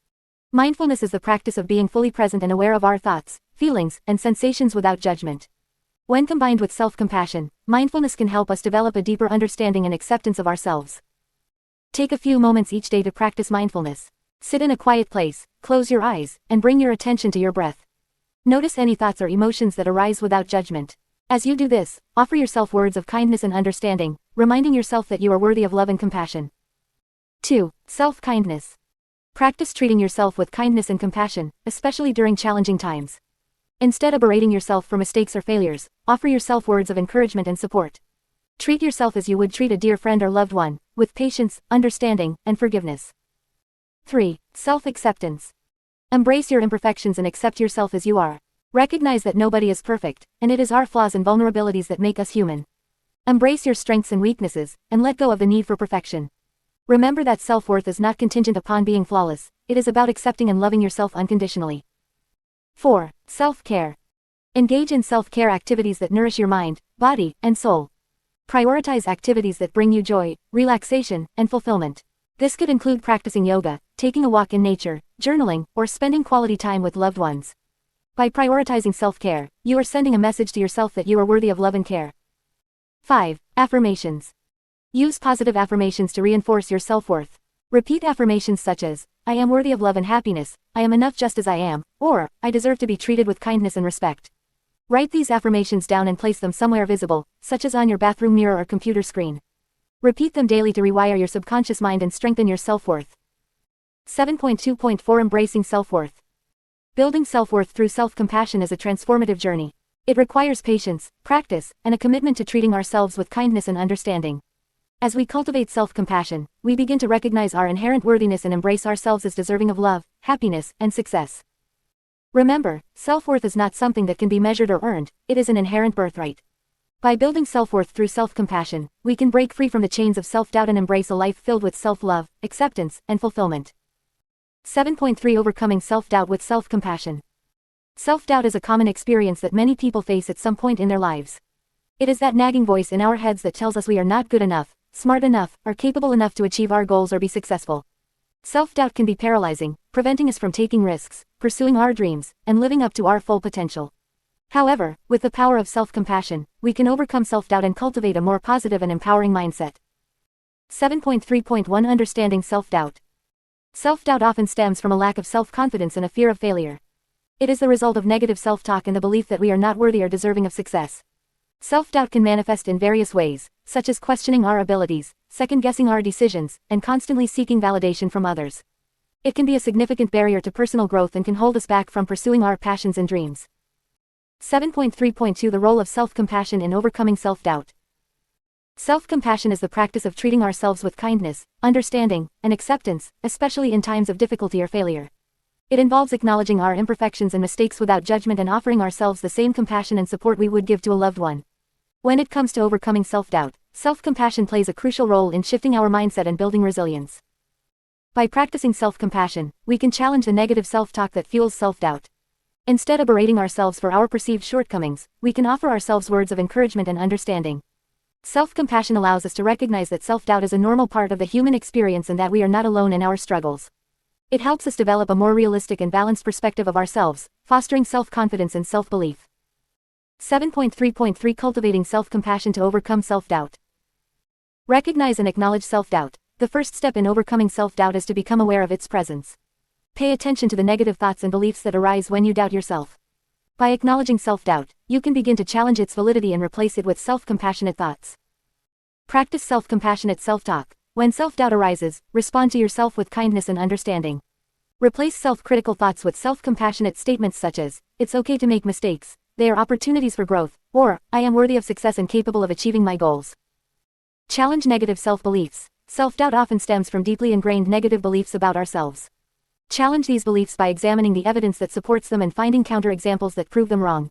Mindfulness is the practice of being fully present and aware of our thoughts, feelings, and sensations without judgment. When combined with self-compassion, mindfulness can help us develop a deeper understanding and acceptance of ourselves. Take a few moments each day to practice mindfulness. Sit in a quiet place, close your eyes, and bring your attention to your breath. Notice any thoughts or emotions that arise without judgment. As you do this, offer yourself words of kindness and understanding, reminding yourself that you are worthy of love and compassion. 2. Self-kindness. Practice treating yourself with kindness and compassion, especially during challenging times. Instead of berating yourself for mistakes or failures, offer yourself words of encouragement and support. Treat yourself as you would treat a dear friend or loved one, with patience, understanding, and forgiveness. 3. Self-acceptance. Embrace your imperfections and accept yourself as you are. Recognize that nobody is perfect, and it is our flaws and vulnerabilities that make us human. Embrace your strengths and weaknesses, and let go of the need for perfection. Remember that self-worth is not contingent upon being flawless, it is about accepting and loving yourself unconditionally. 4. Self-care. Engage in self-care activities that nourish your mind, body, and soul. Prioritize activities that bring you joy, relaxation, and fulfillment. This could include practicing yoga, taking a walk in nature, journaling, or spending quality time with loved ones. By prioritizing self-care, you are sending a message to yourself that you are worthy of love and care. 5. Affirmations. Use positive affirmations to reinforce your self-worth. Repeat affirmations such as, I am worthy of love and happiness, I am enough just as I am, or, I deserve to be treated with kindness and respect. Write these affirmations down and place them somewhere visible, such as on your bathroom mirror or computer screen. Repeat them daily to rewire your subconscious mind and strengthen your self-worth. 7.2.4 Embracing self-worth. Building self-worth through self-compassion is a transformative journey. It requires patience, practice, and a commitment to treating ourselves with kindness and understanding. As we cultivate self-compassion, we begin to recognize our inherent worthiness and embrace ourselves as deserving of love, happiness, and success. Remember, self-worth is not something that can be measured or earned, it is an inherent birthright. By building self-worth through self-compassion, we can break free from the chains of self-doubt and embrace a life filled with self-love, acceptance, and fulfillment. 7.3 Overcoming self-doubt with self-compassion. Self-doubt is a common experience that many people face at some point in their lives. It is that nagging voice in our heads that tells us we are not good enough, smart enough, or capable enough to achieve our goals or be successful. Self-doubt can be paralyzing, preventing us from taking risks, pursuing our dreams, and living up to our full potential. However, with the power of self-compassion, we can overcome self-doubt and cultivate a more positive and empowering mindset. 7.3.1 Understanding self-doubt. Self-doubt often stems from a lack of self-confidence and a fear of failure. It is the result of negative self-talk and the belief that we are not worthy or deserving of success. Self-doubt can manifest in various ways, such as questioning our abilities, second-guessing our decisions, and constantly seeking validation from others. It can be a significant barrier to personal growth and can hold us back from pursuing our passions and dreams. 7.3.2 The role of self-compassion in overcoming self-doubt. Self-compassion is the practice of treating ourselves with kindness, understanding, and acceptance, especially in times of difficulty or failure. It involves acknowledging our imperfections and mistakes without judgment and offering ourselves the same compassion and support we would give to a loved one. When it comes to overcoming self-doubt, self-compassion plays a crucial role in shifting our mindset and building resilience. By practicing self-compassion, we can challenge the negative self-talk that fuels self-doubt. Instead of berating ourselves for our perceived shortcomings, we can offer ourselves words of encouragement and understanding. Self-compassion allows us to recognize that self-doubt is a normal part of the human experience and that we are not alone in our struggles. It helps us develop a more realistic and balanced perspective of ourselves, fostering self-confidence and self-belief. 7.3.3 Cultivating self-compassion to overcome self-doubt. Recognize and acknowledge self-doubt. The first step in overcoming self-doubt is to become aware of its presence. Pay attention to the negative thoughts and beliefs that arise when you doubt yourself. By acknowledging self-doubt, you can begin to challenge its validity and replace it with self-compassionate thoughts. Practice self-compassionate self-talk. When self-doubt arises, respond to yourself with kindness and understanding. Replace self-critical thoughts with self-compassionate statements such as, "It's okay to make mistakes, they are opportunities for growth," or, "I am worthy of success and capable of achieving my goals." Challenge negative self-beliefs. Self-doubt often stems from deeply ingrained negative beliefs about ourselves. Challenge these beliefs by examining the evidence that supports them and finding counterexamples that prove them wrong.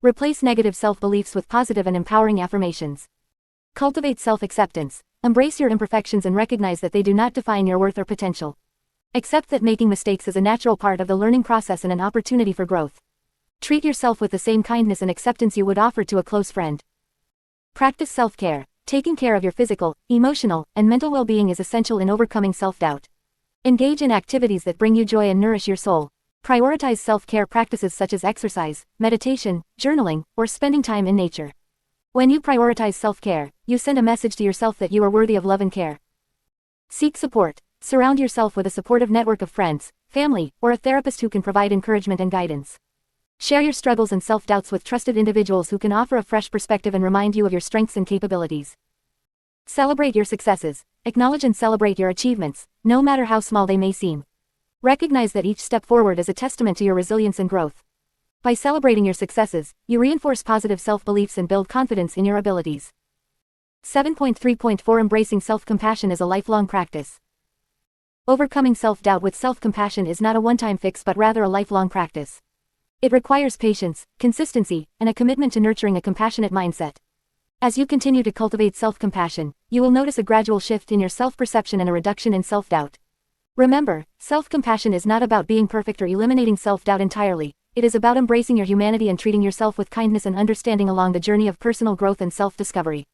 Replace negative self-beliefs with positive and empowering affirmations. Cultivate self-acceptance. Embrace your imperfections and recognize that they do not define your worth or potential. Accept that making mistakes is a natural part of the learning process and an opportunity for growth. Treat yourself with the same kindness and acceptance you would offer to a close friend. Practice self-care. Taking care of your physical, emotional, and mental well-being is essential in overcoming self-doubt. Engage in activities that bring you joy and nourish your soul. Prioritize self-care practices such as exercise, meditation, journaling, or spending time in nature. When you prioritize self-care, you send a message to yourself that you are worthy of love and care. Seek support. Surround yourself with a supportive network of friends, family, or a therapist who can provide encouragement and guidance. Share your struggles and self-doubts with trusted individuals who can offer a fresh perspective and remind you of your strengths and capabilities. Celebrate your successes. Acknowledge and celebrate your achievements, no matter how small they may seem. Recognize that each step forward is a testament to your resilience and growth. By celebrating your successes, you reinforce positive self-beliefs and build confidence in your abilities. 7.3.4 Embracing self-compassion is a lifelong practice. Overcoming self-doubt with self-compassion is not a one-time fix but rather a lifelong practice. It requires patience, consistency, and a commitment to nurturing a compassionate mindset. As you continue to cultivate self-compassion, you will notice a gradual shift in your self-perception and a reduction in self-doubt. Remember, self-compassion is not about being perfect or eliminating self-doubt entirely. It is about embracing your humanity and treating yourself with kindness and understanding along the journey of personal growth and self-discovery.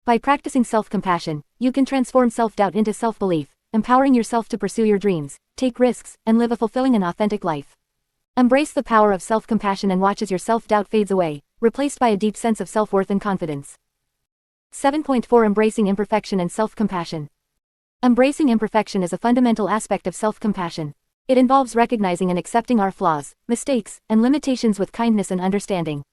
By practicing self-compassion, you can transform self-doubt into self-belief, empowering yourself to pursue your dreams, take risks, and live a fulfilling and authentic life. Embrace the power of self-compassion and watch as your self-doubt fades away, replaced by a deep sense of self-worth and confidence. 7.4 Embracing imperfection and self-compassion. Embracing imperfection is a fundamental aspect of self-compassion. It involves recognizing and accepting our flaws, mistakes, and limitations with kindness and understanding.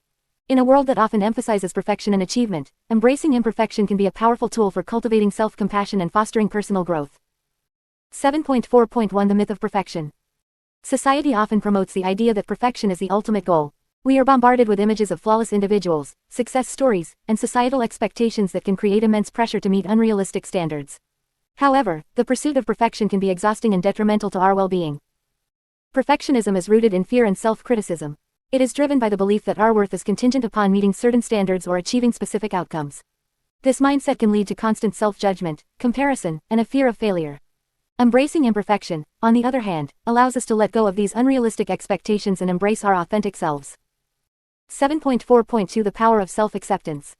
In a world that often emphasizes perfection and achievement, embracing imperfection can be a powerful tool for cultivating self-compassion and fostering personal growth. 7.4.1 The myth of perfection. Society often promotes the idea that perfection is the ultimate goal. We are bombarded with images of flawless individuals, success stories, and societal expectations that can create immense pressure to meet unrealistic standards. However, the pursuit of perfection can be exhausting and detrimental to our well-being. Perfectionism is rooted in fear and self-criticism. It is driven by the belief that our worth is contingent upon meeting certain standards or achieving specific outcomes. This mindset can lead to constant self-judgment, comparison, and a fear of failure. Embracing imperfection, on the other hand, allows us to let go of these unrealistic expectations and embrace our authentic selves. 7.4.2 The power of self-acceptance.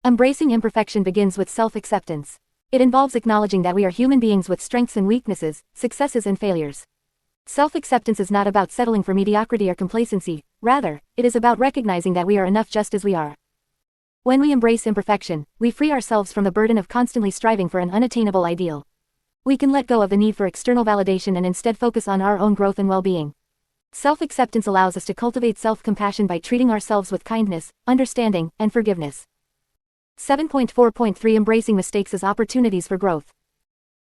Embracing imperfection begins with self-acceptance. It involves acknowledging that we are human beings with strengths and weaknesses, successes and failures. Self-acceptance is not about settling for mediocrity or complacency, rather, it is about recognizing that we are enough just as we are. When we embrace imperfection, we free ourselves from the burden of constantly striving for an unattainable ideal. We can let go of the need for external validation and instead focus on our own growth and well-being. Self-acceptance allows us to cultivate self-compassion by treating ourselves with kindness, understanding, and forgiveness. 7.4.3 Embracing mistakes as opportunities for growth.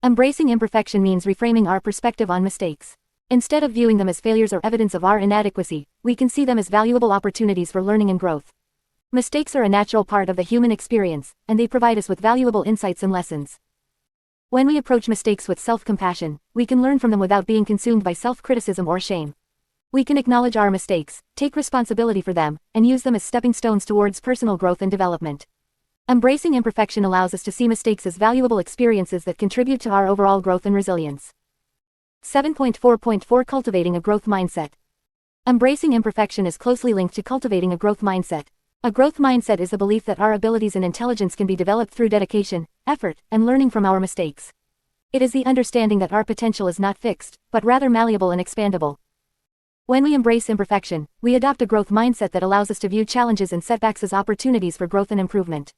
Embracing imperfection means reframing our perspective on mistakes. Instead of viewing them as failures or evidence of our inadequacy, we can see them as valuable opportunities for learning and growth. Mistakes are a natural part of the human experience, and they provide us with valuable insights and lessons. When we approach mistakes with self-compassion, we can learn from them without being consumed by self-criticism or shame. We can acknowledge our mistakes, take responsibility for them, and use them as stepping stones towards personal growth and development. Embracing imperfection allows us to see mistakes as valuable experiences that contribute to our overall growth and resilience. 7.4.4 Cultivating a growth mindset. Embracing imperfection is closely linked to cultivating a growth mindset. A growth mindset is the belief that our abilities and intelligence can be developed through dedication, effort, and learning from our mistakes. It is the understanding that our potential is not fixed, but rather malleable and expandable. When we embrace imperfection, we adopt a growth mindset that allows us to view challenges and setbacks as opportunities for growth and improvement.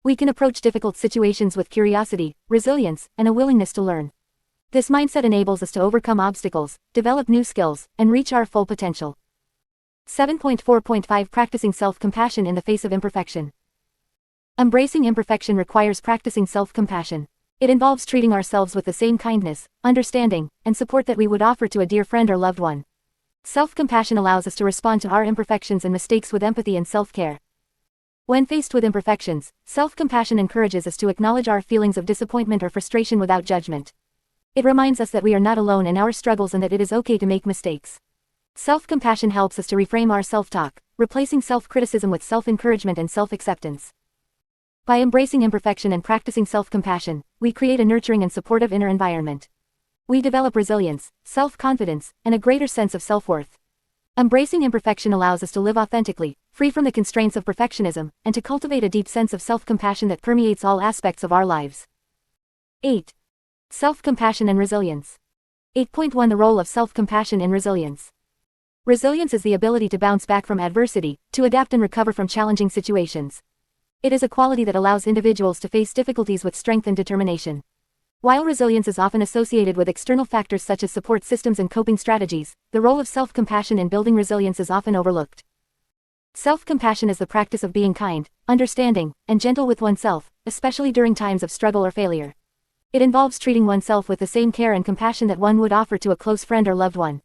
We can approach difficult situations with curiosity, resilience, and a willingness to learn. This mindset enables us to overcome obstacles, develop new skills, and reach our full potential. 7.4.5 Practicing self-compassion in the face of imperfection. Embracing imperfection requires practicing self-compassion. It involves treating ourselves with the same kindness, understanding, and support that we would offer to a dear friend or loved one. Self-compassion allows us to respond to our imperfections and mistakes with empathy and self-care. When faced with imperfections, self-compassion encourages us to acknowledge our feelings of disappointment or frustration without judgment. It reminds us that we are not alone in our struggles and that it is okay to make mistakes. Self-compassion helps us to reframe our self-talk, replacing self-criticism with self-encouragement and self-acceptance. By embracing imperfection and practicing self-compassion, we create a nurturing and supportive inner environment. We develop resilience, self-confidence, and a greater sense of self-worth. Embracing imperfection allows us to live authentically, free from the constraints of perfectionism, and to cultivate a deep sense of self-compassion that permeates all aspects of our lives. 8. Self-compassion and resilience. 8.1 The role of self-compassion in resilience. Resilience is the ability to bounce back from adversity, to adapt and recover from challenging situations. It is a quality that allows individuals to face difficulties with strength and determination. While resilience is often associated with external factors such as support systems and coping strategies, the role of self-compassion in building resilience is often overlooked. Self-compassion is the practice of being kind, understanding, and gentle with oneself, especially during times of struggle or failure. It involves treating oneself with the same care and compassion that one would offer to a close friend or loved one.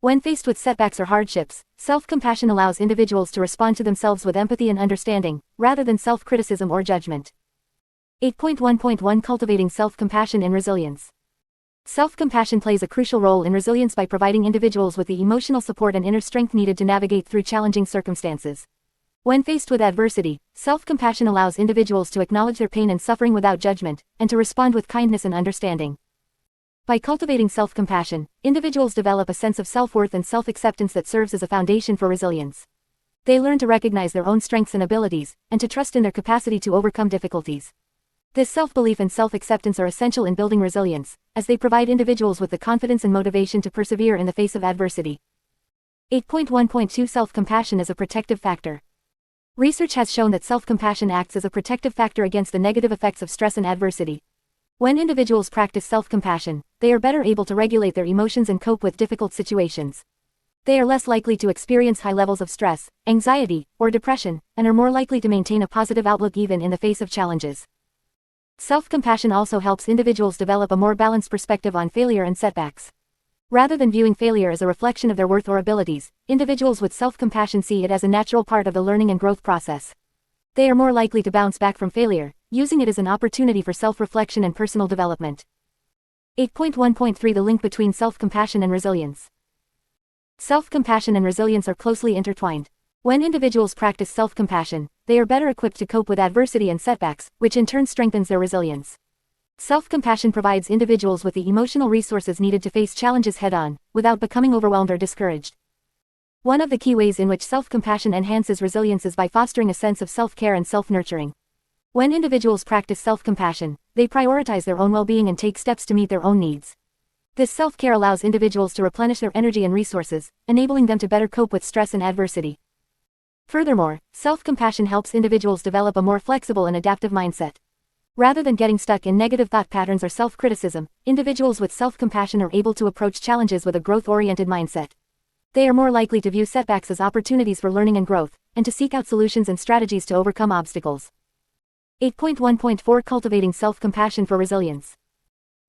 When faced with setbacks or hardships, self-compassion allows individuals to respond to themselves with empathy and understanding, rather than self-criticism or judgment. 8.1.1 Cultivating self-compassion in resilience. Self-compassion plays a crucial role in resilience by providing individuals with the emotional support and inner strength needed to navigate through challenging circumstances. When faced with adversity, self-compassion allows individuals to acknowledge their pain and suffering without judgment, and to respond with kindness and understanding. By cultivating self-compassion, individuals develop a sense of self-worth and self-acceptance that serves as a foundation for resilience. They learn to recognize their own strengths and abilities, and to trust in their capacity to overcome difficulties. This self-belief and self-acceptance are essential in building resilience, as they provide individuals with the confidence and motivation to persevere in the face of adversity. 8.1.2 Self-compassion as a protective factor. Research has shown that self-compassion acts as a protective factor against the negative effects of stress and adversity. When individuals practice self-compassion, they are better able to regulate their emotions and cope with difficult situations. They are less likely to experience high levels of stress, anxiety, or depression, and are more likely to maintain a positive outlook even in the face of challenges. Self-compassion also helps individuals develop a more balanced perspective on failure and setbacks. Rather than viewing failure as a reflection of their worth or abilities, individuals with self-compassion see it as a natural part of the learning and growth process. They are more likely to bounce back from failure, using it as an opportunity for self-reflection and personal development. 8.1.3 The link between self-compassion and resilience. Self-compassion and resilience are closely intertwined. When individuals practice self-compassion, they are better equipped to cope with adversity and setbacks, which in turn strengthens their resilience. Self-compassion provides individuals with the emotional resources needed to face challenges head-on, without becoming overwhelmed or discouraged. One of the key ways in which self-compassion enhances resilience is by fostering a sense of self-care and self-nurturing. When individuals practice self-compassion, they prioritize their own well-being and take steps to meet their own needs. This self-care allows individuals to replenish their energy and resources, enabling them to better cope with stress and adversity. Furthermore, self-compassion helps individuals develop a more flexible and adaptive mindset. Rather than getting stuck in negative thought patterns or self-criticism, individuals with self-compassion are able to approach challenges with a growth-oriented mindset. They are more likely to view setbacks as opportunities for learning and growth, and to seek out solutions and strategies to overcome obstacles. 8.1.4 Cultivating self-compassion for resilience.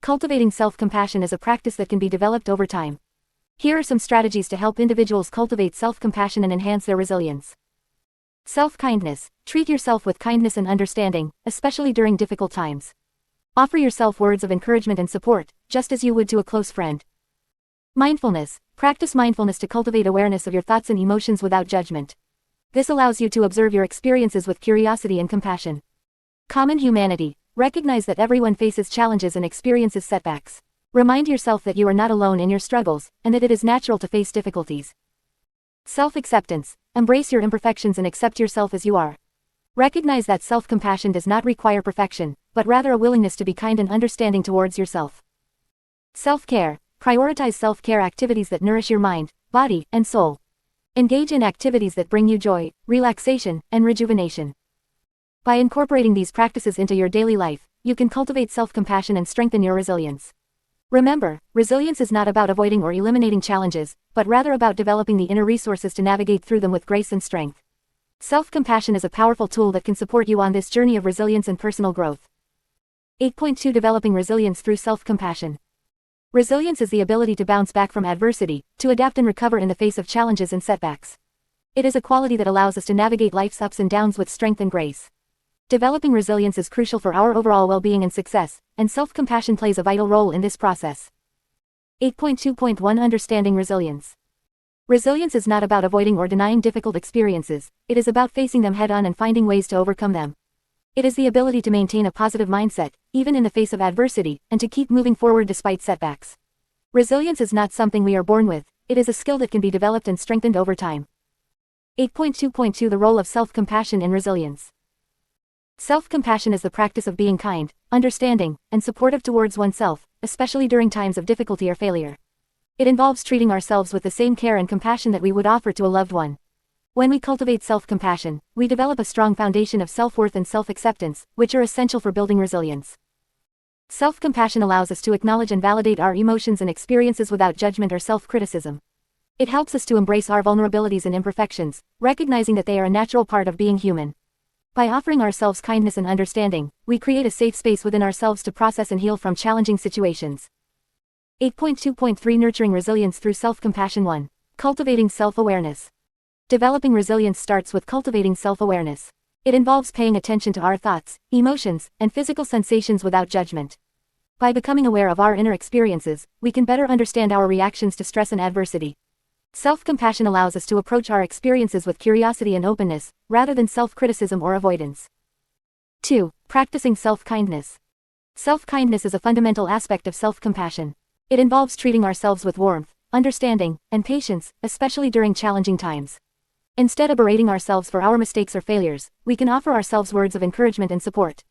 Cultivating self-compassion is a practice that can be developed over time. Here are some strategies to help individuals cultivate self-compassion and enhance their resilience. Self-kindness. Treat yourself with kindness and understanding, especially during difficult times. Offer yourself words of encouragement and support, just as you would to a close friend. Mindfulness. Practice mindfulness to cultivate awareness of your thoughts and emotions without judgment. This allows you to observe your experiences with curiosity and compassion. Common humanity. Recognize that everyone faces challenges and experiences setbacks. Remind yourself that you are not alone in your struggles, and that it is natural to face difficulties. Self-acceptance. Embrace your imperfections and accept yourself as you are. Recognize that self-compassion does not require perfection, but rather a willingness to be kind and understanding towards yourself. Self-care. Prioritize self-care activities that nourish your mind, body, and soul. Engage in activities that bring you joy, relaxation, and rejuvenation. By incorporating these practices into your daily life, you can cultivate self-compassion and strengthen your resilience. Remember, resilience is not about avoiding or eliminating challenges, but rather about developing the inner resources to navigate through them with grace and strength. Self-compassion is a powerful tool that can support you on this journey of resilience and personal growth. 8.2 Developing resilience through self-compassion. Resilience is the ability to bounce back from adversity, to adapt and recover in the face of challenges and setbacks. It is a quality that allows us to navigate life's ups and downs with strength and grace. Developing resilience is crucial for our overall well-being and success, and self-compassion plays a vital role in this process. 8.2.1 Understanding resilience. Resilience is not about avoiding or denying difficult experiences, it is about facing them head-on and finding ways to overcome them. It is the ability to maintain a positive mindset, even in the face of adversity, and to keep moving forward despite setbacks. Resilience is not something we are born with, it is a skill that can be developed and strengthened over time. 8.2.2 The role of self-compassion in resilience. Self-compassion is the practice of being kind, understanding, and supportive towards oneself, especially during times of difficulty or failure. It involves treating ourselves with the same care and compassion that we would offer to a loved one. When we cultivate self-compassion, we develop a strong foundation of self-worth and self-acceptance, which are essential for building resilience. Self-compassion allows us to acknowledge and validate our emotions and experiences without judgment or self-criticism. It helps us to embrace our vulnerabilities and imperfections, recognizing that they are a natural part of being human. By offering ourselves kindness and understanding, we create a safe space within ourselves to process and heal from challenging situations. 8.2.3 Nurturing resilience through self-compassion. 1. Cultivating self-awareness. Developing resilience starts with cultivating self-awareness. It involves paying attention to our thoughts, emotions, and physical sensations without judgment. By becoming aware of our inner experiences, we can better understand our reactions to stress and adversity. Self-compassion allows us to approach our experiences with curiosity and openness, rather than self-criticism or avoidance. 2. Practicing self-kindness. Self-kindness is a fundamental aspect of self-compassion. It involves treating ourselves with warmth, understanding, and patience, especially during challenging times. Instead of berating ourselves for our mistakes or failures, we can offer ourselves words of encouragement and support.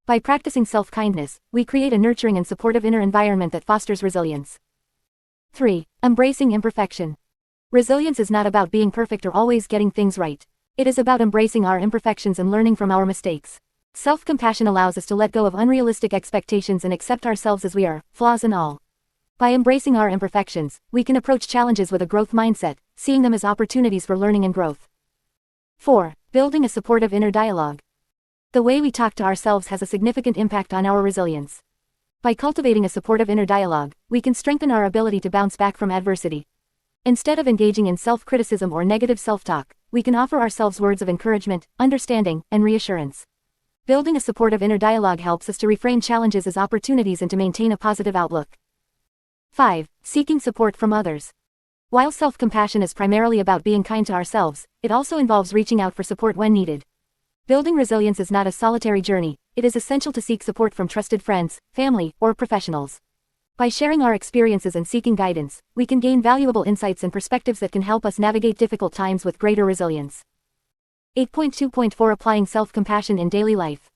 By practicing self-kindness, we create a nurturing and supportive inner environment that fosters resilience. 3. Embracing imperfection. Resilience is not about being perfect or always getting things right. It is about embracing our imperfections and learning from our mistakes. Self-compassion allows us to let go of unrealistic expectations and accept ourselves as we are, flaws and all. By embracing our imperfections, we can approach challenges with a growth mindset, seeing them as opportunities for learning and growth. 4. Building a supportive inner dialogue. The way we talk to ourselves has a significant impact on our resilience. By cultivating a supportive inner dialogue, we can strengthen our ability to bounce back from adversity. Instead of engaging in self-criticism or negative self-talk, we can offer ourselves words of encouragement, understanding, and reassurance. Building a supportive inner dialogue helps us to reframe challenges as opportunities and to maintain a positive outlook. 5. Seeking support from others. While self-compassion is primarily about being kind to ourselves, it also involves reaching out for support when needed. Building resilience is not a solitary journey, it is essential to seek support from trusted friends, family, or professionals. By sharing our experiences and seeking guidance, we can gain valuable insights and perspectives that can help us navigate difficult times with greater resilience. 8.2.4 Applying self-compassion in daily life.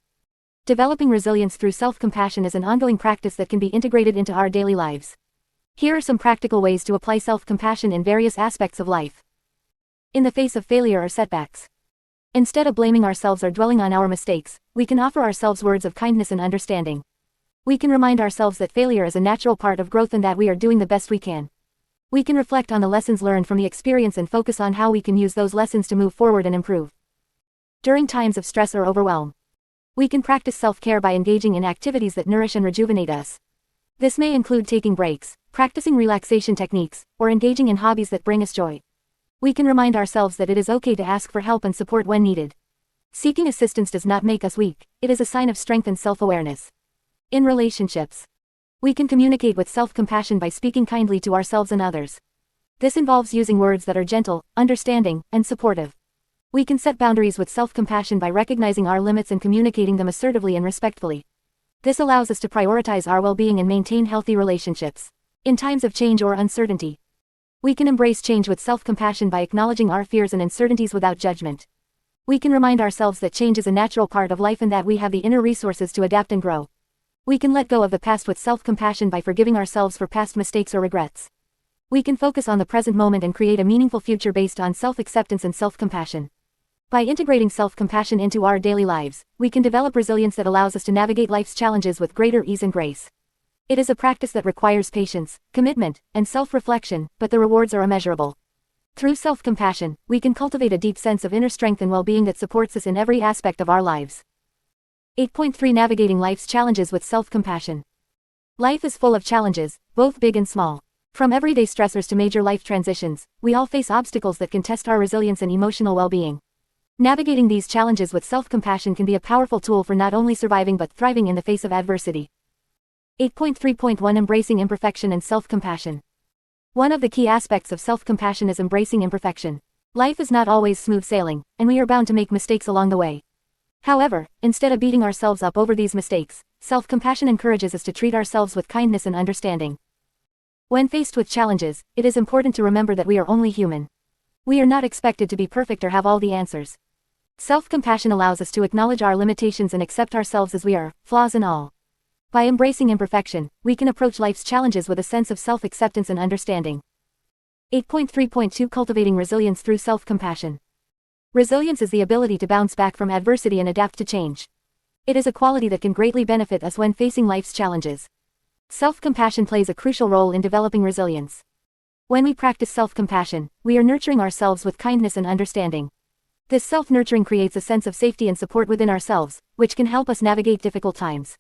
Developing resilience through self-compassion is an ongoing practice that can be integrated into our daily lives. Here are some practical ways to apply self-compassion in various aspects of life. In the face of failure or setbacks. Instead of blaming ourselves or dwelling on our mistakes, we can offer ourselves words of kindness and understanding. We can remind ourselves that failure is a natural part of growth and that we are doing the best we can. We can reflect on the lessons learned from the experience and focus on how we can use those lessons to move forward and improve. During times of stress or overwhelm, we can practice self-care by engaging in activities that nourish and rejuvenate us. This may include taking breaks, practicing relaxation techniques, or engaging in hobbies that bring us joy. We can remind ourselves that it is okay to ask for help and support when needed. Seeking assistance does not make us weak, it is a sign of strength and self-awareness. In relationships, we can communicate with self-compassion by speaking kindly to ourselves and others. This involves using words that are gentle, understanding, and supportive. We can set boundaries with self-compassion by recognizing our limits and communicating them assertively and respectfully. This allows us to prioritize our well-being and maintain healthy relationships. In times of change or uncertainty, we can embrace change with self-compassion by acknowledging our fears and uncertainties without judgment. We can remind ourselves that change is a natural part of life and that we have the inner resources to adapt and grow. We can let go of the past with self-compassion by forgiving ourselves for past mistakes or regrets. We can focus on the present moment and create a meaningful future based on self-acceptance and self-compassion. By integrating self-compassion into our daily lives, we can develop resilience that allows us to navigate life's challenges with greater ease and grace. It is a practice that requires patience, commitment, and self-reflection, but the rewards are immeasurable. Through self-compassion, we can cultivate a deep sense of inner strength and well-being that supports us in every aspect of our lives. 8.3 Navigating life's challenges with self-compassion. Life is full of challenges, both big and small. From everyday stressors to major life transitions, we all face obstacles that can test our resilience and emotional well-being. Navigating these challenges with self-compassion can be a powerful tool for not only surviving but thriving in the face of adversity. 8.3.1 Embracing imperfection and self-compassion. One of the key aspects of self-compassion is embracing imperfection. Life is not always smooth sailing, and we are bound to make mistakes along the way. However, instead of beating ourselves up over these mistakes, self-compassion encourages us to treat ourselves with kindness and understanding. When faced with challenges, it is important to remember that we are only human. We are not expected to be perfect or have all the answers. Self-compassion allows us to acknowledge our limitations and accept ourselves as we are, flaws and all. By embracing imperfection, we can approach life's challenges with a sense of self-acceptance and understanding. 8.3.2 Cultivating resilience through self-compassion. Resilience is the ability to bounce back from adversity and adapt to change. It is a quality that can greatly benefit us when facing life's challenges. Self-compassion plays a crucial role in developing resilience. When we practice self-compassion, we are nurturing ourselves with kindness and understanding. This self-nurturing creates a sense of safety and support within ourselves, which can help us navigate difficult times.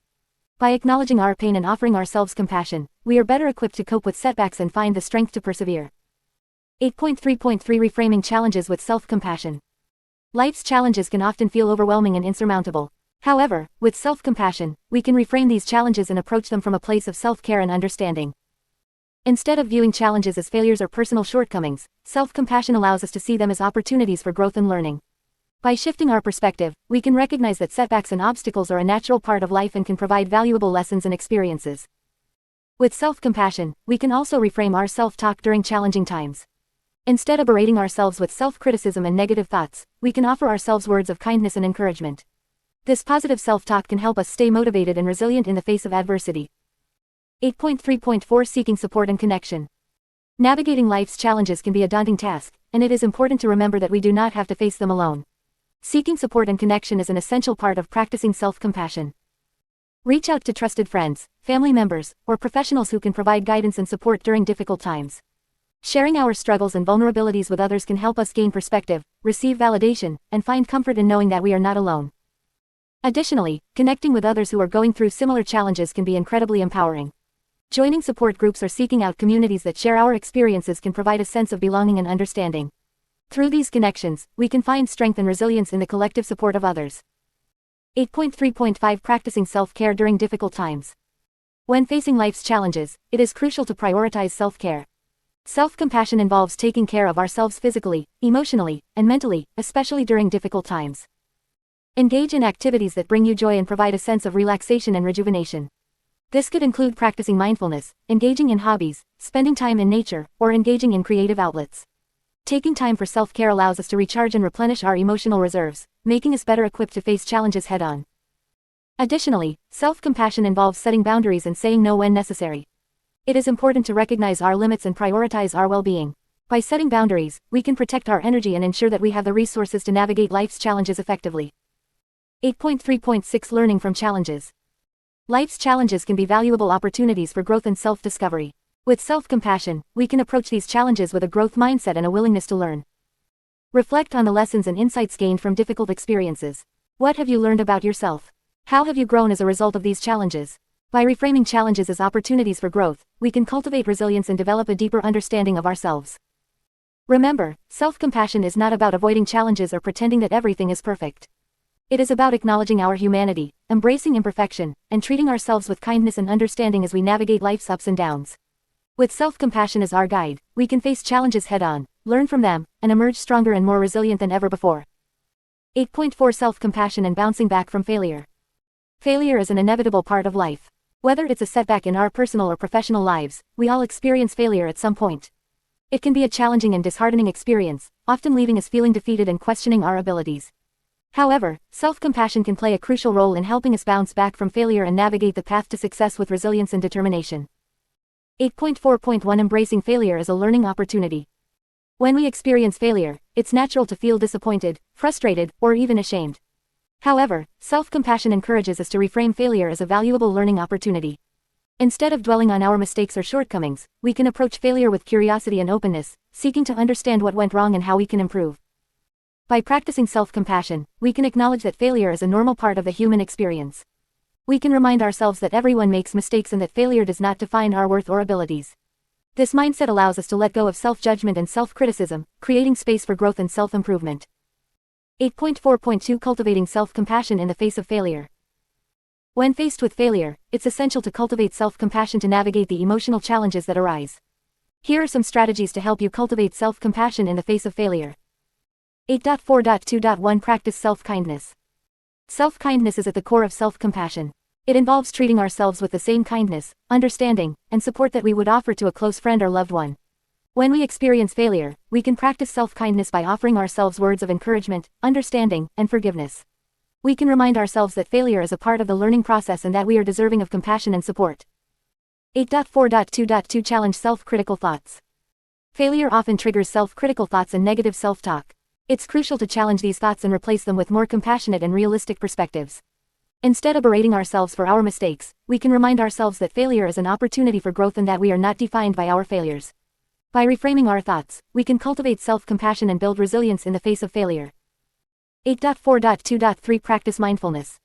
By acknowledging our pain and offering ourselves compassion, we are better equipped to cope with setbacks and find the strength to persevere. 8.3.3 Reframing challenges with self-compassion. Life's challenges can often feel overwhelming and insurmountable. However, with self-compassion, we can reframe these challenges and approach them from a place of self-care and understanding. Instead of viewing challenges as failures or personal shortcomings, self-compassion allows us to see them as opportunities for growth and learning. By shifting our perspective, we can recognize that setbacks and obstacles are a natural part of life and can provide valuable lessons and experiences. With self-compassion, we can also reframe our self-talk during challenging times. Instead of berating ourselves with self-criticism and negative thoughts, we can offer ourselves words of kindness and encouragement. This positive self-talk can help us stay motivated and resilient in the face of adversity. 8.3.4 Seeking support and connection. Navigating life's challenges can be a daunting task, and it is important to remember that we do not have to face them alone. Seeking support and connection is an essential part of practicing self-compassion. Reach out to trusted friends, family members, or professionals who can provide guidance and support during difficult times. Sharing our struggles and vulnerabilities with others can help us gain perspective, receive validation, and find comfort in knowing that we are not alone. Additionally, connecting with others who are going through similar challenges can be incredibly empowering. Joining support groups or seeking out communities that share our experiences can provide a sense of belonging and understanding. Through these connections, we can find strength and resilience in the collective support of others. 8.3.5 Practicing self-care during difficult times. When facing life's challenges, it is crucial to prioritize self-care. Self-compassion involves taking care of ourselves physically, emotionally, and mentally, especially during difficult times. Engage in activities that bring you joy and provide a sense of relaxation and rejuvenation. This could include practicing mindfulness, engaging in hobbies, spending time in nature, or engaging in creative outlets. Taking time for self-care allows us to recharge and replenish our emotional reserves, making us better equipped to face challenges head-on. Additionally, self-compassion involves setting boundaries and saying no when necessary. It is important to recognize our limits and prioritize our well-being. By setting boundaries, we can protect our energy and ensure that we have the resources to navigate life's challenges effectively. 8.3.6 Learning from challenges. Life's challenges can be valuable opportunities for growth and self-discovery. With self-compassion, we can approach these challenges with a growth mindset and a willingness to learn. Reflect on the lessons and insights gained from difficult experiences. What have you learned about yourself? How have you grown as a result of these challenges? By reframing challenges as opportunities for growth, we can cultivate resilience and develop a deeper understanding of ourselves. Remember, self-compassion is not about avoiding challenges or pretending that everything is perfect. It is about acknowledging our humanity, embracing imperfection, and treating ourselves with kindness and understanding as we navigate life's ups and downs. With self-compassion as our guide, we can face challenges head-on, learn from them, and emerge stronger and more resilient than ever before. 8.4 Self-compassion and bouncing back from failure. Failure is an inevitable part of life. Whether it's a setback in our personal or professional lives, we all experience failure at some point. It can be a challenging and disheartening experience, often leaving us feeling defeated and questioning our abilities. However, self-compassion can play a crucial role in helping us bounce back from failure and navigate the path to success with resilience and determination. 8.4.1 Embracing failure as a learning opportunity. When we experience failure, it's natural to feel disappointed, frustrated, or even ashamed. However, self-compassion encourages us to reframe failure as a valuable learning opportunity. Instead of dwelling on our mistakes or shortcomings, we can approach failure with curiosity and openness, seeking to understand what went wrong and how we can improve. By practicing self-compassion, we can acknowledge that failure is a normal part of the human experience. We can remind ourselves that everyone makes mistakes and that failure does not define our worth or abilities. This mindset allows us to let go of self-judgment and self-criticism, creating space for growth and self-improvement. 8.4.2 Cultivating self-compassion in the face of failure. When faced with failure, it's essential to cultivate self-compassion to navigate the emotional challenges that arise. Here are some strategies to help you cultivate self-compassion in the face of failure. 8.4.2.1 Practice self-kindness. Self-kindness is at the core of self-compassion. It involves treating ourselves with the same kindness, understanding, and support that we would offer to a close friend or loved one. When we experience failure, we can practice self-kindness by offering ourselves words of encouragement, understanding, and forgiveness. We can remind ourselves that failure is a part of the learning process and that we are deserving of compassion and support. 8.4.2.2 Challenge self-critical thoughts. Failure often triggers self-critical thoughts and negative self-talk. It's crucial to challenge these thoughts and replace them with more compassionate and realistic perspectives. Instead of berating ourselves for our mistakes, we can remind ourselves that failure is an opportunity for growth and that we are not defined by our failures. By reframing our thoughts, we can cultivate self-compassion and build resilience in the face of failure. 8.4.2.3 Practice mindfulness.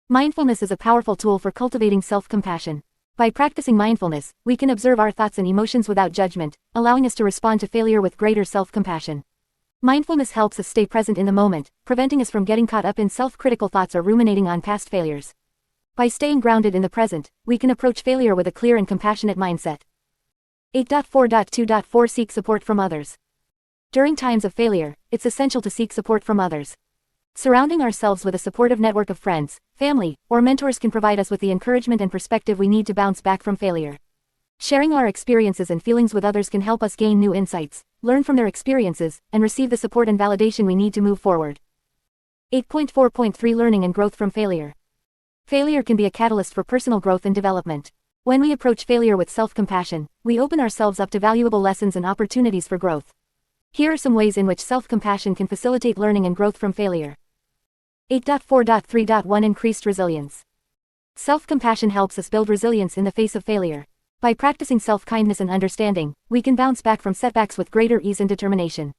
Mindfulness is a powerful tool for cultivating self-compassion. By practicing mindfulness, we can observe our thoughts and emotions without judgment, allowing us to respond to failure with greater self-compassion. Mindfulness helps us stay present in the moment, preventing us from getting caught up in self-critical thoughts or ruminating on past failures. By staying grounded in the present, we can approach failure with a clear and compassionate mindset. 8.4.2.4 Seek support from others. During times of failure, it's essential to seek support from others. Surrounding ourselves with a supportive network of friends, family, or mentors can provide us with the encouragement and perspective we need to bounce back from failure. Sharing our experiences and feelings with others can help us gain new insights, learn from their experiences, and receive the support and validation we need to move forward. 8.4.3 Learning and growth from failure. Failure can be a catalyst for personal growth and development. When we approach failure with self-compassion, we open ourselves up to valuable lessons and opportunities for growth. Here are some ways in which self-compassion can facilitate learning and growth from failure. 8.4.3.1 Increased resilience. Self-compassion helps us build resilience in the face of failure. By practicing self-kindness and understanding, we can bounce back from setbacks with greater ease and determination.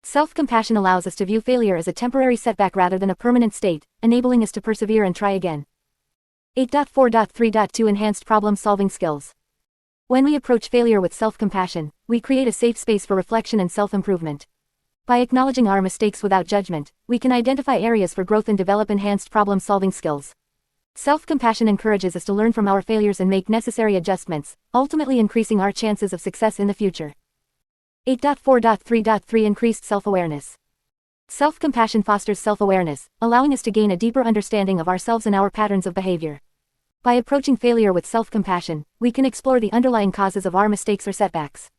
Self-compassion allows us to view failure as a temporary setback rather than a permanent state, enabling us to persevere and try again. 8.4.3.2 Enhanced problem-solving skills. When we approach failure with self-compassion, we create a safe space for reflection and self-improvement. By acknowledging our mistakes without judgment, we can identify areas for growth and develop enhanced problem-solving skills. Self-compassion encourages us to learn from our failures and make necessary adjustments, ultimately increasing our chances of success in the future. 8.4.3.3 Increased self-awareness. Self-compassion fosters self-awareness, allowing us to gain a deeper understanding of ourselves and our patterns of behavior. By approaching failure with self-compassion, we can explore the underlying causes of our mistakes or setbacks.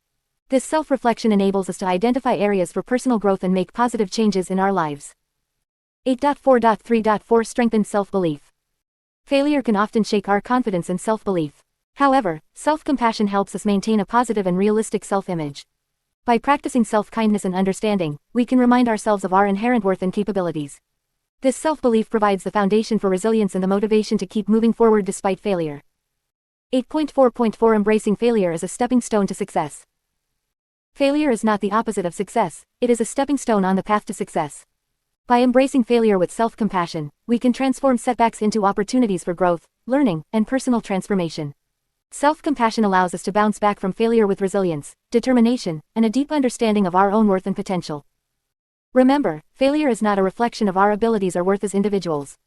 This self-reflection enables us to identify areas for personal growth and make positive changes in our lives. 8.4.3.4 Strengthened self-belief. Failure can often shake our confidence and self-belief. However, self-compassion helps us maintain a positive and realistic self-image. By practicing self-kindness and understanding, we can remind ourselves of our inherent worth and capabilities. This self-belief provides the foundation for resilience and the motivation to keep moving forward despite failure. 8.4.4 Embracing failure as a stepping stone to success. Failure is not the opposite of success, it is a stepping stone on the path to success. By embracing failure with self-compassion, we can transform setbacks into opportunities for growth, learning, and personal transformation. Self-compassion allows us to bounce back from failure with resilience, determination, and a deep understanding of our own worth and potential. Remember, failure is not a reflection of our abilities or worth as individuals.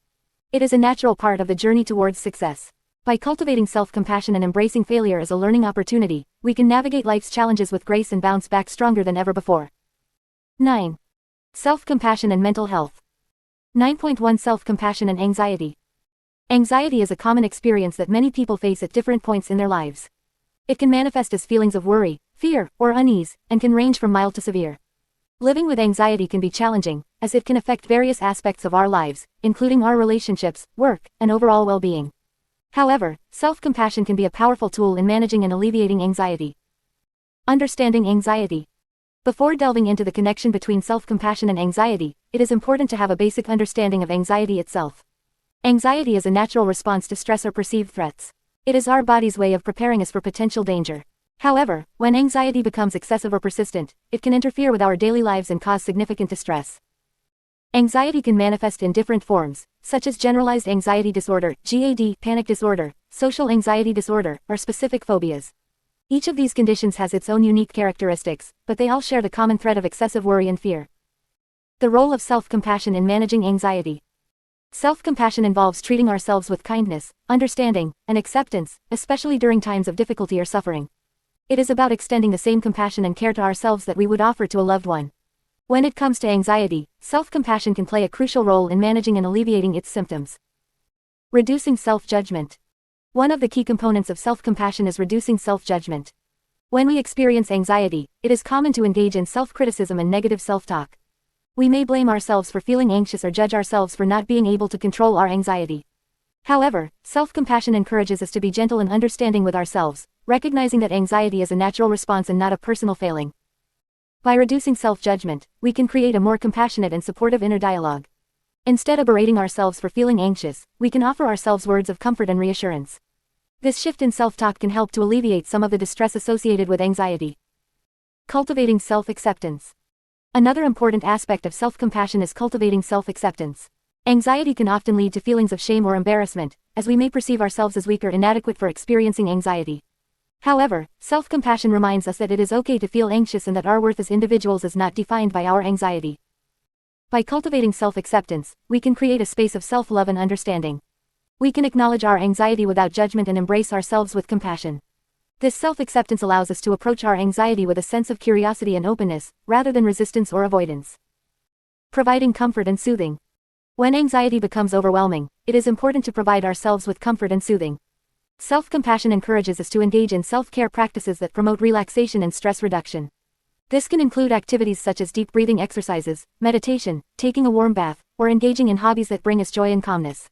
It is a natural part of the journey towards success. By cultivating self-compassion and embracing failure as a learning opportunity, we can navigate life's challenges with grace and bounce back stronger than ever before. 9. Self-compassion and mental health. 9.1 Self-compassion and anxiety. Anxiety is a common experience that many people face at different points in their lives. It can manifest as feelings of worry, fear, or unease, and can range from mild to severe. Living with anxiety can be challenging, as it can affect various aspects of our lives, including our relationships, work, and overall well-being. However, self-compassion can be a powerful tool in managing and alleviating anxiety. Understanding anxiety. Before delving into the connection between self-compassion and anxiety, it is important to have a basic understanding of anxiety itself. Anxiety is a natural response to stress or perceived threats. It is our body's way of preparing us for potential danger. However, when anxiety becomes excessive or persistent, it can interfere with our daily lives and cause significant distress. Anxiety can manifest in different forms, such as generalized anxiety disorder, GAD, panic disorder, social anxiety disorder, or specific phobias. Each of these conditions has its own unique characteristics, but they all share the common thread of excessive worry and fear. The role of self-compassion in managing anxiety. Self-compassion involves treating ourselves with kindness, understanding, and acceptance, especially during times of difficulty or suffering. It is about extending the same compassion and care to ourselves that we would offer to a loved one. When it comes to anxiety, self-compassion can play a crucial role in managing and alleviating its symptoms. Reducing self-judgment. One of the key components of self-compassion is reducing self-judgment. When we experience anxiety, it is common to engage in self-criticism and negative self-talk. We may blame ourselves for feeling anxious or judge ourselves for not being able to control our anxiety. However, self-compassion encourages us to be gentle and understanding with ourselves, recognizing that anxiety is a natural response and not a personal failing. By reducing self-judgment, we can create a more compassionate and supportive inner dialogue. Instead of berating ourselves for feeling anxious, we can offer ourselves words of comfort and reassurance. This shift in self-talk can help to alleviate some of the distress associated with anxiety. Cultivating self-acceptance. Another important aspect of self-compassion is cultivating self-acceptance. Anxiety can often lead to feelings of shame or embarrassment, as we may perceive ourselves as weak or inadequate for experiencing anxiety. However, self-compassion reminds us that it is okay to feel anxious and that our worth as individuals is not defined by our anxiety. By cultivating self-acceptance, we can create a space of self-love and understanding. We can acknowledge our anxiety without judgment and embrace ourselves with compassion. This self-acceptance allows us to approach our anxiety with a sense of curiosity and openness, rather than resistance or avoidance. Providing comfort and soothing. When anxiety becomes overwhelming, it is important to provide ourselves with comfort and soothing. Self-compassion encourages us to engage in self-care practices that promote relaxation and stress reduction. This can include activities such as deep breathing exercises, meditation, taking a warm bath, or engaging in hobbies that bring us joy and calmness.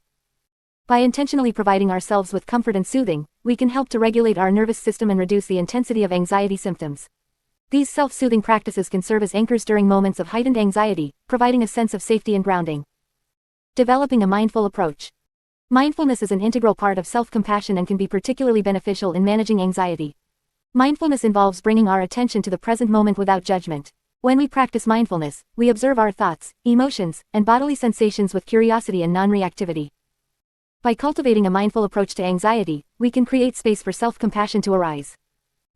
By intentionally providing ourselves with comfort and soothing, we can help to regulate our nervous system and reduce the intensity of anxiety symptoms. These self-soothing practices can serve as anchors during moments of heightened anxiety, providing a sense of safety and grounding. Developing a mindful approach. Mindfulness is an integral part of self-compassion and can be particularly beneficial in managing anxiety. Mindfulness involves bringing our attention to the present moment without judgment. When we practice mindfulness, we observe our thoughts, emotions, and bodily sensations with curiosity and non-reactivity. By cultivating a mindful approach to anxiety, we can create space for self-compassion to arise.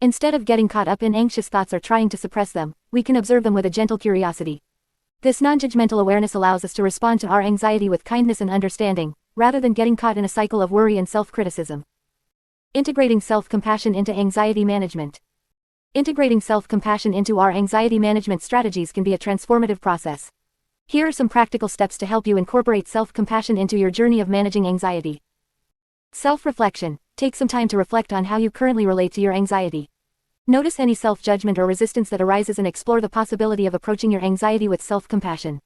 Instead of getting caught up in anxious thoughts or trying to suppress them, we can observe them with a gentle curiosity. This non-judgmental awareness allows us to respond to our anxiety with kindness and understanding, rather than getting caught in a cycle of worry and self-criticism. Integrating self-compassion into anxiety management. Integrating self-compassion into our anxiety management strategies can be a transformative process. Here are some practical steps to help you incorporate self-compassion into your journey of managing anxiety. Self-reflection. Take some time to reflect on how you currently relate to your anxiety. Notice any self-judgment or resistance that arises and explore the possibility of approaching your anxiety with self-compassion.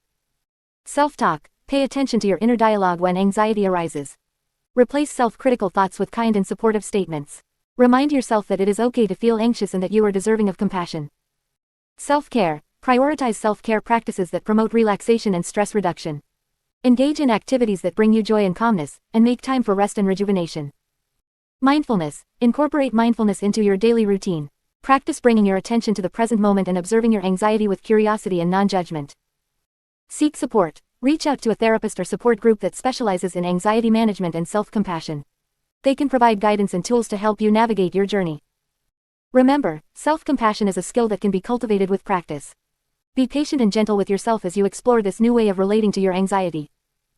Self-talk. Pay attention to your inner dialogue when anxiety arises. Replace self-critical thoughts with kind and supportive statements. Remind yourself that it is okay to feel anxious and that you are deserving of compassion. Self-care. Prioritize self-care practices that promote relaxation and stress reduction. Engage in activities that bring you joy and calmness, and make time for rest and rejuvenation. Mindfulness. Incorporate mindfulness into your daily routine. Practice bringing your attention to the present moment and observing your anxiety with curiosity and non-judgment. Seek support. Reach out to a therapist or support group that specializes in anxiety management and self-compassion. They can provide guidance and tools to help you navigate your journey. Remember, self-compassion is a skill that can be cultivated with practice. Be patient and gentle with yourself as you explore this new way of relating to your anxiety.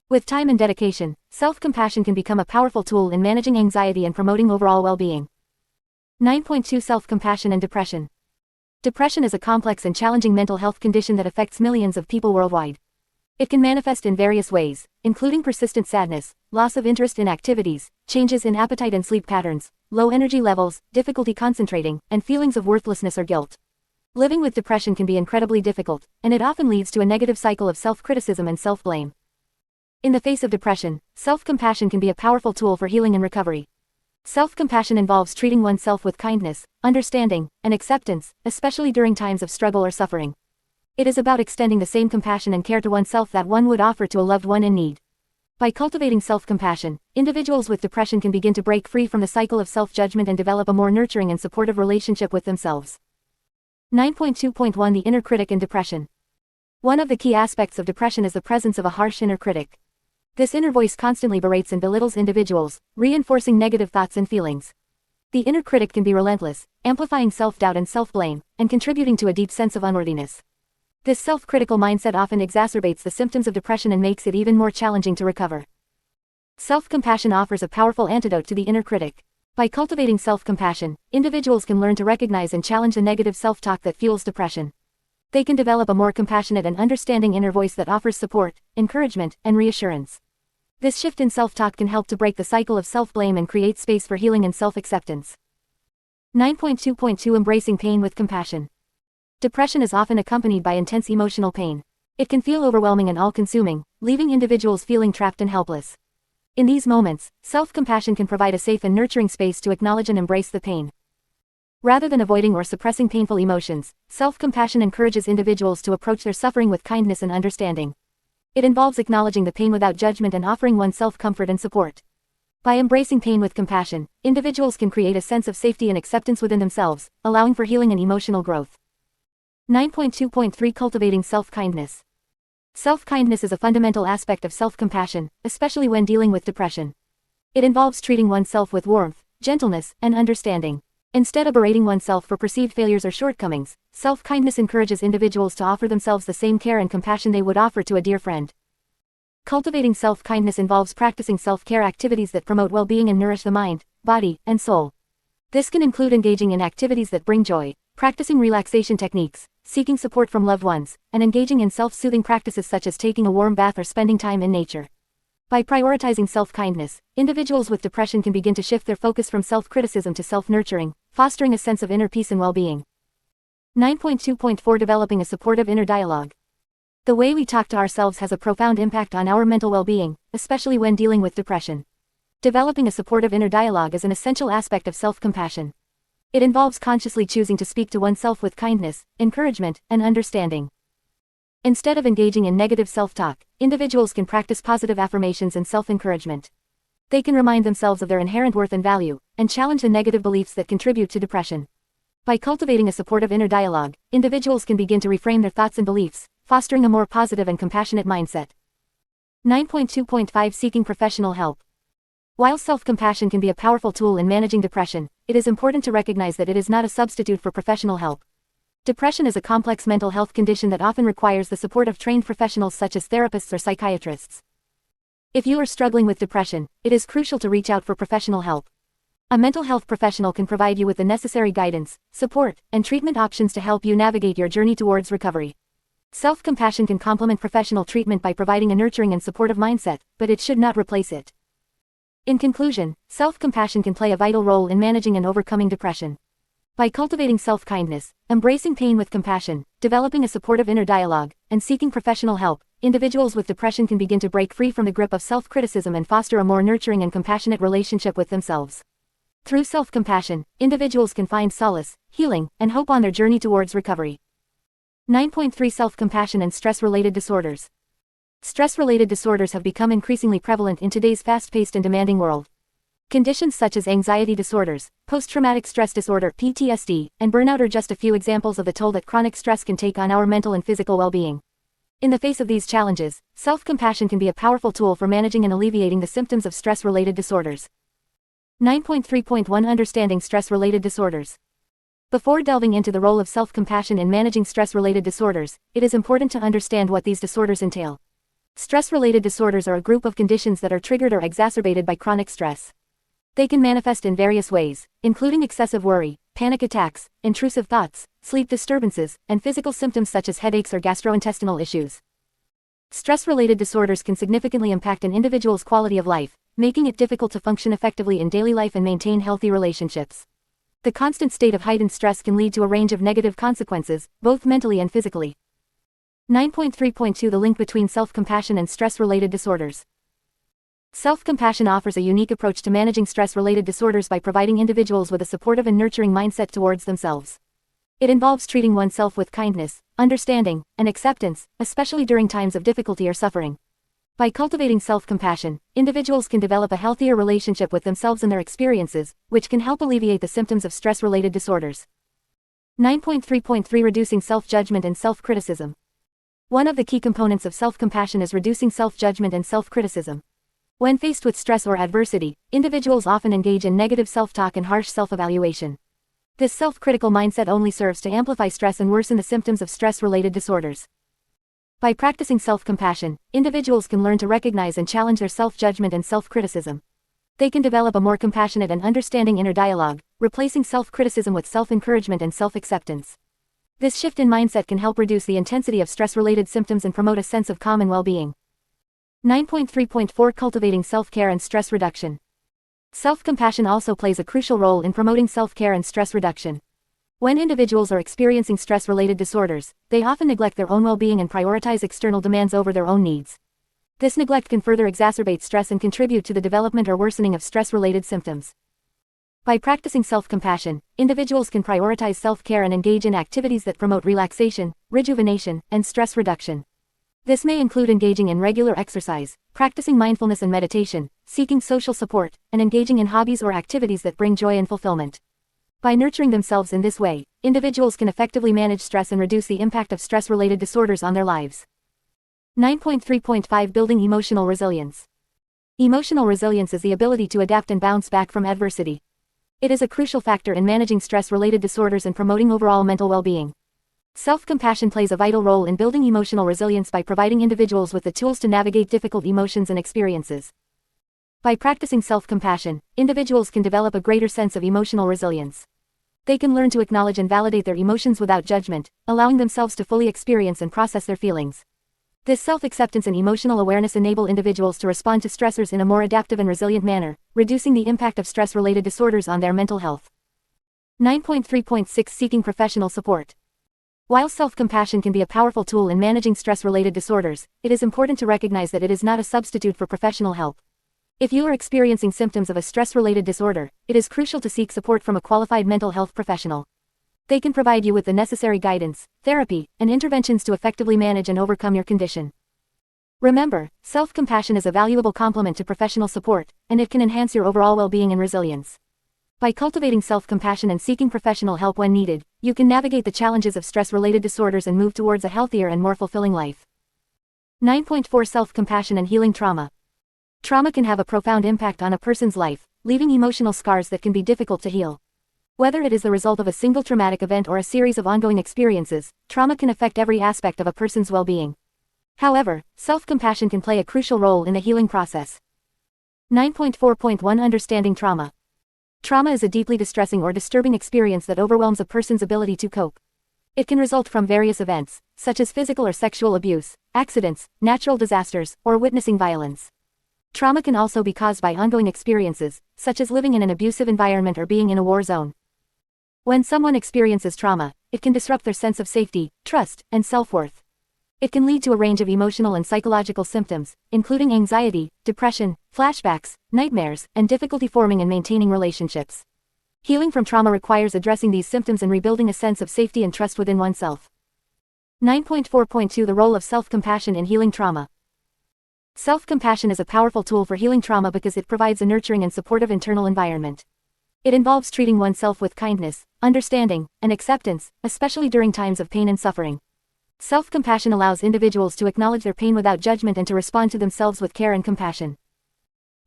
With time and dedication, self-compassion can become a powerful tool in managing anxiety and promoting overall well-being. 9.2 Self-compassion and depression. Depression is a complex and challenging mental health condition that affects millions of people worldwide. It can manifest in various ways, including persistent sadness, loss of interest in activities, changes in appetite and sleep patterns, low energy levels, difficulty concentrating, and feelings of worthlessness or guilt. Living with depression can be incredibly difficult, and it often leads to a negative cycle of self-criticism and self-blame. In the face of depression, self-compassion can be a powerful tool for healing and recovery. Self-compassion involves treating oneself with kindness, understanding, and acceptance, especially during times of struggle or suffering. It is about extending the same compassion and care to oneself that one would offer to a loved one in need. By cultivating self-compassion, individuals with depression can begin to break free from the cycle of self-judgment and develop a more nurturing and supportive relationship with themselves. 9.2.1 The inner critic in depression. One of the key aspects of depression is the presence of a harsh inner critic. This inner voice constantly berates and belittles individuals, reinforcing negative thoughts and feelings. The inner critic can be relentless, amplifying self-doubt and self-blame, and contributing to a deep sense of unworthiness. This self-critical mindset often exacerbates the symptoms of depression and makes it even more challenging to recover. Self-compassion offers a powerful antidote to the inner critic. By cultivating self-compassion, individuals can learn to recognize and challenge the negative self-talk that fuels depression. They can develop a more compassionate and understanding inner voice that offers support, encouragement, and reassurance. This shift in self-talk can help to break the cycle of self-blame and create space for healing and self-acceptance. 9.2.2 Embracing pain with compassion. Depression is often accompanied by intense emotional pain. It can feel overwhelming and all-consuming, leaving individuals feeling trapped and helpless. In these moments, self-compassion can provide a safe and nurturing space to acknowledge and embrace the pain. Rather than avoiding or suppressing painful emotions, self-compassion encourages individuals to approach their suffering with kindness and understanding. It involves acknowledging the pain without judgment and offering oneself comfort and support. By embracing pain with compassion, individuals can create a sense of safety and acceptance within themselves, allowing for healing and emotional growth. 9.2.3 Cultivating self-kindness. Self-kindness is a fundamental aspect of self-compassion, especially when dealing with depression. It involves treating oneself with warmth, gentleness, and understanding. Instead of berating oneself for perceived failures or shortcomings, self-kindness encourages individuals to offer themselves the same care and compassion they would offer to a dear friend. Cultivating self-kindness involves practicing self-care activities that promote well-being and nourish the mind, body, and soul. This can include engaging in activities that bring joy, practicing relaxation techniques, seeking support from loved ones, and engaging in self-soothing practices such as taking a warm bath or spending time in nature. By prioritizing self-kindness, individuals with depression can begin to shift their focus from self-criticism to self-nurturing, fostering a sense of inner peace and well-being. 9.2.4 Developing a supportive inner dialogue. The way we talk to ourselves has a profound impact on our mental well-being, especially when dealing with depression. Developing a supportive inner dialogue is an essential aspect of self-compassion. It involves consciously choosing to speak to oneself with kindness, encouragement, and understanding. Instead of engaging in negative self-talk, individuals can practice positive affirmations and self-encouragement. They can remind themselves of their inherent worth and value, and challenge the negative beliefs that contribute to depression. By cultivating a supportive inner dialogue, individuals can begin to reframe their thoughts and beliefs, fostering a more positive and compassionate mindset. 9.2.5 Seeking professional help. While self-compassion can be a powerful tool in managing depression, it is important to recognize that it is not a substitute for professional help. Depression is a complex mental health condition that often requires the support of trained professionals such as therapists or psychiatrists. If you are struggling with depression, it is crucial to reach out for professional help. A mental health professional can provide you with the necessary guidance, support, and treatment options to help you navigate your journey towards recovery. Self-compassion can complement professional treatment by providing a nurturing and supportive mindset, but it should not replace it. In conclusion, self-compassion can play a vital role in managing and overcoming depression. By cultivating self-kindness, embracing pain with compassion, developing a supportive inner dialogue, and seeking professional help, individuals with depression can begin to break free from the grip of self-criticism and foster a more nurturing and compassionate relationship with themselves. Through self-compassion, individuals can find solace, healing, and hope on their journey towards recovery. 9.3 Self-compassion and stress-related disorders. Stress-related disorders have become increasingly prevalent in today's fast-paced and demanding world. Conditions such as anxiety disorders, post-traumatic stress disorder (PTSD), and burnout are just a few examples of the toll that chronic stress can take on our mental and physical well-being. In the face of these challenges, self-compassion can be a powerful tool for managing and alleviating the symptoms of stress-related disorders. 9.3.1 Understanding stress-related disorders. Before delving into the role of self-compassion in managing stress-related disorders, it is important to understand what these disorders entail. Stress-related disorders are a group of conditions that are triggered or exacerbated by chronic stress. They can manifest in various ways, including excessive worry, panic attacks, intrusive thoughts, sleep disturbances, and physical symptoms such as headaches or gastrointestinal issues. Stress-related disorders can significantly impact an individual's quality of life, making it difficult to function effectively in daily life and maintain healthy relationships. The constant state of heightened stress can lead to a range of negative consequences, both mentally and physically. 9.3.2 The link between self-compassion and stress-related disorders. Self-compassion offers a unique approach to managing stress-related disorders by providing individuals with a supportive and nurturing mindset towards themselves. It involves treating oneself with kindness, understanding, and acceptance, especially during times of difficulty or suffering. By cultivating self-compassion, individuals can develop a healthier relationship with themselves and their experiences, which can help alleviate the symptoms of stress-related disorders. 9.3.3 Reducing self-judgment and self-criticism. One of the key components of self-compassion is reducing self-judgment and self-criticism. When faced with stress or adversity, individuals often engage in negative self-talk and harsh self-evaluation. This self-critical mindset only serves to amplify stress and worsen the symptoms of stress-related disorders. By practicing self-compassion, individuals can learn to recognize and challenge their self-judgment and self-criticism. They can develop a more compassionate and understanding inner dialogue, replacing self-criticism with self-encouragement and self-acceptance. This shift in mindset can help reduce the intensity of stress-related symptoms and promote a sense of calm and well-being. 9.3.4 Cultivating self-care and stress reduction. Self-compassion also plays a crucial role in promoting self-care and stress reduction. When individuals are experiencing stress-related disorders, they often neglect their own well-being and prioritize external demands over their own needs. This neglect can further exacerbate stress and contribute to the development or worsening of stress-related symptoms. By practicing self-compassion, individuals can prioritize self-care and engage in activities that promote relaxation, rejuvenation, and stress reduction. This may include engaging in regular exercise, practicing mindfulness and meditation, seeking social support, and engaging in hobbies or activities that bring joy and fulfillment. By nurturing themselves in this way, individuals can effectively manage stress and reduce the impact of stress-related disorders on their lives. 9.3.5 Building emotional resilience. Emotional resilience is the ability to adapt and bounce back from adversity. It is a crucial factor in managing stress-related disorders and promoting overall mental well-being. Self-compassion plays a vital role in building emotional resilience by providing individuals with the tools to navigate difficult emotions and experiences. By practicing self-compassion, individuals can develop a greater sense of emotional resilience. They can learn to acknowledge and validate their emotions without judgment, allowing themselves to fully experience and process their feelings. This self-acceptance and emotional awareness enable individuals to respond to stressors in a more adaptive and resilient manner, reducing the impact of stress-related disorders on their mental health. 9.3.6 Seeking professional support. While self-compassion can be a powerful tool in managing stress-related disorders, it is important to recognize that it is not a substitute for professional help. If you are experiencing symptoms of a stress-related disorder, it is crucial to seek support from a qualified mental health professional. They can provide you with the necessary guidance, therapy, and interventions to effectively manage and overcome your condition. Remember, self-compassion is a valuable complement to professional support, and it can enhance your overall well-being and resilience. By cultivating self-compassion and seeking professional help when needed, you can navigate the challenges of stress-related disorders and move towards a healthier and more fulfilling life. 9.4 Self-compassion and healing trauma. Trauma can have a profound impact on a person's life, leaving emotional scars that can be difficult to heal. Whether it is the result of a single traumatic event or a series of ongoing experiences, trauma can affect every aspect of a person's well-being. However, self-compassion can play a crucial role in the healing process. 9.4.1 Understanding trauma. Trauma is a deeply distressing or disturbing experience that overwhelms a person's ability to cope. It can result from various events, such as physical or sexual abuse, accidents, natural disasters, or witnessing violence. Trauma can also be caused by ongoing experiences, such as living in an abusive environment or being in a war zone. When someone experiences trauma, it can disrupt their sense of safety, trust, and self-worth. It can lead to a range of emotional and psychological symptoms, including anxiety, depression, flashbacks, nightmares, and difficulty forming and maintaining relationships. Healing from trauma requires addressing these symptoms and rebuilding a sense of safety and trust within oneself. 9.4.2 The role of self-compassion in healing trauma. Self-compassion is a powerful tool for healing trauma because it provides a nurturing and supportive internal environment. It involves treating oneself with kindness, understanding, and acceptance, especially during times of pain and suffering. Self-compassion allows individuals to acknowledge their pain without judgment and to respond to themselves with care and compassion.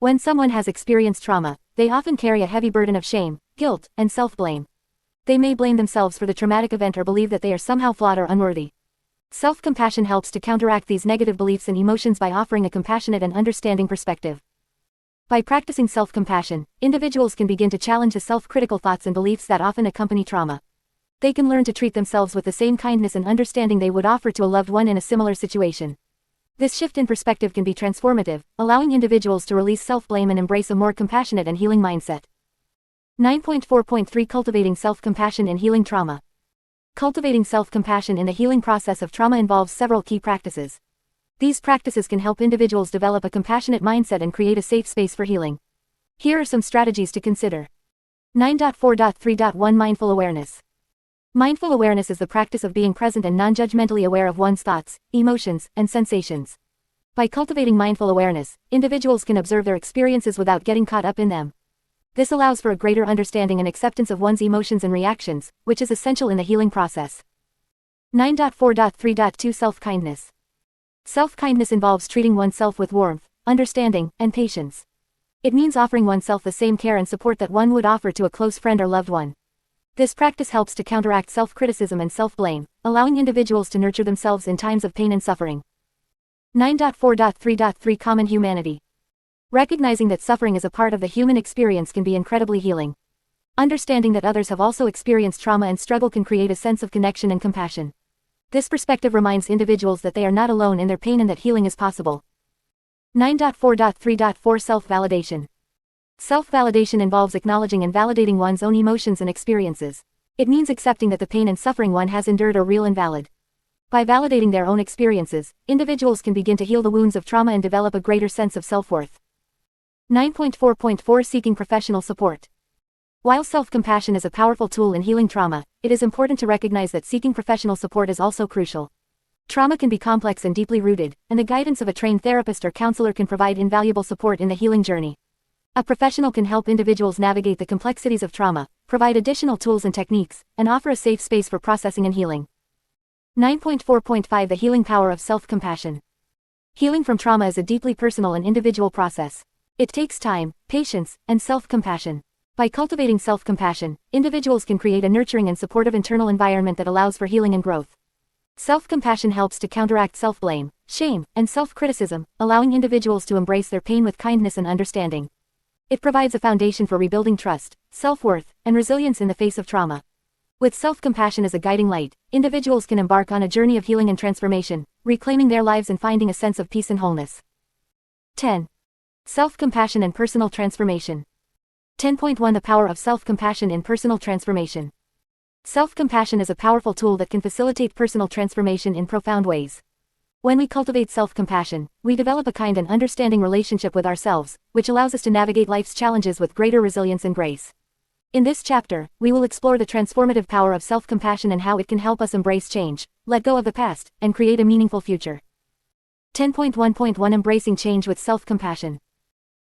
When someone has experienced trauma, they often carry a heavy burden of shame, guilt, and self-blame. They may blame themselves for the traumatic event or believe that they are somehow flawed or unworthy. Self-compassion helps to counteract these negative beliefs and emotions by offering a compassionate and understanding perspective. By practicing self-compassion, individuals can begin to challenge the self-critical thoughts and beliefs that often accompany trauma. They can learn to treat themselves with the same kindness and understanding they would offer to a loved one in a similar situation. This shift in perspective can be transformative, allowing individuals to release self-blame and embrace a more compassionate and healing mindset. 9.4.3 Cultivating self-compassion in healing trauma. Cultivating self-compassion in the healing process of trauma involves several key practices. These practices can help individuals develop a compassionate mindset and create a safe space for healing. Here are some strategies to consider. 9.4.3.1 Mindful awareness. Mindful awareness is the practice of being present and non-judgmentally aware of one's thoughts, emotions, and sensations. By cultivating mindful awareness, individuals can observe their experiences without getting caught up in them. This allows for a greater understanding and acceptance of one's emotions and reactions, which is essential in the healing process. 9.4.3.2 Self-kindness. Self-kindness involves treating oneself with warmth, understanding, and patience. It means offering oneself the same care and support that one would offer to a close friend or loved one. This practice helps to counteract self-criticism and self-blame, allowing individuals to nurture themselves in times of pain and suffering. 9.4.3.3 Common humanity. Recognizing that suffering is a part of the human experience can be incredibly healing. Understanding that others have also experienced trauma and struggle can create a sense of connection and compassion. This perspective reminds individuals that they are not alone in their pain and that healing is possible. 9.4.3.4 Self-validation. Self-validation involves acknowledging and validating one's own emotions and experiences. It means accepting that the pain and suffering one has endured are real and valid. By validating their own experiences, individuals can begin to heal the wounds of trauma and develop a greater sense of self-worth. 9.4.4 Seeking professional support. While self-compassion is a powerful tool in healing trauma, it is important to recognize that seeking professional support is also crucial. Trauma can be complex and deeply rooted, and the guidance of a trained therapist or counselor can provide invaluable support in the healing journey. A professional can help individuals navigate the complexities of trauma, provide additional tools and techniques, and offer a safe space for processing and healing. 9.4.5 The healing power of self-compassion. Healing from trauma is a deeply personal and individual process. It takes time, patience, and self-compassion. By cultivating self-compassion, individuals can create a nurturing and supportive internal environment that allows for healing and growth. Self-compassion helps to counteract self-blame, shame, and self-criticism, allowing individuals to embrace their pain with kindness and understanding. It provides a foundation for rebuilding trust, self-worth, and resilience in the face of trauma. With self-compassion as a guiding light, individuals can embark on a journey of healing and transformation, reclaiming their lives and finding a sense of peace and wholeness. 10. Self-compassion and personal transformation. 10.1 The power of self-compassion in personal transformation. Self-compassion is a powerful tool that can facilitate personal transformation in profound ways. When we cultivate self-compassion, we develop a kind and understanding relationship with ourselves, which allows us to navigate life's challenges with greater resilience and grace. In this chapter, we will explore the transformative power of self-compassion and how it can help us embrace change, let go of the past, and create a meaningful future. 10.1.1 Embracing change with self-compassion.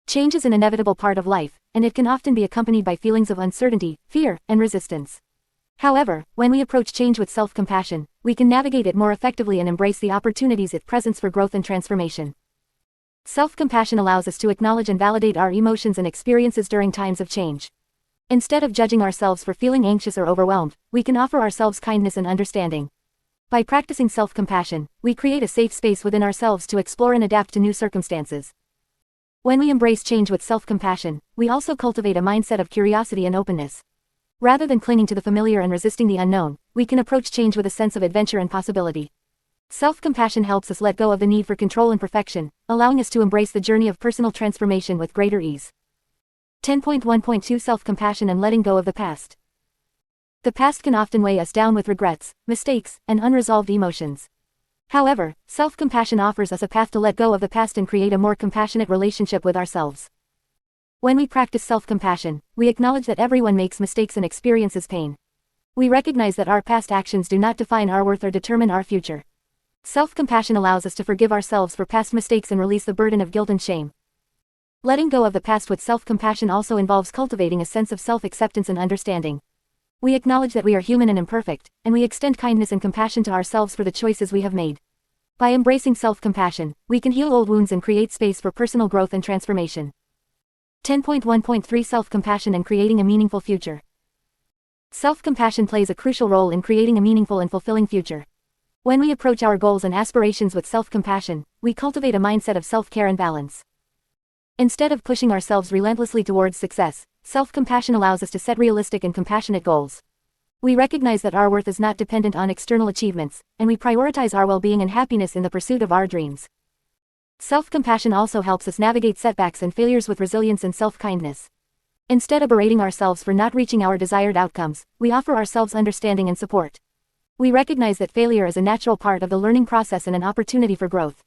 Change is an inevitable part of life, and it can often be accompanied by feelings of uncertainty, fear, and resistance. However, when we approach change with self-compassion, we can navigate it more effectively and embrace the opportunities it presents for growth and transformation. Self-compassion allows us to acknowledge and validate our emotions and experiences during times of change. Instead of judging ourselves for feeling anxious or overwhelmed, we can offer ourselves kindness and understanding. By practicing self-compassion, we create a safe space within ourselves to explore and adapt to new circumstances. When we embrace change with self-compassion, we also cultivate a mindset of curiosity and openness. Rather than clinging to the familiar and resisting the unknown, we can approach change with a sense of adventure and possibility. Self-compassion helps us let go of the need for control and perfection, allowing us to embrace the journey of personal transformation with greater ease. 10.1.2 Self-compassion and letting go of the past. The past can often weigh us down with regrets, mistakes, and unresolved emotions. However, self-compassion offers us a path to let go of the past and create a more compassionate relationship with ourselves. When we practice self-compassion, we acknowledge that everyone makes mistakes and experiences pain. We recognize that our past actions do not define our worth or determine our future. Self-compassion allows us to forgive ourselves for past mistakes and release the burden of guilt and shame. Letting go of the past with self-compassion also involves cultivating a sense of self-acceptance and understanding. We acknowledge that we are human and imperfect, and we extend kindness and compassion to ourselves for the choices we have made. By embracing self-compassion, we can heal old wounds and create space for personal growth and transformation. 10.1.3 Self-compassion and creating a meaningful future. Self-compassion plays a crucial role in creating a meaningful and fulfilling future. When we approach our goals and aspirations with self-compassion, we cultivate a mindset of self-care and balance. Instead of pushing ourselves relentlessly towards success, self-compassion allows us to set realistic and compassionate goals. We recognize that our worth is not dependent on external achievements, and we prioritize our well-being and happiness in the pursuit of our dreams. Self-compassion also helps us navigate setbacks and failures with resilience and self-kindness. Instead of berating ourselves for not reaching our desired outcomes, we offer ourselves understanding and support. We recognize that failure is a natural part of the learning process and an opportunity for growth.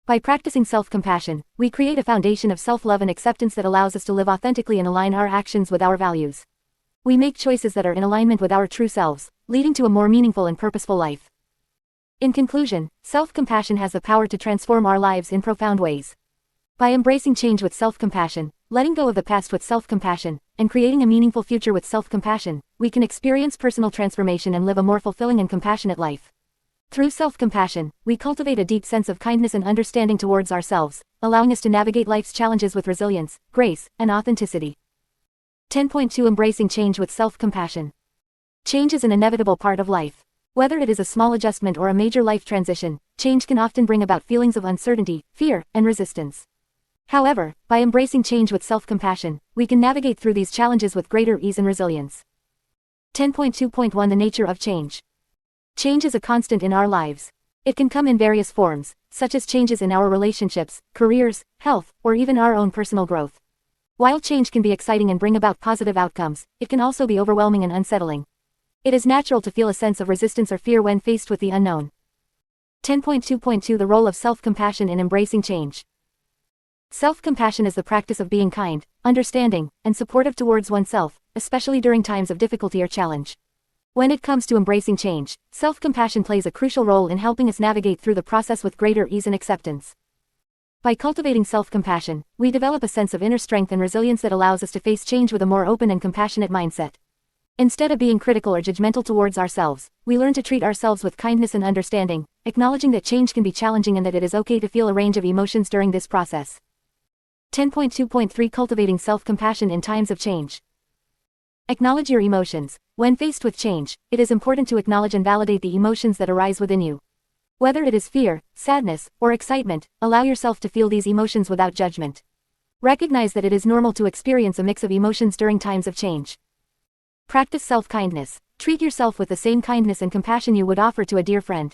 By practicing self-compassion, we create a foundation of self-love and acceptance that allows us to live authentically and align our actions with our values. We make choices that are in alignment with our true selves, leading to a more meaningful and purposeful life. In conclusion, self-compassion has the power to transform our lives in profound ways. By embracing change with self-compassion, letting go of the past with self-compassion, and creating a meaningful future with self-compassion, we can experience personal transformation and live a more fulfilling and compassionate life. Through self-compassion, we cultivate a deep sense of kindness and understanding towards ourselves, allowing us to navigate life's challenges with resilience, grace, and authenticity. 10.2 Embracing change with self-compassion. Change is an inevitable part of life. Whether it is a small adjustment or a major life transition, change can often bring about feelings of uncertainty, fear, and resistance. However, by embracing change with self-compassion, we can navigate through these challenges with greater ease and resilience. 10.2.1 The nature of change. Change is a constant in our lives. It can come in various forms, such as changes in our relationships, careers, health, or even our own personal growth. While change can be exciting and bring about positive outcomes, it can also be overwhelming and unsettling. It is natural to feel a sense of resistance or fear when faced with the unknown. 10.2.2 The role of self-compassion in embracing change. Self-compassion is the practice of being kind, understanding, and supportive towards oneself, especially during times of difficulty or challenge. When it comes to embracing change, self-compassion plays a crucial role in helping us navigate through the process with greater ease and acceptance. By cultivating self-compassion, we develop a sense of inner strength and resilience that allows us to face change with a more open and compassionate mindset. Instead of being critical or judgmental towards ourselves, we learn to treat ourselves with kindness and understanding, acknowledging that change can be challenging and that it is okay to feel a range of emotions during this process. 10.2.3 Cultivating self-compassion in times of change. Acknowledge your emotions. When faced with change, it is important to acknowledge and validate the emotions that arise within you. Whether it is fear, sadness, or excitement, allow yourself to feel these emotions without judgment. Recognize that it is normal to experience a mix of emotions during times of change. Practice self-kindness. Treat yourself with the same kindness and compassion you would offer to a dear friend.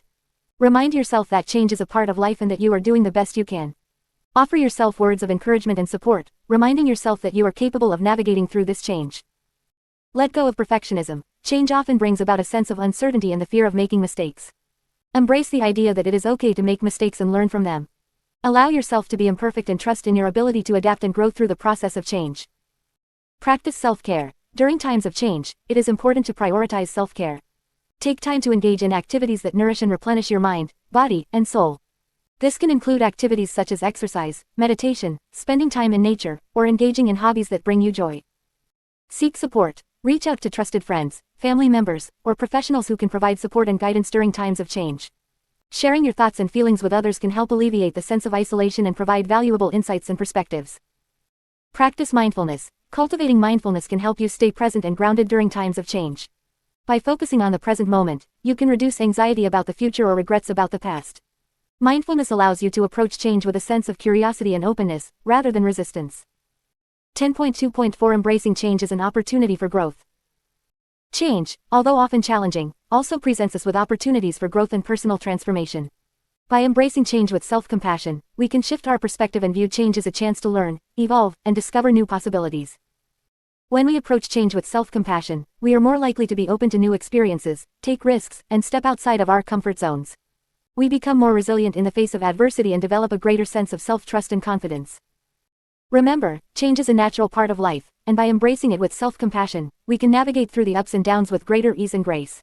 Remind yourself that change is a part of life and that you are doing the best you can. Offer yourself words of encouragement and support, reminding yourself that you are capable of navigating through this change. Let go of perfectionism. Change often brings about a sense of uncertainty and the fear of making mistakes. Embrace the idea that it is okay to make mistakes and learn from them. Allow yourself to be imperfect and trust in your ability to adapt and grow through the process of change. Practice self-care. During times of change, it is important to prioritize self-care. Take time to engage in activities that nourish and replenish your mind, body, and soul. This can include activities such as exercise, meditation, spending time in nature, or engaging in hobbies that bring you joy. Seek support. Reach out to trusted friends, family members, or professionals who can provide support and guidance during times of change. Sharing your thoughts and feelings with others can help alleviate the sense of isolation and provide valuable insights and perspectives. Practice mindfulness. Cultivating mindfulness can help you stay present and grounded during times of change. By focusing on the present moment, you can reduce anxiety about the future or regrets about the past. Mindfulness allows you to approach change with a sense of curiosity and openness, rather than resistance. 10.2.4 Embracing change is an opportunity for growth. Change, although often challenging, also presents us with opportunities for growth and personal transformation. By embracing change with self-compassion, we can shift our perspective and view change as a chance to learn, evolve, and discover new possibilities. When we approach change with self-compassion, we are more likely to be open to new experiences, take risks, and step outside of our comfort zones. We become more resilient in the face of adversity and develop a greater sense of self-trust and confidence. Remember, change is a natural part of life, and by embracing it with self-compassion, we can navigate through the ups and downs with greater ease and grace.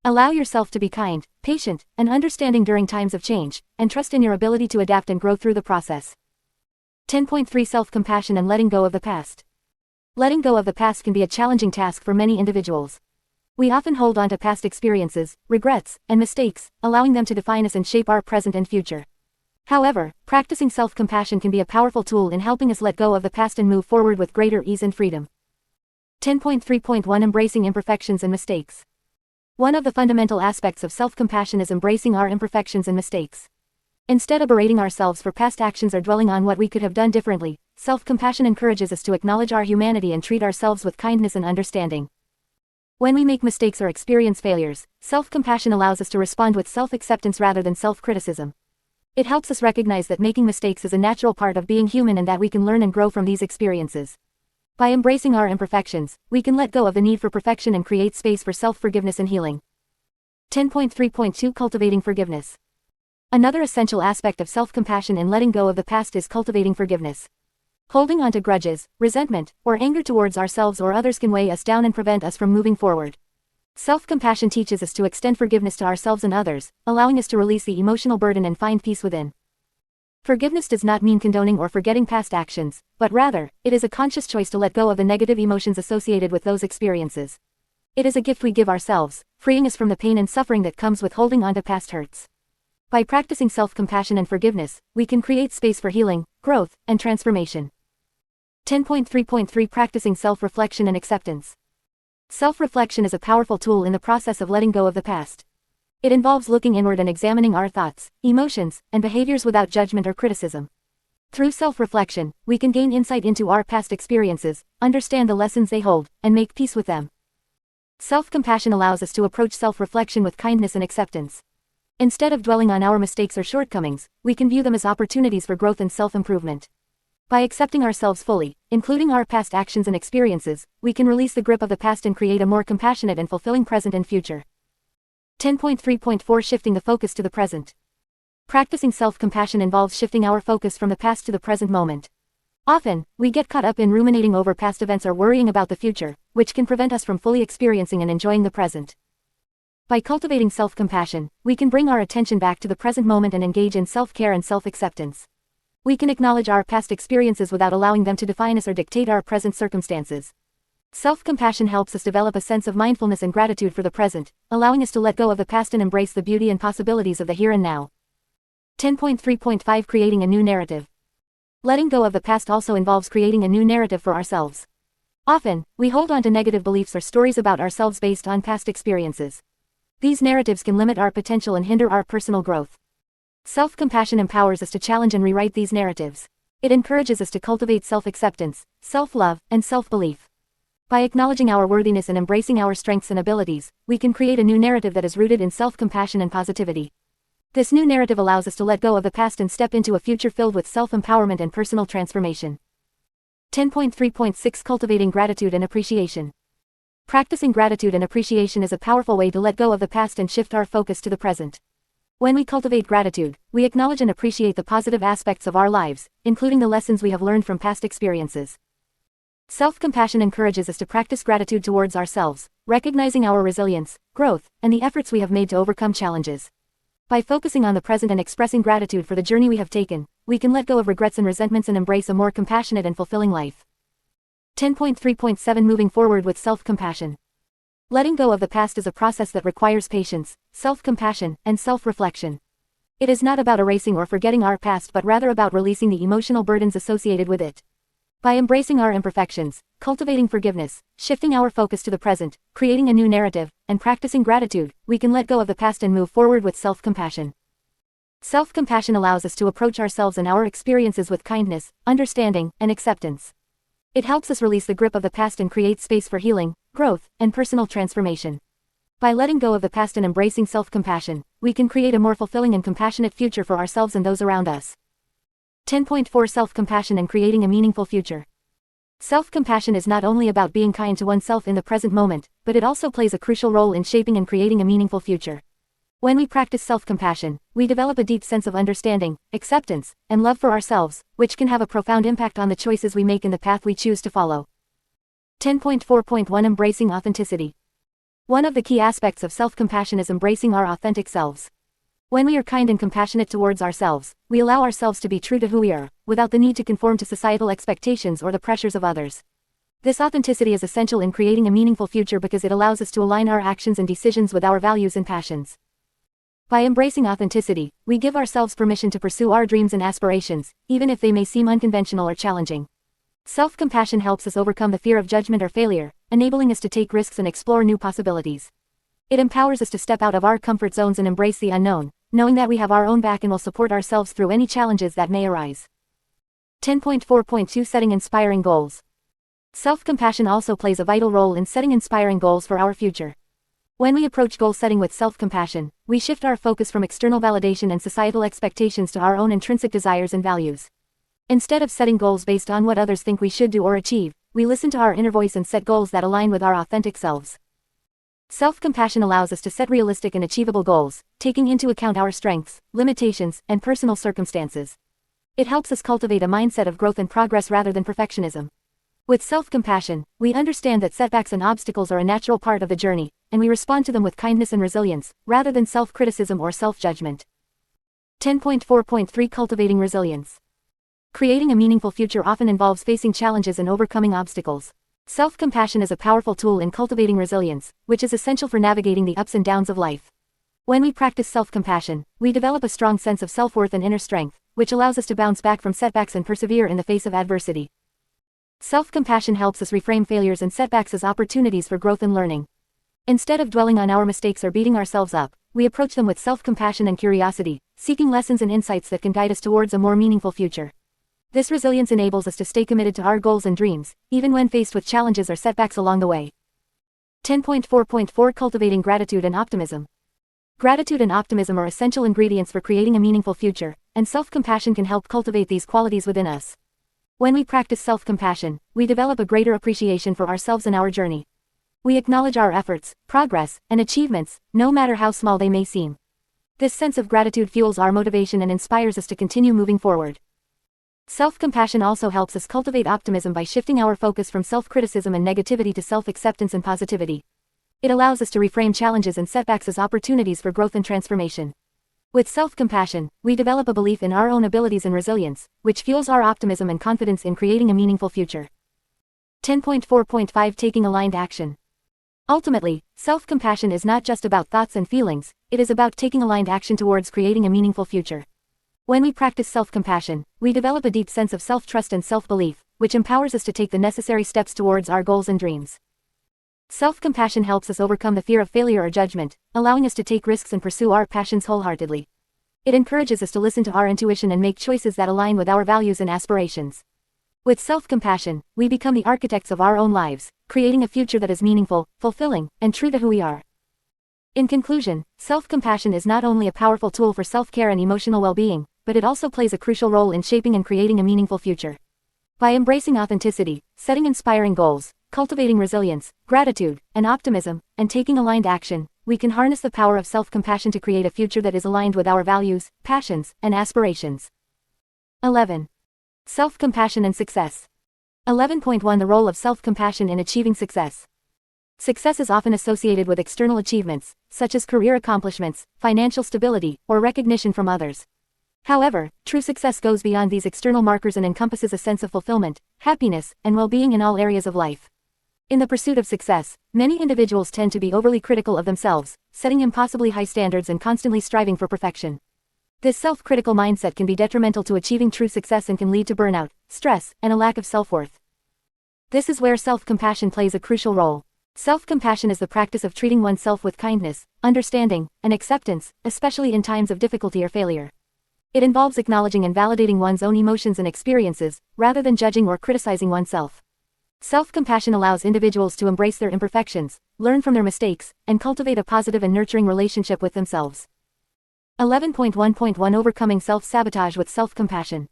Allow yourself to be kind, patient, and understanding during times of change, and trust in your ability to adapt and grow through the process. 10.3 Self-compassion and letting go of the past. Letting go of the past can be a challenging task for many individuals. We often hold on to past experiences, regrets, and mistakes, allowing them to define us and shape our present and future. However, practicing self-compassion can be a powerful tool in helping us let go of the past and move forward with greater ease and freedom. 10.3.1 Embracing imperfections and mistakes. One of the fundamental aspects of self-compassion is embracing our imperfections and mistakes. Instead of berating ourselves for past actions or dwelling on what we could have done differently, self-compassion encourages us to acknowledge our humanity and treat ourselves with kindness and understanding. When we make mistakes or experience failures, self-compassion allows us to respond with self-acceptance rather than self-criticism. It helps us recognize that making mistakes is a natural part of being human and that we can learn and grow from these experiences. By embracing our imperfections, we can let go of the need for perfection and create space for self-forgiveness and healing. 10.3.2 Cultivating forgiveness. Another essential aspect of self-compassion in letting go of the past is cultivating forgiveness. Holding on to grudges, resentment, or anger towards ourselves or others can weigh us down and prevent us from moving forward. Self-compassion teaches us to extend forgiveness to ourselves and others, allowing us to release the emotional burden and find peace within. Forgiveness does not mean condoning or forgetting past actions, but rather, it is a conscious choice to let go of the negative emotions associated with those experiences. It is a gift we give ourselves, freeing us from the pain and suffering that comes with holding on to past hurts. By practicing self-compassion and forgiveness, we can create space for healing, growth, and transformation. 10.3.3 Practicing self-reflection and acceptance. Self-reflection is a powerful tool in the process of letting go of the past. It involves looking inward and examining our thoughts, emotions, and behaviors without judgment or criticism. Through self-reflection, we can gain insight into our past experiences, understand the lessons they hold, and make peace with them. Self-compassion allows us to approach self-reflection with kindness and acceptance. Instead of dwelling on our mistakes or shortcomings, we can view them as opportunities for growth and self-improvement. By accepting ourselves fully, including our past actions and experiences, we can release the grip of the past and create a more compassionate and fulfilling present and future. 10.3.4 Shifting the focus to the present. Practicing self-compassion involves shifting our focus from the past to the present moment. Often, we get caught up in ruminating over past events or worrying about the future, which can prevent us from fully experiencing and enjoying the present. By cultivating self-compassion, we can bring our attention back to the present moment and engage in self-care and self-acceptance. We can acknowledge our past experiences without allowing them to define us or dictate our present circumstances. Self-compassion helps us develop a sense of mindfulness and gratitude for the present, allowing us to let go of the past and embrace the beauty and possibilities of the here and now. 10.3.5 Creating a new narrative. Letting go of the past also involves creating a new narrative for ourselves. Often, we hold on to negative beliefs or stories about ourselves based on past experiences. These narratives can limit our potential and hinder our personal growth. Self-compassion empowers us to challenge and rewrite these narratives. It encourages us to cultivate self-acceptance, self-love, and self-belief. By acknowledging our worthiness and embracing our strengths and abilities, we can create a new narrative that is rooted in self-compassion and positivity. This new narrative allows us to let go of the past and step into a future filled with self-empowerment and personal transformation. 10.3.6 Cultivating gratitude and appreciation. Practicing gratitude and appreciation is a powerful way to let go of the past and shift our focus to the present. When we cultivate gratitude, we acknowledge and appreciate the positive aspects of our lives, including the lessons we have learned from past experiences. Self-compassion encourages us to practice gratitude towards ourselves, recognizing our resilience, growth, and the efforts we have made to overcome challenges. By focusing on the present and expressing gratitude for the journey we have taken, we can let go of regrets and resentments and embrace a more compassionate and fulfilling life. 10.3.7 Moving forward with self-compassion. Letting go of the past is a process that requires patience, self-compassion, and self-reflection. It is not about erasing or forgetting our past but rather about releasing the emotional burdens associated with it. By embracing our imperfections, cultivating forgiveness, shifting our focus to the present, creating a new narrative, and practicing gratitude, we can let go of the past and move forward with self-compassion. Self-compassion allows us to approach ourselves and our experiences with kindness, understanding, and acceptance. It helps us release the grip of the past and create space for healing, growth, and personal transformation. By letting go of the past and embracing self-compassion, we can create a more fulfilling and compassionate future for ourselves and those around us. 10.4 Self-compassion and creating a meaningful future. Self-compassion is not only about being kind to oneself in the present moment, but it also plays a crucial role in shaping and creating a meaningful future. When we practice self-compassion, we develop a deep sense of understanding, acceptance, and love for ourselves, which can have a profound impact on the choices we make and the path we choose to follow. 10.4.1 Embracing authenticity. One of the key aspects of self-compassion is embracing our authentic selves. When we are kind and compassionate towards ourselves, we allow ourselves to be true to who we are, without the need to conform to societal expectations or the pressures of others. This authenticity is essential in creating a meaningful future because it allows us to align our actions and decisions with our values and passions. By embracing authenticity, we give ourselves permission to pursue our dreams and aspirations, even if they may seem unconventional or challenging. Self-compassion helps us overcome the fear of judgment or failure, enabling us to take risks and explore new possibilities. It empowers us to step out of our comfort zones and embrace the unknown, knowing that we have our own back and will support ourselves through any challenges that may arise. 10.4.2 Setting inspiring goals. Self-compassion also plays a vital role in setting inspiring goals for our future. When we approach goal setting with self-compassion, we shift our focus from external validation and societal expectations to our own intrinsic desires and values. Instead of setting goals based on what others think we should do or achieve, we listen to our inner voice and set goals that align with our authentic selves. Self-compassion allows us to set realistic and achievable goals, taking into account our strengths, limitations, and personal circumstances. It helps us cultivate a mindset of growth and progress rather than perfectionism. With self-compassion, we understand that setbacks and obstacles are a natural part of the journey, and we respond to them with kindness and resilience, rather than self-criticism or self-judgment. 10.4.3 Cultivating resilience. Creating a meaningful future often involves facing challenges and overcoming obstacles. Self-compassion is a powerful tool in cultivating resilience, which is essential for navigating the ups and downs of life. When we practice self-compassion, we develop a strong sense of self-worth and inner strength, which allows us to bounce back from setbacks and persevere in the face of adversity. Self-compassion helps us reframe failures and setbacks as opportunities for growth and learning. Instead of dwelling on our mistakes or beating ourselves up, we approach them with self-compassion and curiosity, seeking lessons and insights that can guide us towards a more meaningful future. This resilience enables us to stay committed to our goals and dreams, even when faced with challenges or setbacks along the way. 10.4.4 Cultivating gratitude and optimism. Gratitude and optimism are essential ingredients for creating a meaningful future, and self-compassion can help cultivate these qualities within us. When we practice self-compassion, we develop a greater appreciation for ourselves and our journey. We acknowledge our efforts, progress, and achievements, no matter how small they may seem. This sense of gratitude fuels our motivation and inspires us to continue moving forward. Self-compassion also helps us cultivate optimism by shifting our focus from self-criticism and negativity to self-acceptance and positivity. It allows us to reframe challenges and setbacks as opportunities for growth and transformation. With self-compassion, we develop a belief in our own abilities and resilience, which fuels our optimism and confidence in creating a meaningful future. 10.4.5 Taking aligned action. Ultimately, self-compassion is not just about thoughts and feelings, it is about taking aligned action towards creating a meaningful future. When we practice self-compassion, we develop a deep sense of self-trust and self-belief, which empowers us to take the necessary steps towards our goals and dreams. Self-compassion helps us overcome the fear of failure or judgment, allowing us to take risks and pursue our passions wholeheartedly. It encourages us to listen to our intuition and make choices that align with our values and aspirations. With self-compassion, we become the architects of our own lives, creating a future that is meaningful, fulfilling, and true to who we are. In conclusion, self-compassion is not only a powerful tool for self-care and emotional well-being, but it also plays a crucial role in shaping and creating a meaningful future. By embracing authenticity, setting inspiring goals, cultivating resilience, gratitude, and optimism, and taking aligned action, we can harness the power of self-compassion to create a future that is aligned with our values, passions, and aspirations. 11. Self-compassion and success. 11.1 The role of self-compassion in achieving success. Success is often associated with external achievements, such as career accomplishments, financial stability, or recognition from others. However, true success goes beyond these external markers and encompasses a sense of fulfillment, happiness, and well-being in all areas of life. In the pursuit of success, many individuals tend to be overly critical of themselves, setting impossibly high standards and constantly striving for perfection. This self-critical mindset can be detrimental to achieving true success and can lead to burnout, stress, and a lack of self-worth. This is where self-compassion plays a crucial role. Self-compassion is the practice of treating oneself with kindness, understanding, and acceptance, especially in times of difficulty or failure. It involves acknowledging and validating one's own emotions and experiences, rather than judging or criticizing oneself. Self-compassion allows individuals to embrace their imperfections, learn from their mistakes, and cultivate a positive and nurturing relationship with themselves. 11.1.1 Overcoming self-sabotage with self-compassion.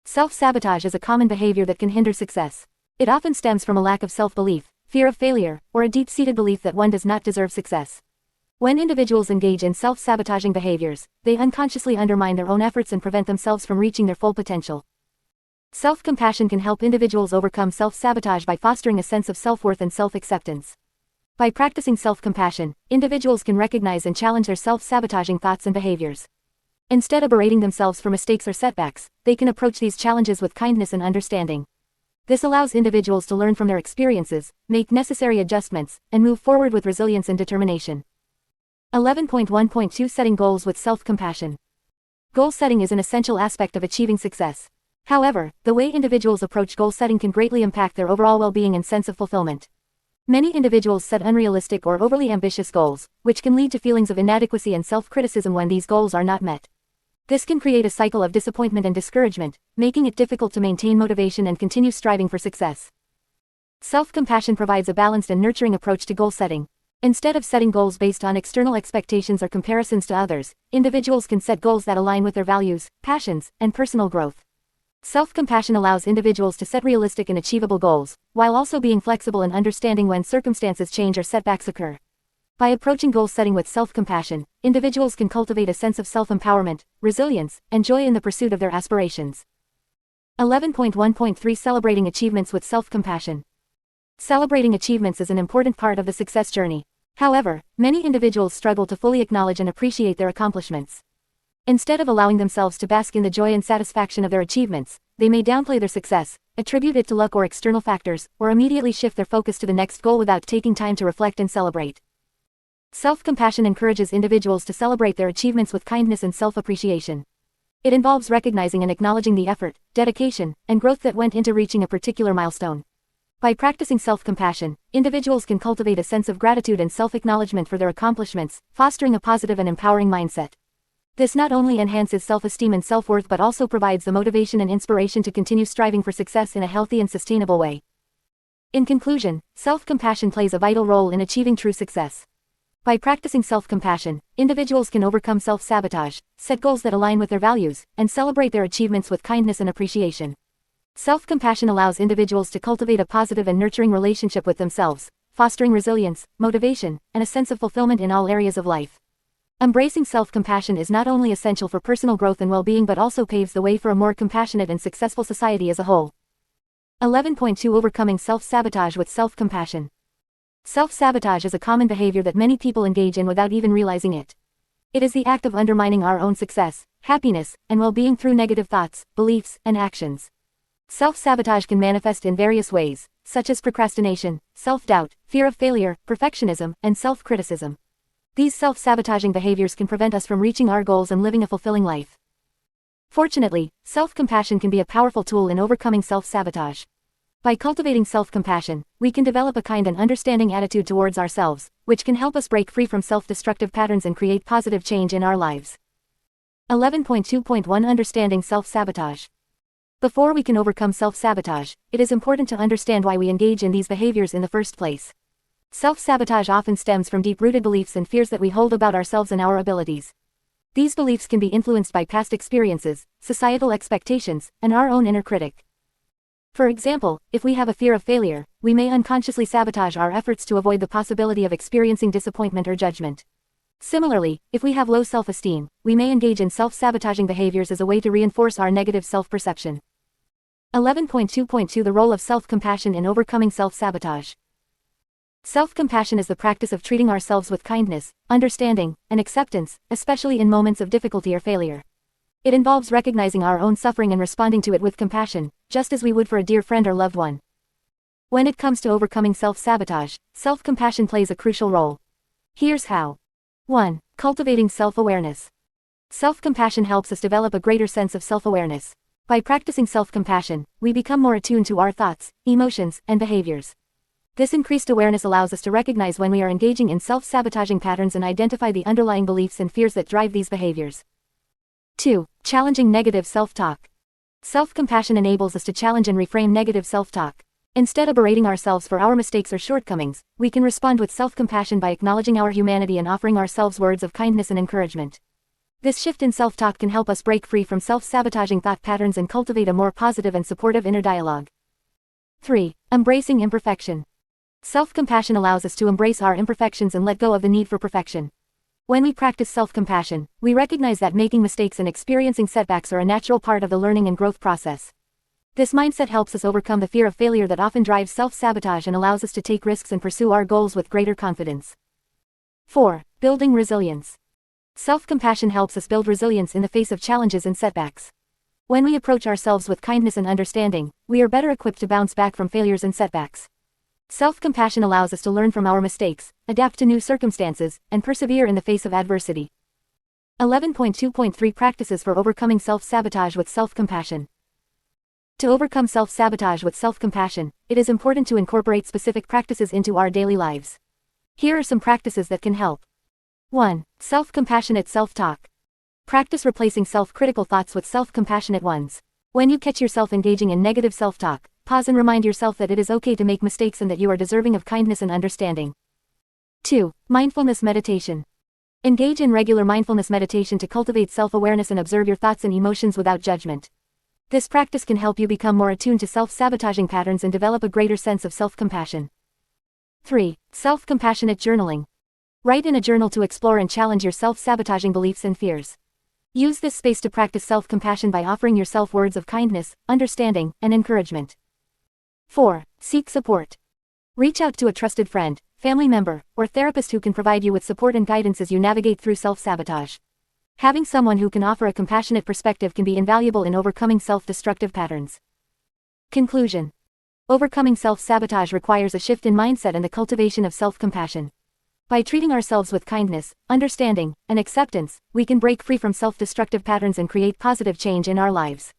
Self-sabotage is a common behavior that can hinder success. It often stems from a lack of self-belief, fear of failure, or a deep-seated belief that one does not deserve success. When individuals engage in self-sabotaging behaviors, they unconsciously undermine their own efforts and prevent themselves from reaching their full potential. Self-compassion can help individuals overcome self-sabotage by fostering a sense of self-worth and self-acceptance. By practicing self-compassion, individuals can recognize and challenge their self-sabotaging thoughts and behaviors. Instead of berating themselves for mistakes or setbacks, they can approach these challenges with kindness and understanding. This allows individuals to learn from their experiences, make necessary adjustments, and move forward with resilience and determination. 11.1.2 Setting goals with self-compassion. Goal setting is an essential aspect of achieving success. However, the way individuals approach goal setting can greatly impact their overall well-being and sense of fulfillment. Many individuals set unrealistic or overly ambitious goals, which can lead to feelings of inadequacy and self-criticism when these goals are not met. This can create a cycle of disappointment and discouragement, making it difficult to maintain motivation and continue striving for success. Self-compassion provides a balanced and nurturing approach to goal setting. Instead of setting goals based on external expectations or comparisons to others, individuals can set goals that align with their values, passions, and personal growth. Self-compassion allows individuals to set realistic and achievable goals, while also being flexible and understanding when circumstances change or setbacks occur. By approaching goal setting with self-compassion, individuals can cultivate a sense of self-empowerment, resilience, and joy in the pursuit of their aspirations. 11.1.3 Celebrating achievements with self-compassion. Celebrating achievements is an important part of the success journey. However, many individuals struggle to fully acknowledge and appreciate their accomplishments. Instead of allowing themselves to bask in the joy and satisfaction of their achievements, they may downplay their success, attribute it to luck or external factors, or immediately shift their focus to the next goal without taking time to reflect and celebrate. Self-compassion encourages individuals to celebrate their achievements with kindness and self-appreciation. It involves recognizing and acknowledging the effort, dedication, and growth that went into reaching a particular milestone. By practicing self-compassion, individuals can cultivate a sense of gratitude and self-acknowledgement for their accomplishments, fostering a positive and empowering mindset. This not only enhances self-esteem and self-worth but also provides the motivation and inspiration to continue striving for success in a healthy and sustainable way. In conclusion, self-compassion plays a vital role in achieving true success. By practicing self-compassion, individuals can overcome self-sabotage, set goals that align with their values, and celebrate their achievements with kindness and appreciation. Self-compassion allows individuals to cultivate a positive and nurturing relationship with themselves, fostering resilience, motivation, and a sense of fulfillment in all areas of life. Embracing self-compassion is not only essential for personal growth and well-being but also paves the way for a more compassionate and successful society as a whole. 11.2 Overcoming self-sabotage with self-compassion. Self-sabotage is a common behavior that many people engage in without even realizing it. It is the act of undermining our own success, happiness, and well-being through negative thoughts, beliefs, and actions. Self-sabotage can manifest in various ways, such as procrastination, self-doubt, fear of failure, perfectionism, and self-criticism. These self-sabotaging behaviors can prevent us from reaching our goals and living a fulfilling life. Fortunately, self-compassion can be a powerful tool in overcoming self-sabotage. By cultivating self-compassion, we can develop a kind and understanding attitude towards ourselves, which can help us break free from self-destructive patterns and create positive change in our lives. 11.2.1 Understanding self-sabotage. Before we can overcome self-sabotage, it is important to understand why we engage in these behaviors in the first place. Self-sabotage often stems from deep-rooted beliefs and fears that we hold about ourselves and our abilities. These beliefs can be influenced by past experiences, societal expectations, and our own inner critic. For example, if we have a fear of failure, we may unconsciously sabotage our efforts to avoid the possibility of experiencing disappointment or judgment. Similarly, if we have low self-esteem, we may engage in self-sabotaging behaviors as a way to reinforce our negative self-perception. 11.2.2 The role of self-compassion in overcoming self-sabotage. Self-compassion is the practice of treating ourselves with kindness, understanding, and acceptance, especially in moments of difficulty or failure. It involves recognizing our own suffering and responding to it with compassion, just as we would for a dear friend or loved one. When it comes to overcoming self-sabotage, self-compassion plays a crucial role. Here's how. 1. Cultivating self-awareness. Self-compassion helps us develop a greater sense of self-awareness. By practicing self-compassion, we become more attuned to our thoughts, emotions, and behaviors. This increased awareness allows us to recognize when we are engaging in self-sabotaging patterns and identify the underlying beliefs and fears that drive these behaviors. 2. Challenging negative self-talk. Self-compassion enables us to challenge and reframe negative self-talk. Instead of berating ourselves for our mistakes or shortcomings, we can respond with self-compassion by acknowledging our humanity and offering ourselves words of kindness and encouragement. This shift in self-talk can help us break free from self-sabotaging thought patterns and cultivate a more positive and supportive inner dialogue. 3. Embracing imperfection. Self-compassion allows us to embrace our imperfections and let go of the need for perfection. When we practice self-compassion, we recognize that making mistakes and experiencing setbacks are a natural part of the learning and growth process. This mindset helps us overcome the fear of failure that often drives self-sabotage and allows us to take risks and pursue our goals with greater confidence. 4. Building resilience. Self-compassion helps us build resilience in the face of challenges and setbacks. When we approach ourselves with kindness and understanding, we are better equipped to bounce back from failures and setbacks. Self-compassion allows us to learn from our mistakes, adapt to new circumstances, and persevere in the face of adversity. 11.2.3 Practices for overcoming self-sabotage with self-compassion. To overcome self-sabotage with self-compassion, it is important to incorporate specific practices into our daily lives. Here are some practices that can help. 1. Self-compassionate self-talk. Practice replacing self-critical thoughts with self-compassionate ones. When you catch yourself engaging in negative self-talk, pause and remind yourself that it is okay to make mistakes and that you are deserving of kindness and understanding. 2. Mindfulness meditation. Engage in regular mindfulness meditation to cultivate self-awareness and observe your thoughts and emotions without judgment. This practice can help you become more attuned to self-sabotaging patterns and develop a greater sense of self-compassion. 3. Self-compassionate journaling. Write in a journal to explore and challenge your self-sabotaging beliefs and fears. Use this space to practice self-compassion by offering yourself words of kindness, understanding, and encouragement. 4. Seek support. Reach out to a trusted friend, family member, or therapist who can provide you with support and guidance as you navigate through self-sabotage. Having someone who can offer a compassionate perspective can be invaluable in overcoming self-destructive patterns. Conclusion. Overcoming self-sabotage requires a shift in mindset and the cultivation of self-compassion. By treating ourselves with kindness, understanding, and acceptance, we can break free from self-destructive patterns and create positive change in our lives.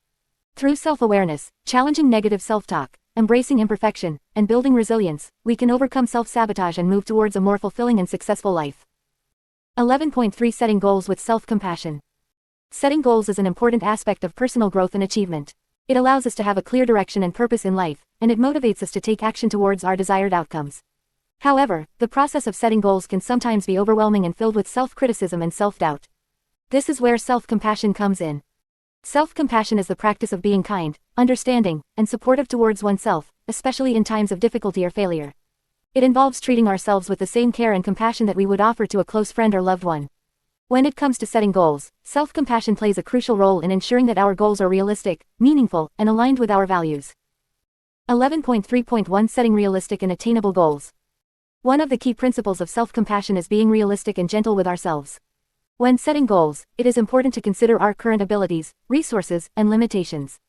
Through self-awareness, challenging negative self-talk, embracing imperfection, and building resilience, we can overcome self-sabotage and move towards a more fulfilling and successful life. 11.3 Setting goals with self-compassion. Setting goals is an important aspect of personal growth and achievement. It allows us to have a clear direction and purpose in life, and it motivates us to take action towards our desired outcomes. However, the process of setting goals can sometimes be overwhelming and filled with self-criticism and self-doubt. This is where self-compassion comes in. Self-compassion is the practice of being kind, understanding, and supportive towards oneself, especially in times of difficulty or failure. It involves treating ourselves with the same care and compassion that we would offer to a close friend or loved one. When it comes to setting goals, self-compassion plays a crucial role in ensuring that our goals are realistic, meaningful, and aligned with our values. 11.3.1 Setting realistic and attainable goals. One of the key principles of self-compassion is being realistic and gentle with ourselves. When setting goals, it is important to consider our current abilities, resources, and limitations.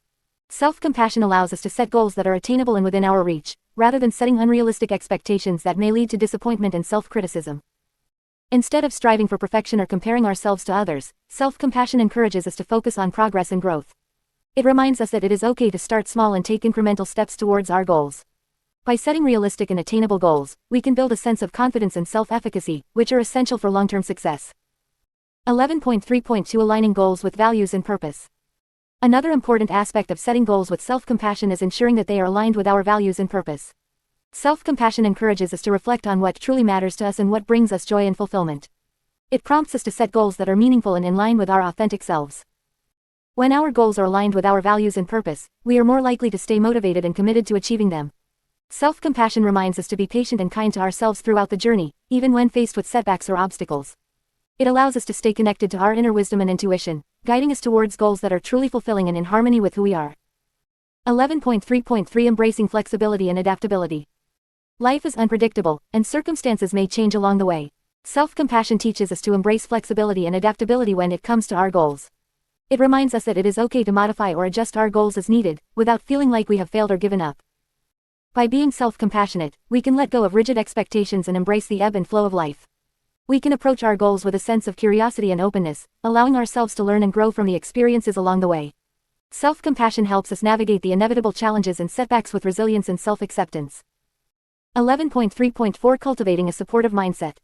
Self-compassion allows us to set goals that are attainable and within our reach, rather than setting unrealistic expectations that may lead to disappointment and self-criticism. Instead of striving for perfection or comparing ourselves to others, self-compassion encourages us to focus on progress and growth. It reminds us that it is okay to start small and take incremental steps towards our goals. By setting realistic and attainable goals, we can build a sense of confidence and self-efficacy, which are essential for long-term success. 11.3.2 Aligning goals with values and purpose. Another important aspect of setting goals with self-compassion is ensuring that they are aligned with our values and purpose. Self-compassion encourages us to reflect on what truly matters to us and what brings us joy and fulfillment. It prompts us to set goals that are meaningful and in line with our authentic selves. When our goals are aligned with our values and purpose, we are more likely to stay motivated and committed to achieving them. Self-compassion reminds us to be patient and kind to ourselves throughout the journey, even when faced with setbacks or obstacles. It allows us to stay connected to our inner wisdom and intuition, guiding us towards goals that are truly fulfilling and in harmony with who we are. 11.3.3 Embracing flexibility and adaptability. Life is unpredictable, and circumstances may change along the way. Self-compassion teaches us to embrace flexibility and adaptability when it comes to our goals. It reminds us that it is okay to modify or adjust our goals as needed, without feeling like we have failed or given up. By being self-compassionate, we can let go of rigid expectations and embrace the ebb and flow of life. We can approach our goals with a sense of curiosity and openness, allowing ourselves to learn and grow from the experiences along the way. Self-compassion helps us navigate the inevitable challenges and setbacks with resilience and self-acceptance. 11.3.4 Cultivating a supportive mindset.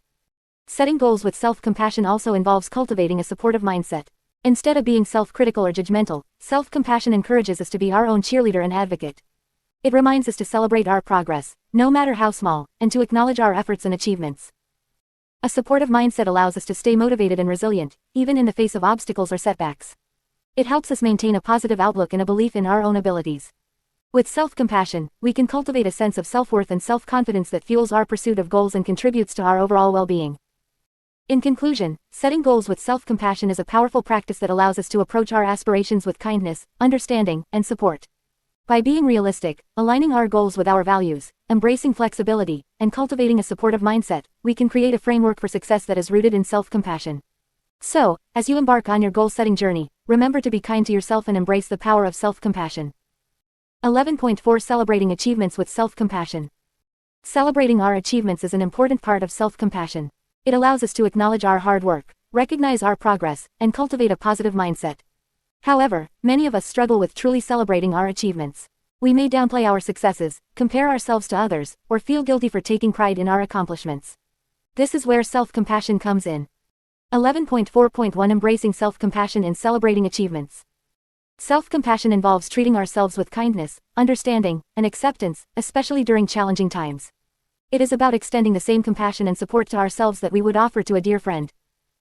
Setting goals with self-compassion also involves cultivating a supportive mindset. Instead of being self-critical or judgmental, self-compassion encourages us to be our own cheerleader and advocate. It reminds us to celebrate our progress, no matter how small, and to acknowledge our efforts and achievements. A supportive mindset allows us to stay motivated and resilient, even in the face of obstacles or setbacks. It helps us maintain a positive outlook and a belief in our own abilities. With self-compassion, we can cultivate a sense of self-worth and self-confidence that fuels our pursuit of goals and contributes to our overall well-being. In conclusion, setting goals with self-compassion is a powerful practice that allows us to approach our aspirations with kindness, understanding, and support. By being realistic, aligning our goals with our values, embracing flexibility, and cultivating a supportive mindset, we can create a framework for success that is rooted in self-compassion. So, as you embark on your goal-setting journey, remember to be kind to yourself and embrace the power of self-compassion. 11.4 Celebrating achievements with self-compassion. Celebrating our achievements is an important part of self-compassion. It allows us to acknowledge our hard work, recognize our progress, and cultivate a positive mindset. However, many of us struggle with truly celebrating our achievements. We may downplay our successes, compare ourselves to others, or feel guilty for taking pride in our accomplishments. This is where self-compassion comes in. 11.4.1 Embracing self-compassion in celebrating achievements. Self-compassion involves treating ourselves with kindness, understanding, and acceptance, especially during challenging times. It is about extending the same compassion and support to ourselves that we would offer to a dear friend.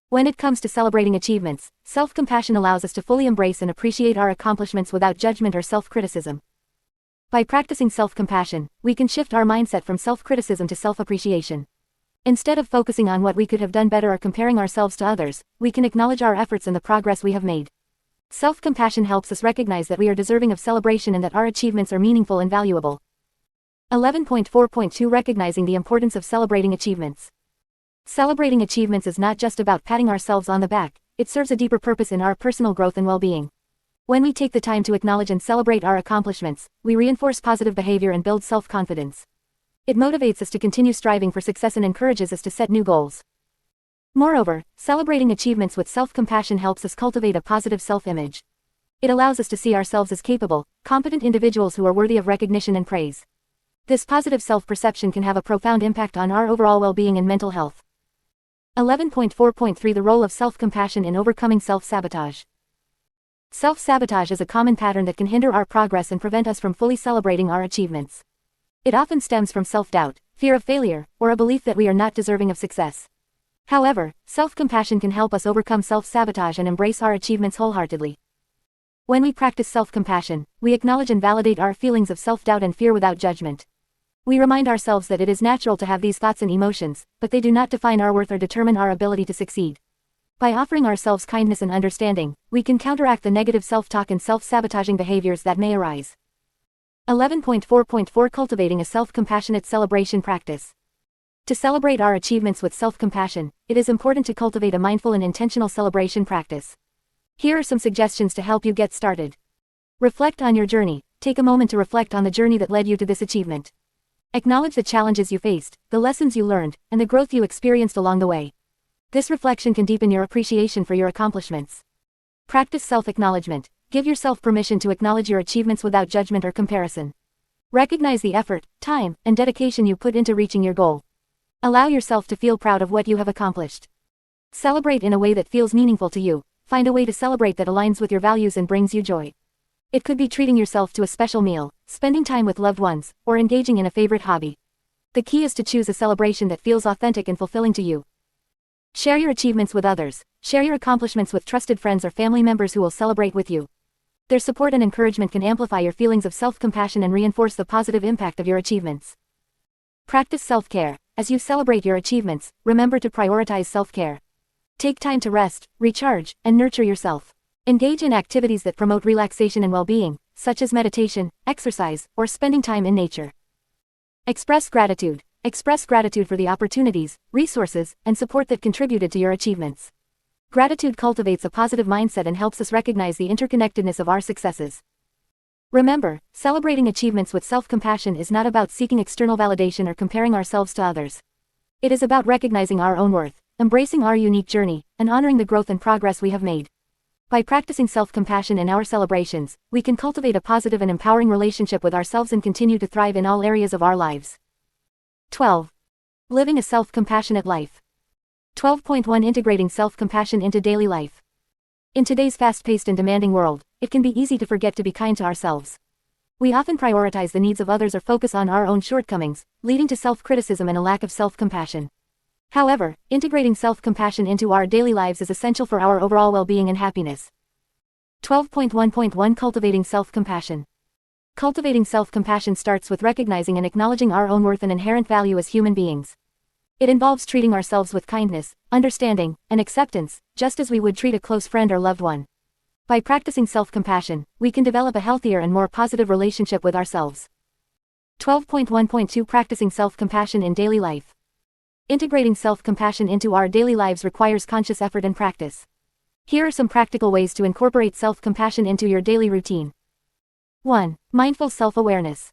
When it comes to celebrating achievements, self-compassion allows us to fully embrace and appreciate our accomplishments without judgment or self-criticism. By practicing self-compassion, we can shift our mindset from self-criticism to self-appreciation. Instead of focusing on what we could have done better or comparing ourselves to others, we can acknowledge our efforts and the progress we have made. Self-compassion helps us recognize that we are deserving of celebration and that our achievements are meaningful and valuable. 11.4.2 Recognizing the importance of celebrating achievements. Celebrating achievements is not just about patting ourselves on the back, it serves a deeper purpose in our personal growth and well-being. When we take the time to acknowledge and celebrate our accomplishments, we reinforce positive behavior and build self-confidence. It motivates us to continue striving for success and encourages us to set new goals. Moreover, celebrating achievements with self-compassion helps us cultivate a positive self-image. It allows us to see ourselves as capable, competent individuals who are worthy of recognition and praise. This positive self-perception can have a profound impact on our overall well-being and mental health. 11.4.3 The role of self-compassion in overcoming self-sabotage. Self-sabotage is a common pattern that can hinder our progress and prevent us from fully celebrating our achievements. It often stems from self-doubt, fear of failure, or a belief that we are not deserving of success. However, self-compassion can help us overcome self-sabotage and embrace our achievements wholeheartedly. When we practice self-compassion, we acknowledge and validate our feelings of self-doubt and fear without judgment. We remind ourselves that it is natural to have these thoughts and emotions, but they do not define our worth or determine our ability to succeed. By offering ourselves kindness and understanding, we can counteract the negative self-talk and self-sabotaging behaviors that may arise. 11.4.4 Cultivating a self-compassionate celebration practice. To celebrate our achievements with self-compassion, it is important to cultivate a mindful and intentional celebration practice. Here are some suggestions to help you get started. Reflect on your journey. Take a moment to reflect on the journey that led you to this achievement. Acknowledge the challenges you faced, the lessons you learned, and the growth you experienced along the way. This reflection can deepen your appreciation for your accomplishments. Practice self-acknowledgement. Give yourself permission to acknowledge your achievements without judgment or comparison. Recognize the effort, time, and dedication you put into reaching your goal. Allow yourself to feel proud of what you have accomplished. Celebrate in a way that feels meaningful to you. Find a way to celebrate that aligns with your values and brings you joy. It could be treating yourself to a special meal, spending time with loved ones, or engaging in a favorite hobby. The key is to choose a celebration that feels authentic and fulfilling to you. Share your achievements with others. Share your accomplishments with trusted friends or family members who will celebrate with you. Their support and encouragement can amplify your feelings of self-compassion and reinforce the positive impact of your achievements. Practice self-care. As you celebrate your achievements, remember to prioritize self-care. Take time to rest, recharge, and nurture yourself. Engage in activities that promote relaxation and well-being, such as meditation, exercise, or spending time in nature. Express gratitude. Express gratitude for the opportunities, resources, and support that contributed to your achievements. Gratitude cultivates a positive mindset and helps us recognize the interconnectedness of our successes. Remember, celebrating achievements with self-compassion is not about seeking external validation or comparing ourselves to others. It is about recognizing our own worth, embracing our unique journey, and honoring the growth and progress we have made. By practicing self-compassion in our celebrations, we can cultivate a positive and empowering relationship with ourselves and continue to thrive in all areas of our lives. 12. Living a self-compassionate life. 12.1 Integrating self-compassion into daily life. In today's fast-paced and demanding world, it can be easy to forget to be kind to ourselves. We often prioritize the needs of others or focus on our own shortcomings, leading to self-criticism and a lack of self-compassion. However, integrating self-compassion into our daily lives is essential for our overall well-being and happiness. 12.1.1 Cultivating self-compassion. Cultivating self-compassion starts with recognizing and acknowledging our own worth and inherent value as human beings. It involves treating ourselves with kindness, understanding, and acceptance, just as we would treat a close friend or loved one. By practicing self-compassion, we can develop a healthier and more positive relationship with ourselves. 12.1.2 Practicing self-compassion in daily life. Integrating self-compassion into our daily lives requires conscious effort and practice. Here are some practical ways to incorporate self-compassion into your daily routine. 1. Mindful self-awareness.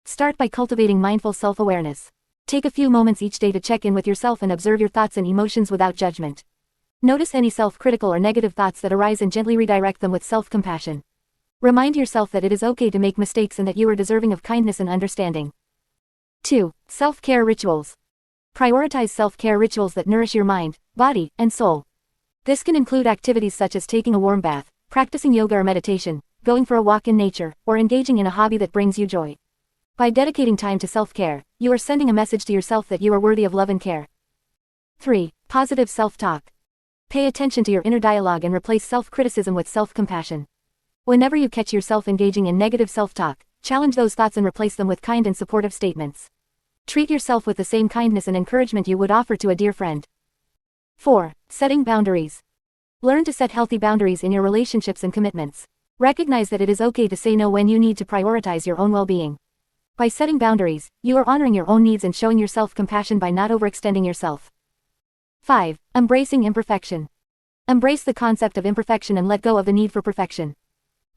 Start by cultivating mindful self-awareness. Take a few moments each day to check in with yourself and observe your thoughts and emotions without judgment. Notice any self-critical or negative thoughts that arise and gently redirect them with self-compassion. Remind yourself that it is okay to make mistakes and that you are deserving of kindness and understanding. 2. Self-care rituals. Prioritize self-care rituals that nourish your mind, body, and soul. This can include activities such as taking a warm bath, practicing yoga or meditation, going for a walk in nature, or engaging in a hobby that brings you joy. By dedicating time to self-care, you are sending a message to yourself that you are worthy of love and care. 3. Positive self-talk. Pay attention to your inner dialogue and replace self-criticism with self-compassion. Whenever you catch yourself engaging in negative self-talk, challenge those thoughts and replace them with kind and supportive statements. Treat yourself with the same kindness and encouragement you would offer to a dear friend. 4. Setting boundaries. Learn to set healthy boundaries in your relationships and commitments. Recognize that it is okay to say no when you need to prioritize your own well-being. By setting boundaries, you are honoring your own needs and showing yourself compassion by not overextending yourself. 5. Embracing imperfection. Embrace the concept of imperfection and let go of the need for perfection.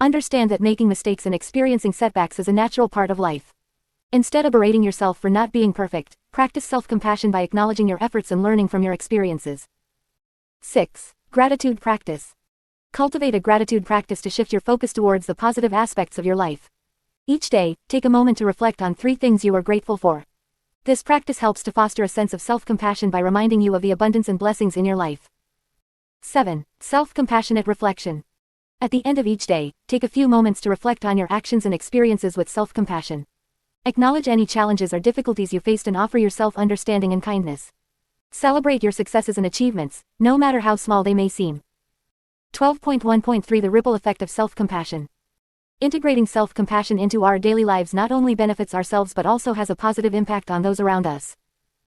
Understand that making mistakes and experiencing setbacks is a natural part of life. Instead of berating yourself for not being perfect, practice self-compassion by acknowledging your efforts and learning from your experiences. 6. Gratitude practice. Cultivate a gratitude practice to shift your focus towards the positive aspects of your life. Each day, take a moment to reflect on 3 things you are grateful for. This practice helps to foster a sense of self-compassion by reminding you of the abundance and blessings in your life. 7. Self-compassionate reflection. At the end of each day, take a few moments to reflect on your actions and experiences with self-compassion. Acknowledge any challenges or difficulties you faced and offer yourself understanding and kindness. Celebrate your successes and achievements, no matter how small they may seem. 12.1.3 The ripple effect of self-compassion. Integrating self-compassion into our daily lives not only benefits ourselves but also has a positive impact on those around us.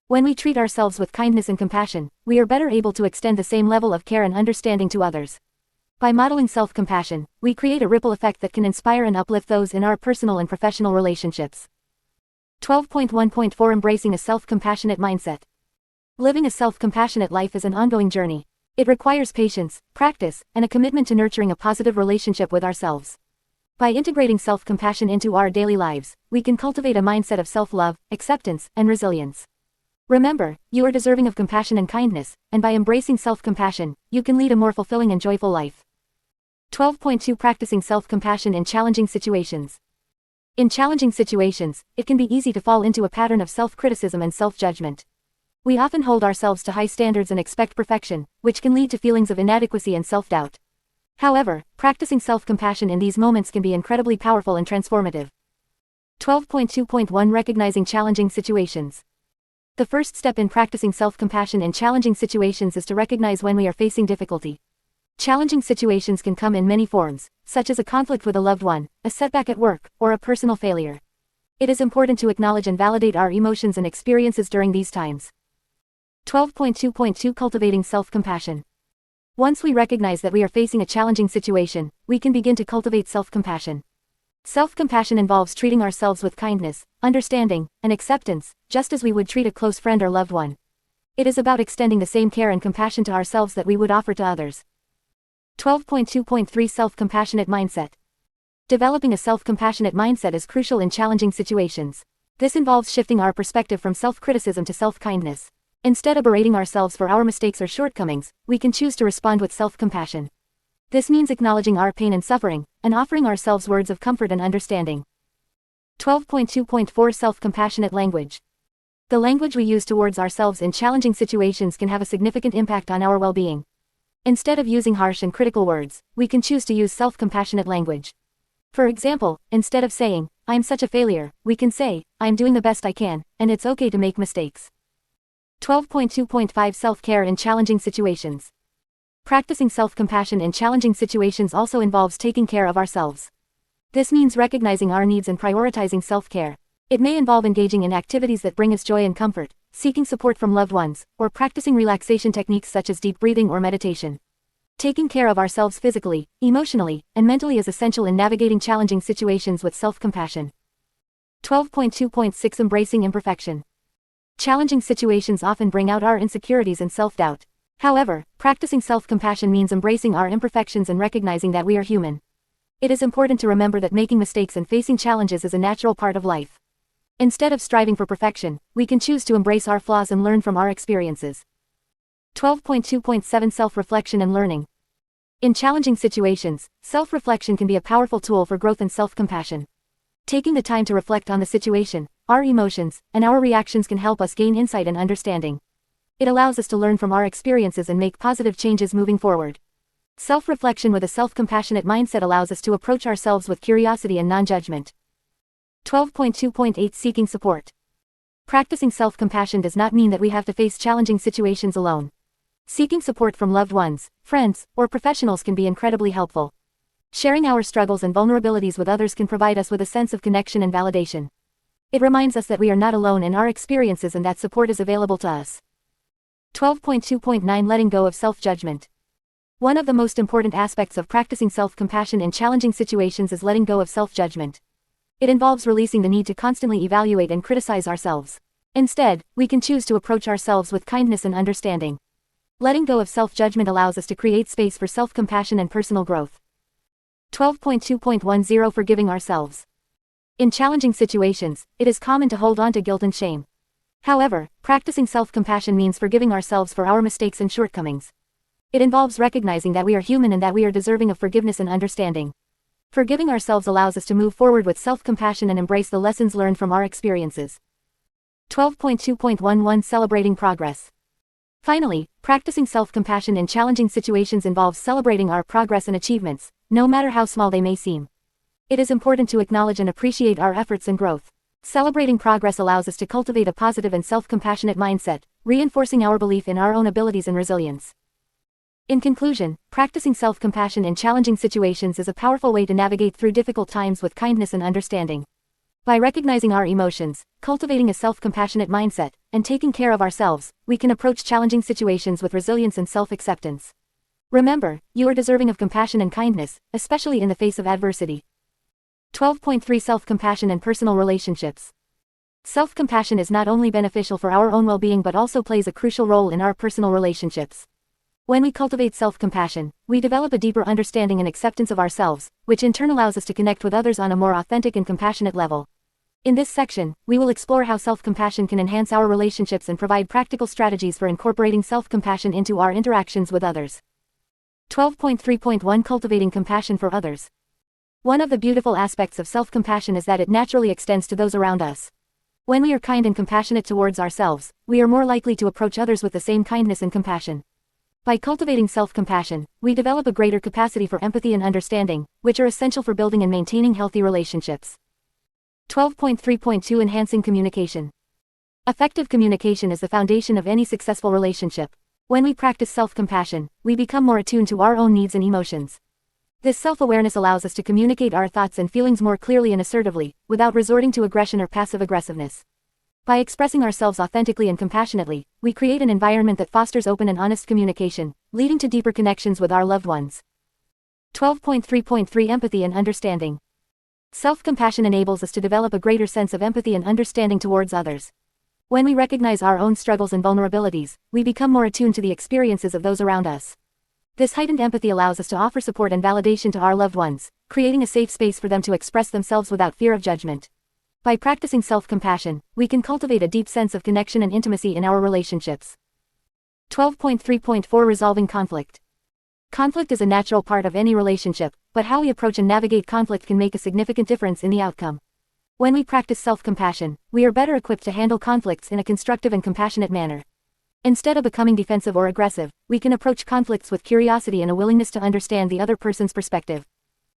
When we treat ourselves with kindness and compassion, we are better able to extend the same level of care and understanding to others. By modeling self-compassion, we create a ripple effect that can inspire and uplift those in our personal and professional relationships. 12.1.4 Embracing a self-compassionate mindset. Living a self-compassionate life is an ongoing journey. It requires patience, practice, and a commitment to nurturing a positive relationship with ourselves. By integrating self-compassion into our daily lives, we can cultivate a mindset of self-love, acceptance, and resilience. Remember, you are deserving of compassion and kindness, and by embracing self-compassion, you can lead a more fulfilling and joyful life. 12.2 Practicing self-compassion in challenging situations. In challenging situations, it can be easy to fall into a pattern of self-criticism and self-judgment. We often hold ourselves to high standards and expect perfection, which can lead to feelings of inadequacy and self-doubt. However, practicing self-compassion in these moments can be incredibly powerful and transformative. 12.2.1 Recognizing challenging situations. The first step in practicing self-compassion in challenging situations is to recognize when we are facing difficulty. Challenging situations can come in many forms, such as a conflict with a loved one, a setback at work, or a personal failure. It is important to acknowledge and validate our emotions and experiences during these times. 12.2.2 Cultivating self-compassion. Once we recognize that we are facing a challenging situation, we can begin to cultivate self-compassion. Self-compassion involves treating ourselves with kindness, understanding, and acceptance, just as we would treat a close friend or loved one. It is about extending the same care and compassion to ourselves that we would offer to others. 12.2.3 Self-compassionate mindset. Developing a self-compassionate mindset is crucial in challenging situations. This involves shifting our perspective from self-criticism to self-kindness. Instead of berating ourselves for our mistakes or shortcomings, we can choose to respond with self-compassion. This means acknowledging our pain and suffering, and offering ourselves words of comfort and understanding. 12.2.4 Self-compassionate language. The language we use towards ourselves in challenging situations can have a significant impact on our well-being. Instead of using harsh and critical words, we can choose to use self-compassionate language. For example, instead of saying, "I'm such a failure," we can say, "I'm doing the best I can, and it's okay to make mistakes." 12.2.5 Self-care in challenging situations. Practicing self-compassion in challenging situations also involves taking care of ourselves. This means recognizing our needs and prioritizing self-care. It may involve engaging in activities that bring us joy and comfort, seeking support from loved ones, or practicing relaxation techniques such as deep breathing or meditation. Taking care of ourselves physically, emotionally, and mentally is essential in navigating challenging situations with self-compassion. 12.2.6 Embracing imperfection. Challenging situations often bring out our insecurities and self-doubt. However, practicing self-compassion means embracing our imperfections and recognizing that we are human. It is important to remember that making mistakes and facing challenges is a natural part of life. Instead of striving for perfection, we can choose to embrace our flaws and learn from our experiences. 12.2.7 Self-reflection and learning. In challenging situations, self-reflection can be a powerful tool for growth and self-compassion. Taking the time to reflect on the situation, our emotions, and our reactions can help us gain insight and understanding. It allows us to learn from our experiences and make positive changes moving forward. Self-reflection with a self-compassionate mindset allows us to approach ourselves with curiosity and non-judgment. 12.2.8 Seeking support. Practicing self-compassion does not mean that we have to face challenging situations alone. Seeking support from loved ones, friends, or professionals can be incredibly helpful. Sharing our struggles and vulnerabilities with others can provide us with a sense of connection and validation. It reminds us that we are not alone in our experiences and that support is available to us. 12.2.9 Letting go of self-judgment. One of the most important aspects of practicing self-compassion in challenging situations is letting go of self-judgment. It involves releasing the need to constantly evaluate and criticize ourselves. Instead, we can choose to approach ourselves with kindness and understanding. Letting go of self-judgment allows us to create space for self-compassion and personal growth. 12.2.10 Forgiving ourselves. In challenging situations, it is common to hold on to guilt and shame. However, practicing self-compassion means forgiving ourselves for our mistakes and shortcomings. It involves recognizing that we are human and that we are deserving of forgiveness and understanding. Forgiving ourselves allows us to move forward with self-compassion and embrace the lessons learned from our experiences. 12.2.11 Celebrating progress. Finally, practicing self-compassion in challenging situations involves celebrating our progress and achievements, no matter how small they may seem. It is important to acknowledge and appreciate our efforts and growth. Celebrating progress allows us to cultivate a positive and self-compassionate mindset, reinforcing our belief in our own abilities and resilience. In conclusion, practicing self-compassion in challenging situations is a powerful way to navigate through difficult times with kindness and understanding. By recognizing our emotions, cultivating a self-compassionate mindset, and taking care of ourselves, we can approach challenging situations with resilience and self-acceptance. Remember, you are deserving of compassion and kindness, especially in the face of adversity. 12.3 Self-compassion and personal relationships. Self-compassion is not only beneficial for our own well-being but also plays a crucial role in our personal relationships. When we cultivate self-compassion, we develop a deeper understanding and acceptance of ourselves, which in turn allows us to connect with others on a more authentic and compassionate level. In this section, we will explore how self-compassion can enhance our relationships and provide practical strategies for incorporating self-compassion into our interactions with others. 12.3.1 Cultivating compassion for others. One of the beautiful aspects of self-compassion is that it naturally extends to those around us. When we are kind and compassionate towards ourselves, we are more likely to approach others with the same kindness and compassion. By cultivating self-compassion, we develop a greater capacity for empathy and understanding, which are essential for building and maintaining healthy relationships. 12.3.2 Enhancing communication. Effective communication is the foundation of any successful relationship. When we practice self-compassion, we become more attuned to our own needs and emotions. This self-awareness allows us to communicate our thoughts and feelings more clearly and assertively, without resorting to aggression or passive aggressiveness. By expressing ourselves authentically and compassionately, we create an environment that fosters open and honest communication, leading to deeper connections with our loved ones. 12.3.3 Empathy and understanding. Self-compassion enables us to develop a greater sense of empathy and understanding towards others. When we recognize our own struggles and vulnerabilities, we become more attuned to the experiences of those around us. This heightened empathy allows us to offer support and validation to our loved ones, creating a safe space for them to express themselves without fear of judgment. By practicing self-compassion, we can cultivate a deep sense of connection and intimacy in our relationships. 12.3.4 Resolving conflict. Conflict is a natural part of any relationship, but how we approach and navigate conflict can make a significant difference in the outcome. When we practice self-compassion, we are better equipped to handle conflicts in a constructive and compassionate manner. Instead of becoming defensive or aggressive, we can approach conflicts with curiosity and a willingness to understand the other person's perspective.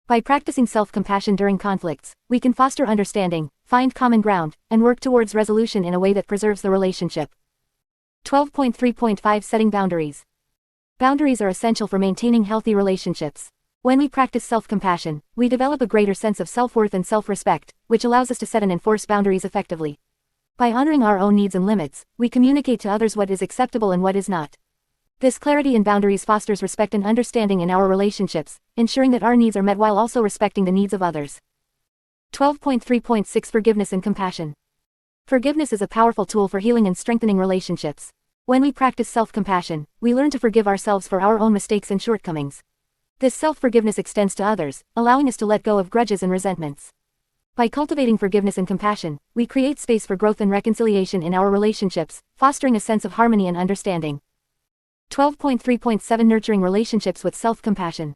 By practicing self-compassion during conflicts, we can foster understanding, find common ground, and work towards resolution in a way that preserves the relationship. 12.3.5 Setting boundaries. Boundaries are essential for maintaining healthy relationships. When we practice self-compassion, we develop a greater sense of self-worth and self-respect, which allows us to set and enforce boundaries effectively. By honoring our own needs and limits, we communicate to others what is acceptable and what is not. This clarity in boundaries fosters respect and understanding in our relationships, ensuring that our needs are met while also respecting the needs of others. 12.3.6 Forgiveness and compassion. Forgiveness is a powerful tool for healing and strengthening relationships. When we practice self-compassion, we learn to forgive ourselves for our own mistakes and shortcomings. This self-forgiveness extends to others, allowing us to let go of grudges and resentments. By cultivating forgiveness and compassion, we create space for growth and reconciliation in our relationships, fostering a sense of harmony and understanding. 12.3.7 Nurturing relationships with self-compassion.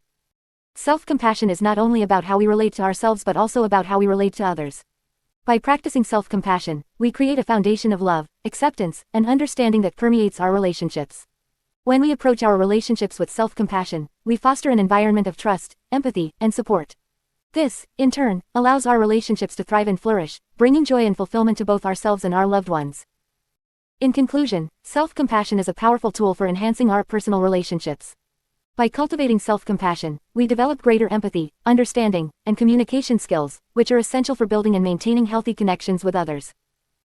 Self-compassion is not only about how we relate to ourselves but also about how we relate to others. By practicing self-compassion, we create a foundation of love, acceptance, and understanding that permeates our relationships. When we approach our relationships with self-compassion, we foster an environment of trust, empathy, and support. This, in turn, allows our relationships to thrive and flourish, bringing joy and fulfillment to both ourselves and our loved ones. In conclusion, self-compassion is a powerful tool for enhancing our personal relationships. By cultivating self-compassion, we develop greater empathy, understanding, and communication skills, which are essential for building and maintaining healthy connections with others.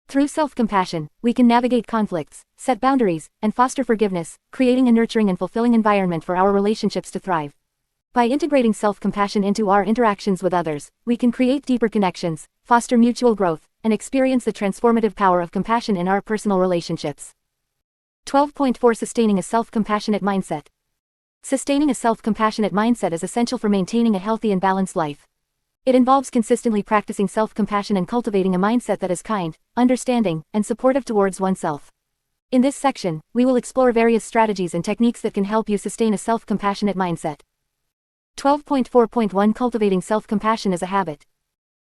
Through self-compassion, we can navigate conflicts, set boundaries, and foster forgiveness, creating a nurturing and fulfilling environment for our relationships to thrive. By integrating self-compassion into our interactions with others, we can create deeper connections, foster mutual growth, and experience the transformative power of compassion in our personal relationships. 12.4 Sustaining a self-compassionate mindset. Sustaining a self-compassionate mindset is essential for maintaining a healthy and balanced life. It involves consistently practicing self-compassion and cultivating a mindset that is kind, understanding, and supportive towards oneself. In this section, we will explore various strategies and techniques that can help you sustain a self-compassionate mindset. 12.4.1 Cultivating self-compassion as a habit.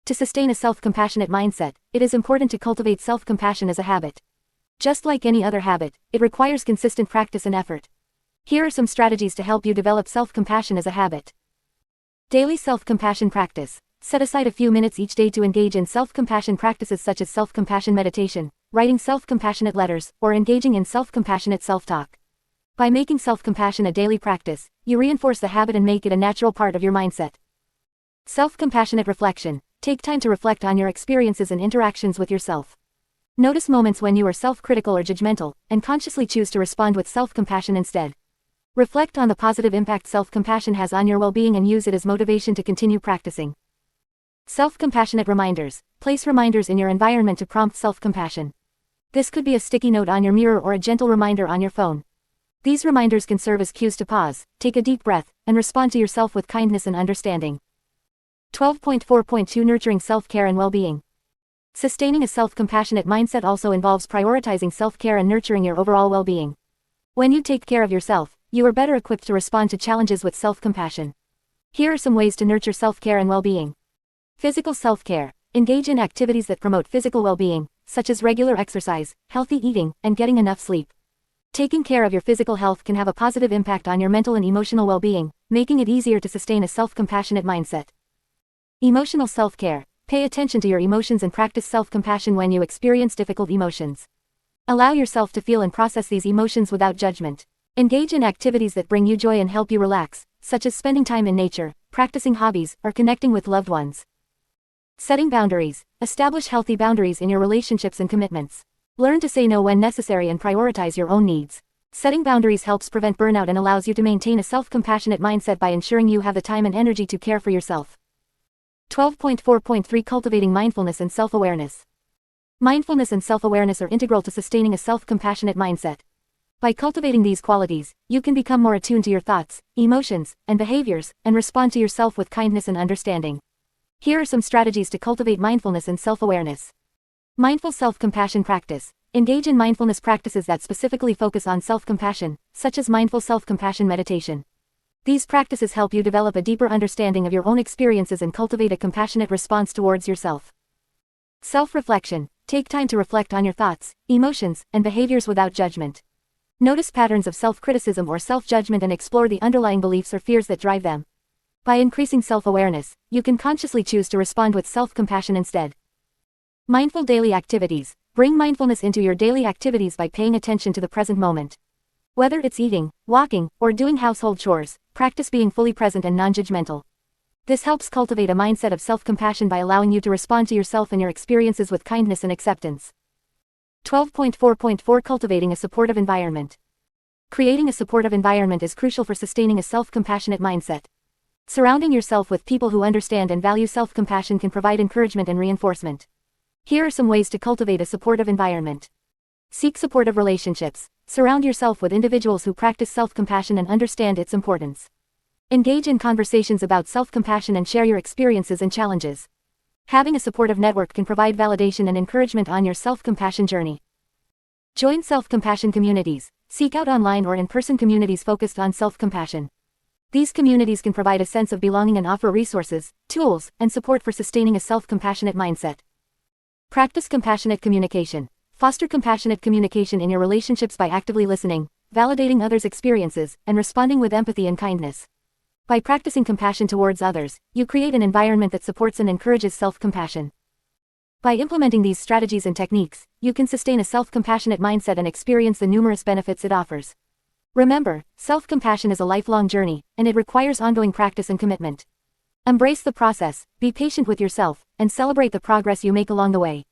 To sustain a self-compassionate mindset, it is important to cultivate self-compassion as a habit. Just like any other habit, it requires consistent practice and effort. Here are some strategies to help you develop self-compassion as a habit. Daily self-compassion practice. Set aside a few minutes each day to engage in self-compassion practices such as self-compassion meditation, writing self-compassionate letters, or engaging in self-compassionate self-talk. By making self-compassion a daily practice, you reinforce the habit and make it a natural part of your mindset. Self-compassionate reflection. Take time to reflect on your experiences and interactions with yourself. Notice moments when you are self-critical or judgmental, and consciously choose to respond with self-compassion instead. Reflect on the positive impact self-compassion has on your well-being and use it as motivation to continue practicing. Self-compassionate reminders. Place reminders in your environment to prompt self-compassion. This could be a sticky note on your mirror or a gentle reminder on your phone. These reminders can serve as cues to pause, take a deep breath, and respond to yourself with kindness and understanding. 12.4.2 Nurturing self-care and well-being. Sustaining a self-compassionate mindset also involves prioritizing self-care and nurturing your overall well-being. When you take care of yourself, you are better equipped to respond to challenges with self-compassion. Here are some ways to nurture self-care and well-being. Physical self-care. Engage in activities that promote physical well-being, such as regular exercise, healthy eating, and getting enough sleep. Taking care of your physical health can have a positive impact on your mental and emotional well-being, making it easier to sustain a self-compassionate mindset. Emotional self-care. Pay attention to your emotions and practice self-compassion when you experience difficult emotions. Allow yourself to feel and process these emotions without judgment. Engage in activities that bring you joy and help you relax, such as spending time in nature, practicing hobbies, or connecting with loved ones. Setting boundaries. Establish healthy boundaries in your relationships and commitments. Learn to say no when necessary and prioritize your own needs. Setting boundaries helps prevent burnout and allows you to maintain a self-compassionate mindset by ensuring you have the time and energy to care for yourself. 12.4.3 Cultivating mindfulness and self-awareness. Mindfulness and self-awareness are integral to sustaining a self-compassionate mindset. By cultivating these qualities, you can become more attuned to your thoughts, emotions, and behaviors, and respond to yourself with kindness and understanding. Here are some strategies to cultivate mindfulness and self-awareness. Mindful self-compassion practice. Engage in mindfulness practices that specifically focus on self-compassion, such as mindful self-compassion meditation. These practices help you develop a deeper understanding of your own experiences and cultivate a compassionate response towards yourself. Self-reflection. Take time to reflect on your thoughts, emotions, and behaviors without judgment. Notice patterns of self-criticism or self-judgment and explore the underlying beliefs or fears that drive them. By increasing self-awareness, you can consciously choose to respond with self-compassion instead. Mindful daily activities. Bring mindfulness into your daily activities by paying attention to the present moment. Whether it's eating, walking, or doing household chores, practice being fully present and non-judgmental. This helps cultivate a mindset of self-compassion by allowing you to respond to yourself and your experiences with kindness and acceptance. 12.4.4 Cultivating a supportive environment. Creating a supportive environment is crucial for sustaining a self-compassionate mindset. Surrounding yourself with people who understand and value self-compassion can provide encouragement and reinforcement. Here are some ways to cultivate a supportive environment. Seek supportive relationships. Surround yourself with individuals who practice self-compassion and understand its importance. Engage in conversations about self-compassion and share your experiences and challenges. Having a supportive network can provide validation and encouragement on your self-compassion journey. Join self-compassion communities. Seek out online or in-person communities focused on self-compassion. These communities can provide a sense of belonging and offer resources, tools, and support for sustaining a self-compassionate mindset. Practice compassionate communication. Foster compassionate communication in your relationships by actively listening, validating others' experiences, and responding with empathy and kindness. By practicing compassion towards others, you create an environment that supports and encourages self-compassion. By implementing these strategies and techniques, you can sustain a self-compassionate mindset and experience the numerous benefits it offers. Remember, self-compassion is a lifelong journey, and it requires ongoing practice and commitment. Embrace the process, be patient with yourself, and celebrate the progress you make along the way.